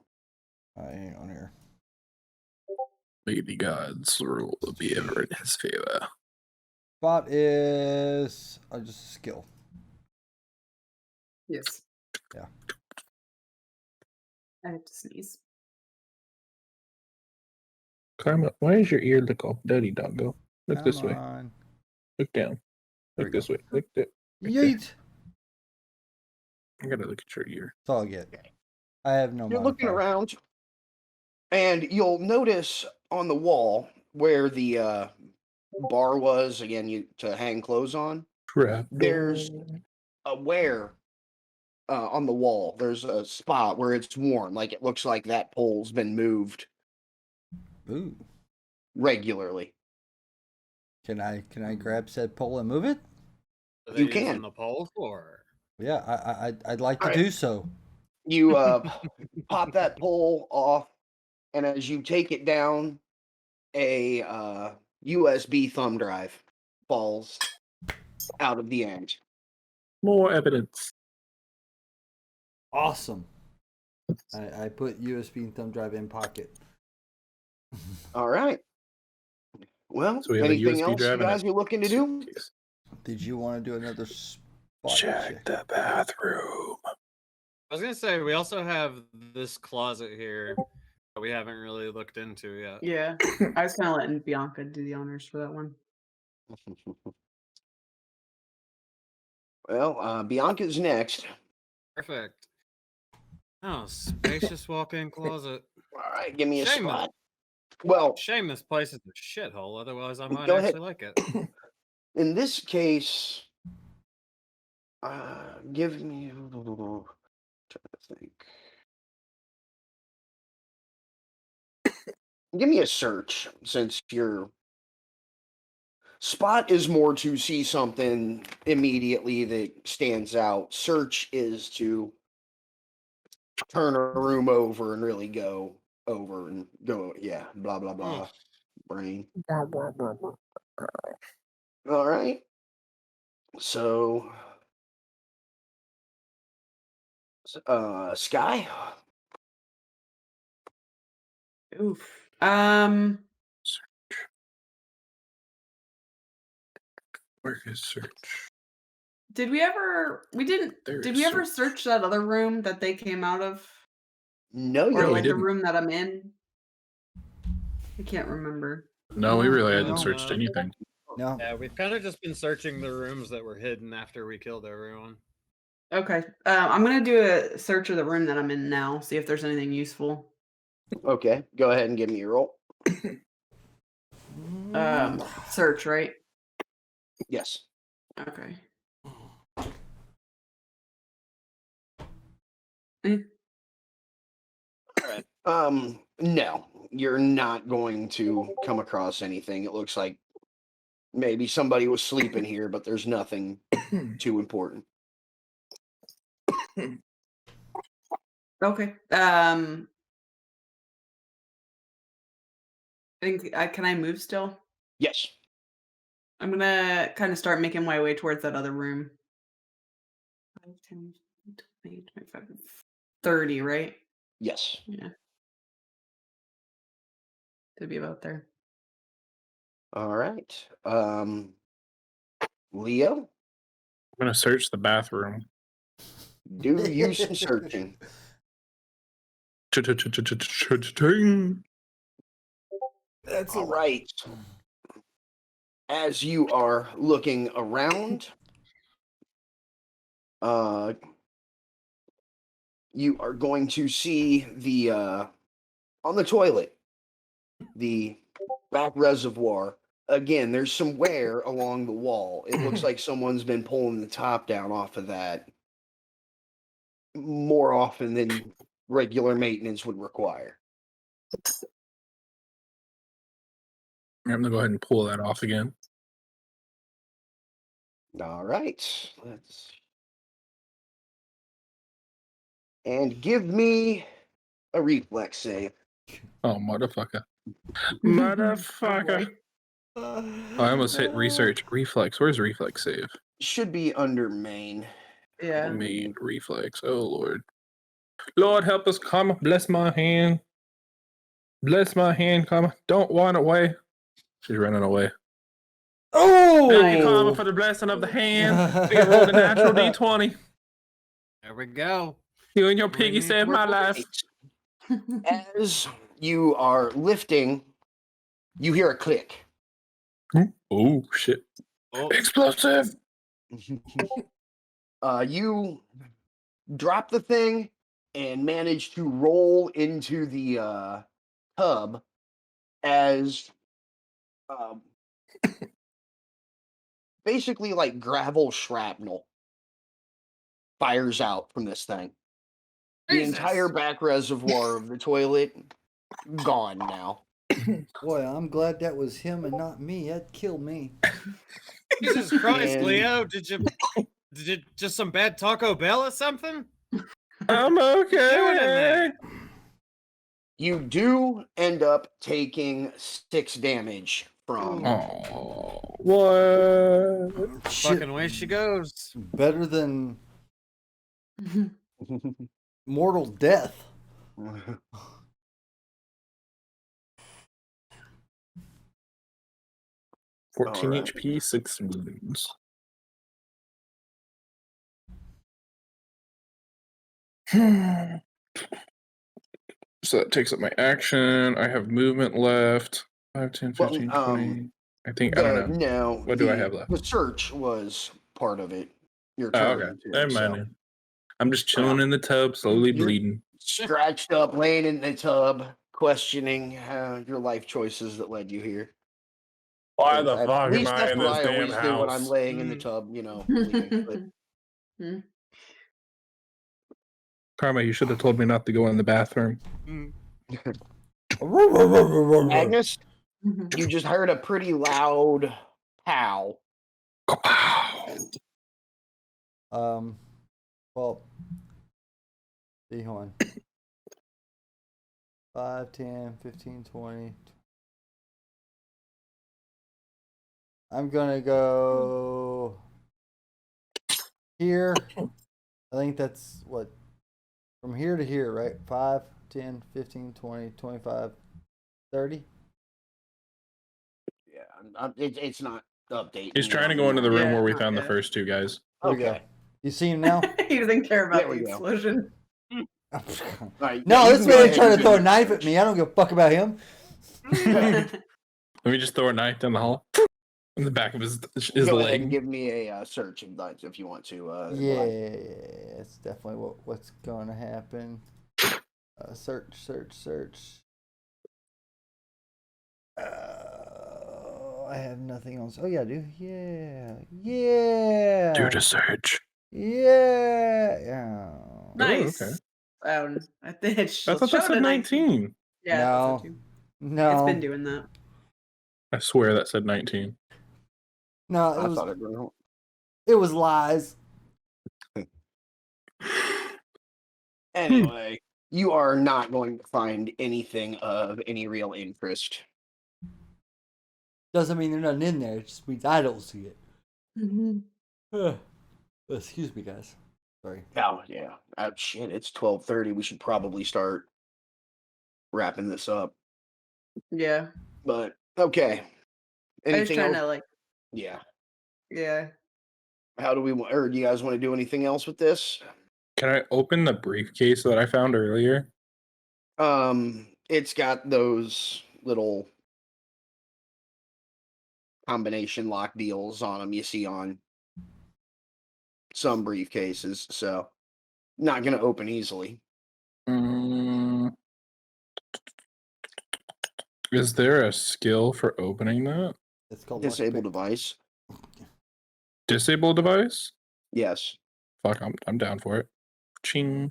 Hang on here. May the gods rule be ever in his favor. Spot is just a skill. Yes. Yeah. I have to sneeze. Karma, why is your ear look all dirty, doggo? Look this way. On. Look down. There Look we this go. way. Look that. Yeet. I gotta look at your ear. That's all I get. I have no You're looking modifier. around, and you'll notice on the wall where the bar was, again, to hang clothes on, Crap. there's a wear on the wall. There's a spot where it's worn, like it looks like that pole's been moved Ooh. regularly. Can I grab said pole and move it? Are they You using can. the pole for? Yeah, I'd like to All right. do so. You pop that pole off, and as you take it down, a USB thumb drive falls out of the end. More evidence. Awesome. I put USB and thumb drive in pocket. All right. Well, So we have a anything USB else you drive and a guys are looking to do? suitcase. Did you want to do another spot Check the bathroom. I was gonna say we also have this closet here that we haven't really looked into yet. Yeah. I was kind of letting Bianca do the honors for that one. Well, Bianca's next. Perfect. Oh, spacious walk-in closet. All right, give me a Shame spot. Well, Shame this place is a shithole. Otherwise, I might Go ahead. actually like it. in this case, give me. Trying to think. Give me a search, since your spot is more to see something immediately that stands out. Search is to turn a room over and really go over and go, yeah, blah, blah, blah. Brain. All right. So, Sky? Oof. Where is search? Did we ever? We didn't. There Did is we ever search. search that other room that they came out of, No, or we like the didn't. room that I'm in? I can't remember. No, we really hadn't No. searched anything. No. Yeah, we've kind of just been searching the rooms that were hidden after we killed everyone. Okay. I'm gonna do a search of the room that I'm in now. See if there's anything useful. Okay, go ahead and give me your roll. Search, right? Yes. Okay. All right. No, you're not going to come across anything. It looks like maybe somebody was sleeping here, but there's nothing too important. Okay. Can I move still? Yes. I'm gonna kind of start making my way towards that other room. 5, 10, 20, 25, 30, right? Yes. Yeah. To be about there. All right. Leo, I'm gonna search the bathroom. do you some searching. Cha-cha-cha-cha-cha-cha-cha-ting. That's All right. As you are looking around, you are going to see the on the toilet, the back reservoir. Again, there's some wear along the wall. It looks like someone's been pulling the top down off of that more often than regular maintenance would require. I'm gonna go ahead and pull that off again. All right. And give me a reflex save. Oh, motherfucker. Motherfucker. I almost hit research. Reflex. Where's reflex save? should be under main. Yeah. Main reflex. Oh Lord. Lord help us, comma. Bless my hand. Bless my hand, comma. Don't want away. She's running away. Oh! Thank you, comma, for the blessing of the hand. We rolled a natural D20. There we go. You and your We piggy need saved my life. As you are lifting, you hear a click. Oh shit. Oh, Explosive. You drop the thing and manage to roll into the tub as basically like gravel shrapnel fires out from this thing. The entire Jesus. back reservoir of the toilet gone now. Boy, I'm glad that was him and not me. That'd kill me. Jesus Christ, And- Leo. Did you just some bad Taco Bell or something? I'm Doing in okay. there? You do end up taking 6 damage from Oh, what? Shit, Fucking way she goes. better than mortal death. 14 Alright. HP, 6 wounds. So that takes up my action. I have movement left. 5, 10, 15, 20. I think, I don't know. No, What do I have left? The search was part of it. Your Oh, turn. okay. too, Never mind. so. Then. I'm just chilling in the tub, slowly You're- bleeding. Scratched up, laying in the tub, questioning your life choices that led you here. Why At least that's what I always do when I'm laying in the Mm. tub, bleeding. But Karma, you should have told me not to go in the bathroom. Mm. Agnes, you just heard a pretty loud pow. Well, see, hold on. 5, 10, 15, 20. I'm gonna go here. I think that's what, from here to here, right? 5, 10, 15, 20, 25, 30. Yeah, it's not updating. He's trying to go into the room Yeah, where we not found the yet. first two guys. Here we go. Okay. You see him now? He doesn't care about There we the go. explosion. Right, No, you this can go man ahead trying and to give throw a me knife search. at me. I don't give a fuck about him. Let me just throw a knife down the hall. In the back of his Go ahead and leg. give me a search if you want to. Yeah, it's definitely what's going to happen. Search. I have nothing else. Oh yeah, I do. Yeah. Do the search. Yeah. Nice. okay. I think it I thought that said 19. Yeah, I thought so too. No. It's been doing that. I swear that said 19. No, I thought it was. it was lies. Anyway, you are not going to find anything of any real interest. Doesn't mean there's nothing in there. It just means I don't see it. Excuse me, guys. Sorry. Oh yeah. Shit, it's 12:30. We should probably start wrapping this up. Yeah. But okay. I was Anything trying else? to like, Yeah. yeah. How do we want? Or do you guys want to do anything else with this? Can I open the briefcase that I found earlier? It's got those little combination lock deals on them you see on some briefcases, so not going to open easily. Is there a skill for opening that? It's called Disable lockpick. device. Disable device? Yes. Fuck, I'm down for it. Ching.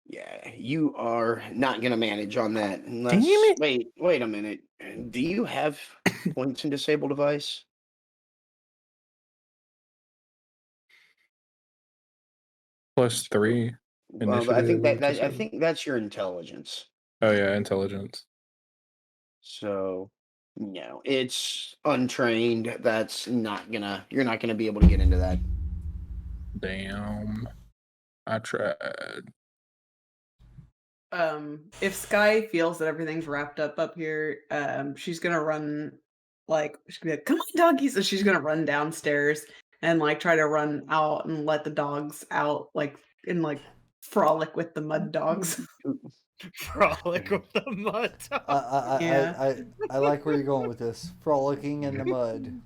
Yeah, you are not going to manage on that unless. Damn it. Wait a minute. Do you have points in disable device? +3. Well, I think Initiative, I disable. think that's your intelligence. Oh yeah, intelligence. So, no, it's untrained. You're not gonna be able to get into that. Damn. I tried. If Sky feels that everything's wrapped up here, she's gonna run she's gonna be like, "Come on, doggies!" So she's gonna run downstairs and try to run out and let the dogs out, and frolic with the mud dogs. Frolic with the mud I, dog. I, Yeah. I like where you're going with this. Frolicking in the mud.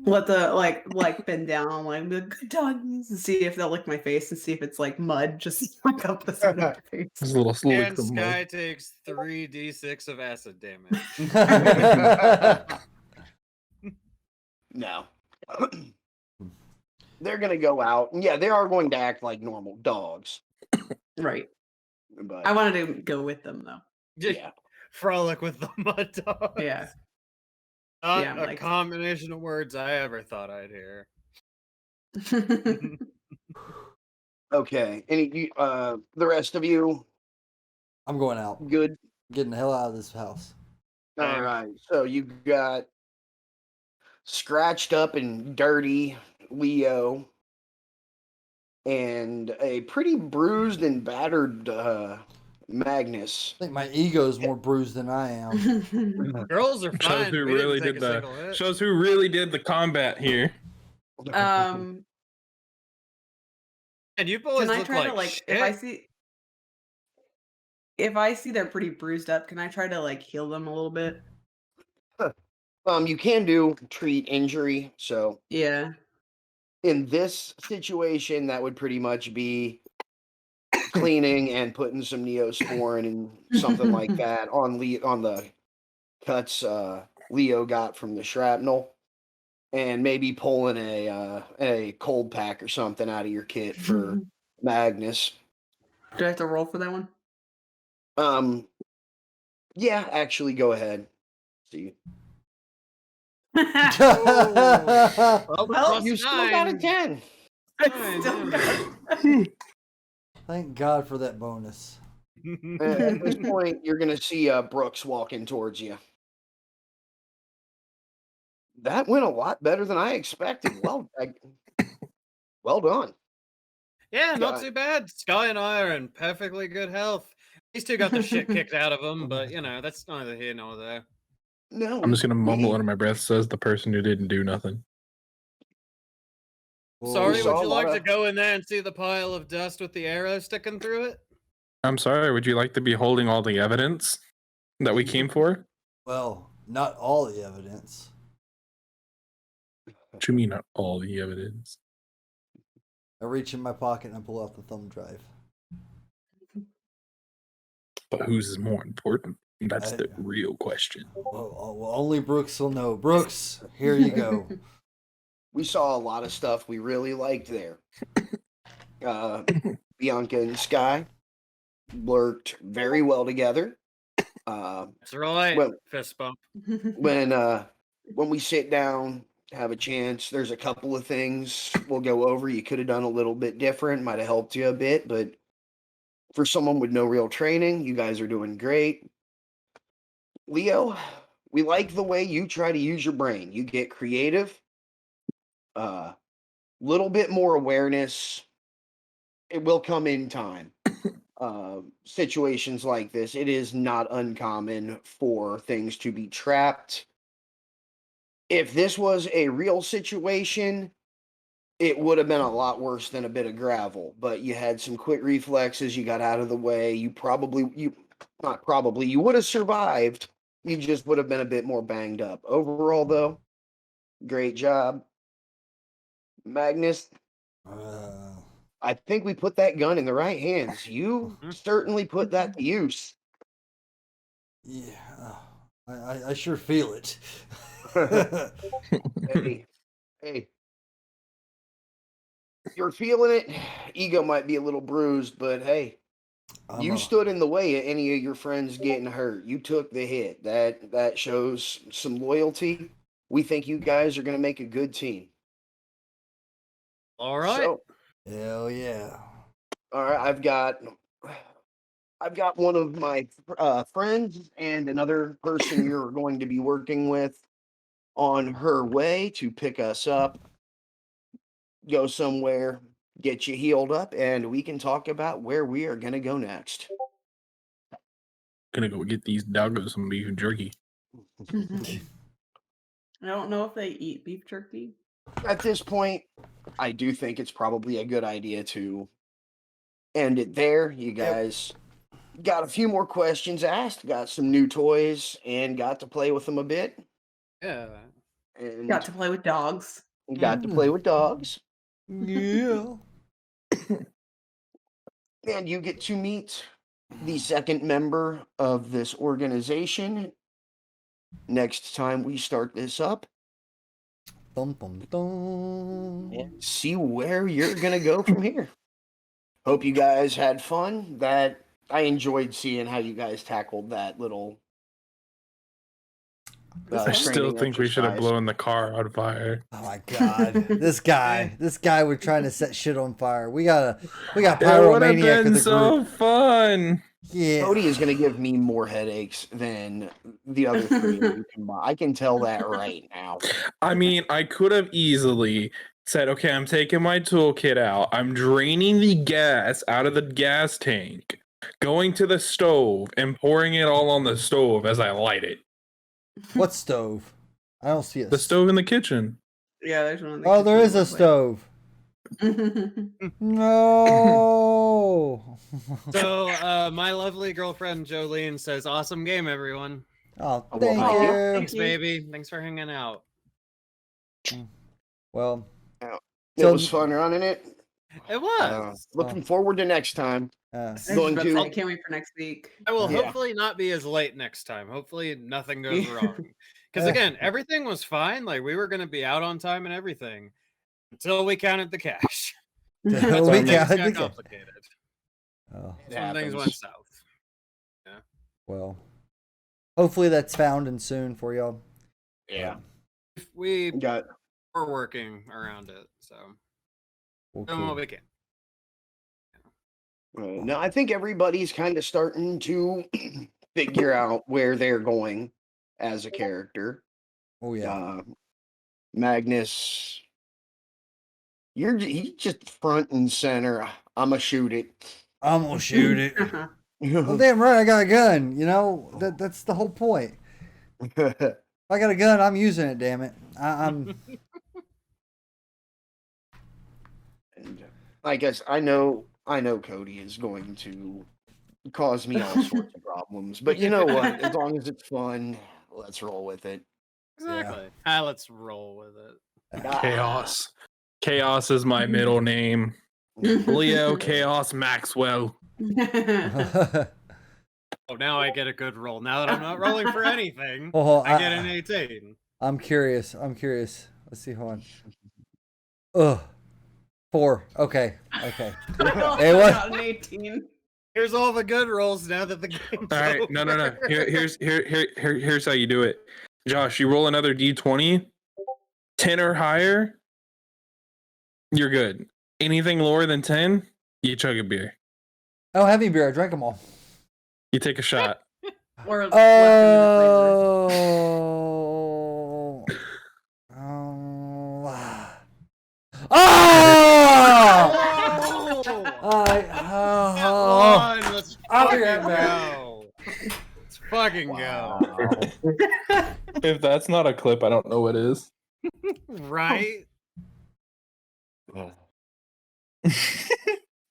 Let the bend down, be like, "Good doggies," and see if they'll lick my face and see if it's mud just up the side of their face. This little slick And from Sky takes 3d6 of acid damage. No. They're gonna go out. And yeah, they are going to act like normal dogs. Right. But I wanted to go with them though. yeah. Frolic with the mud dog. Yeah. Not Yeah, a combination of words I ever thought I'd hear. Okay. Any the rest of you I'm going out. good? Getting the hell out of this house. All Same. right. So you got scratched up and dirty Leo and a pretty bruised and battered Magnus. I think my ego's more bruised than I am. Girls are Shows fine. who We didn't really take did a the single hit. shows who really did the combat here. Um, And you boys can I look try like to shit. if I see they're pretty bruised up, can I try to heal them a little bit? You can do treat injury. So Yeah. in this situation, that would pretty much be cleaning and putting some Neosporin and something like that on the cuts Leo got from the shrapnel, and maybe pulling a cold pack or something out of your kit for Magnus. Do I have to roll for that one? Yeah, actually, go ahead. See, Well, Well, plus you still got a 9. 10. Fine, Still yeah. got- Thank God for that bonus. At this point, you're gonna see Brooks walking towards you. That went a lot better than I expected. Well done. Yeah, not God. too bad. Sky and I are in perfectly good health. These two got the shit kicked out of them, but that's neither here nor there. No, I'm just gonna mumble under my breath, says the person who didn't do nothing. Sorry, saw would a you lot like to of- go in there and see the pile of dust with the arrow sticking through it? I'm sorry, would you like to be holding all the evidence that we came for? Well, not all the evidence. What do you mean not all the evidence? I reach in my pocket and I pull out the thumb drive. But whose is more important? That's the I- real question. Well, only Brooks will know. Brooks, here you go. We saw a lot of stuff we really liked there. Bianca and Sky worked very well together. That's right. Well- Fist bump. When we sit down, have a chance, there's a couple of things we'll go over. You could have done a little bit different, might have helped you a bit, but for someone with no real training, you guys are doing great. Leo, we like the way you try to use your brain. You get creative. Little bit more awareness. It will come in time. Situations like this, it is not uncommon for things to be trapped. If this was a real situation, it would have been a lot worse than a bit of gravel, but you had some quick reflexes, you got out of the way, you would have survived. You just would have been a bit more banged up. Overall, though, great job. Magnus, I think we put that gun in the right hands. You certainly put that to use. Yeah, I sure feel it. Hey. You're feeling it. Ego might be a little bruised, but hey, you stood in the way of any of your friends getting hurt. You took the hit. That shows some loyalty. We think you guys are going to make a good team. All right. So, Hell yeah. all right, I've got I've got one of my friends and another person you're going to be working with on her way to pick us up, go somewhere, get you healed up, and we can talk about where we are going to go next. Gonna go get these doggos some beef jerky. I don't know if they eat beef jerky. At this point, I do think it's probably a good idea to end it there. You guys got a few more questions asked, got some new toys, and got to play with them a bit. Yeah. And Got to play with dogs. got to play with dogs. Yeah. And you get to meet the second member of this organization next time we start this up Dum, dum, dum. and see where you're going to go from here. Hope you guys had fun. That I enjoyed seeing how you guys tackled that little I still training think we should have exercise. blown the car on fire. Oh my god, this guy was trying to set shit on fire. We got It would have pyromaniac been with the so group. fun. Yeah, Cody is going to give me more headaches than the other three of you combined. I can tell that right now. I mean, I could have easily said, okay, I'm taking my toolkit out. I'm draining the gas out of the gas tank, going to the stove and pouring it all on the stove as I light it. what stove? I don't see it. The stove in the kitchen. Yeah, there's one. In the Oh, there kitchen is a real quick. stove. No. So, my lovely girlfriend Jolene says, "Awesome game, everyone. Oh, Well, thank thank you. you. Thanks, baby. Thanks for hanging out." Well, It So- was fun running it. It was. Looking forward to next time. I was Going about to to- say, I can't wait for next week. I will Yeah. hopefully not be as late next time. Hopefully nothing goes Yeah. wrong. Because again, everything was fine. Like we were going to be out on time and everything until we counted the cash. That's we when things counted got the cash. complicated. Oh, It That's when things happens. went south. well, hopefully that's found and soon for y'all. Yeah. We Got were working around it, so Well, doing cool. what we can. no, I think everybody's kind of starting to figure out where they're going as a character. Oh yeah. Magnus, he's just front and center. I'ma shoot it. I'm gonna shoot it. Well, damn right, I got a gun. You know that's the whole point. If I got a gun, I'm using it. Damn it. I'm. And I guess I know Cody is going to cause me all sorts of problems, but you know what? As long as it's fun, let's roll with it. Exactly. Let's roll with it. Chaos. Chaos is my middle name. Leo Chaos Maxwell. Oh, now I get a good roll. Now that I'm not rolling for anything, Oh, I get an 18. I'm curious. Let's see. Hold on. Ugh. 4. Okay. Okay. I Hey, what? got an 18. Here's all the good rolls now that the game's All right, no. over. Here's how you do it. Josh, you roll another d20, 10 or higher, you're good. Anything lower than 10, you chug a beer. I don't have any beer. I drank them all. You take a shot. Or left in the Oh. Oh! Oh! Come on, let's I'll fucking be right back. go. Let's fucking go. If that's not a clip, I don't know what is. Right?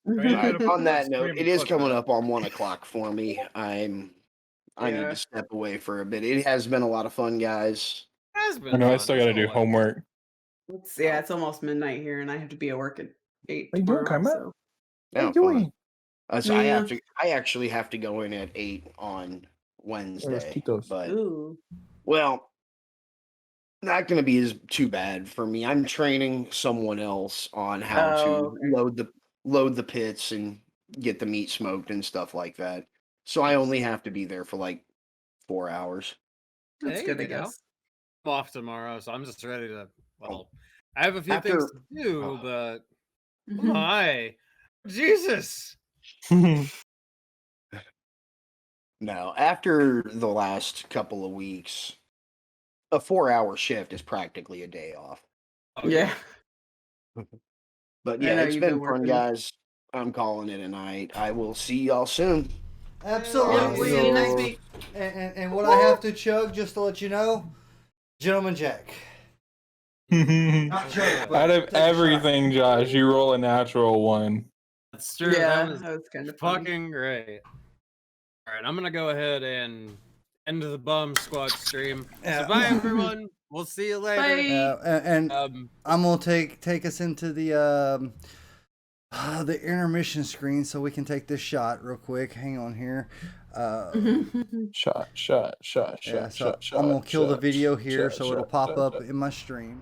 freezer. On that note, Scream it is fuck coming that. up on 1 o'clock for me. I need Yeah. to step away for a bit. It has been a lot of fun, guys. Has been I know I fun, still got to that's do all homework. It's almost midnight here, and I have to be at work at 8 What you doing, tomorrow. Karma? So. Yeah, What are you fun. doing? So Yeah. I actually have to go in at 8 on Wednesday. Tito's? But Ooh. well, not going to be too bad for me. I'm training someone else on how Oh, to okay. load the pits and get the meat smoked and stuff like that. So I only have to be there for like 4 hours. That's Hey, good, I you know. guess. I'm off tomorrow, so I'm just ready to. Well, I have a few After- things to do, oh. but Mhm. my Jesus, No, after the last couple of weeks, a 4-hour shift is practically a day off. Oh, Yeah. But I yeah, know it's you've been been fun, working. guys. I'm calling it a night. I will see y'all soon. Absolutely. Yeah, we'll see you next So- week. And what I have to chug, just to let you know, Gentleman Jack. Not chug, but Out of take a shot. everything, Josh, you roll a natural one. That's true. Yeah, That was that was kind of funny. fucking great. All right, I'm gonna go ahead and end the Bum Squad stream. Yeah. So bye, everyone. We'll see you later. Bye. And Um, I'm gonna take us into the intermission screen so we can take this shot real quick. Hang on here. Shot. Yeah, so I'm gonna kill the video here so it'll pop up in my stream.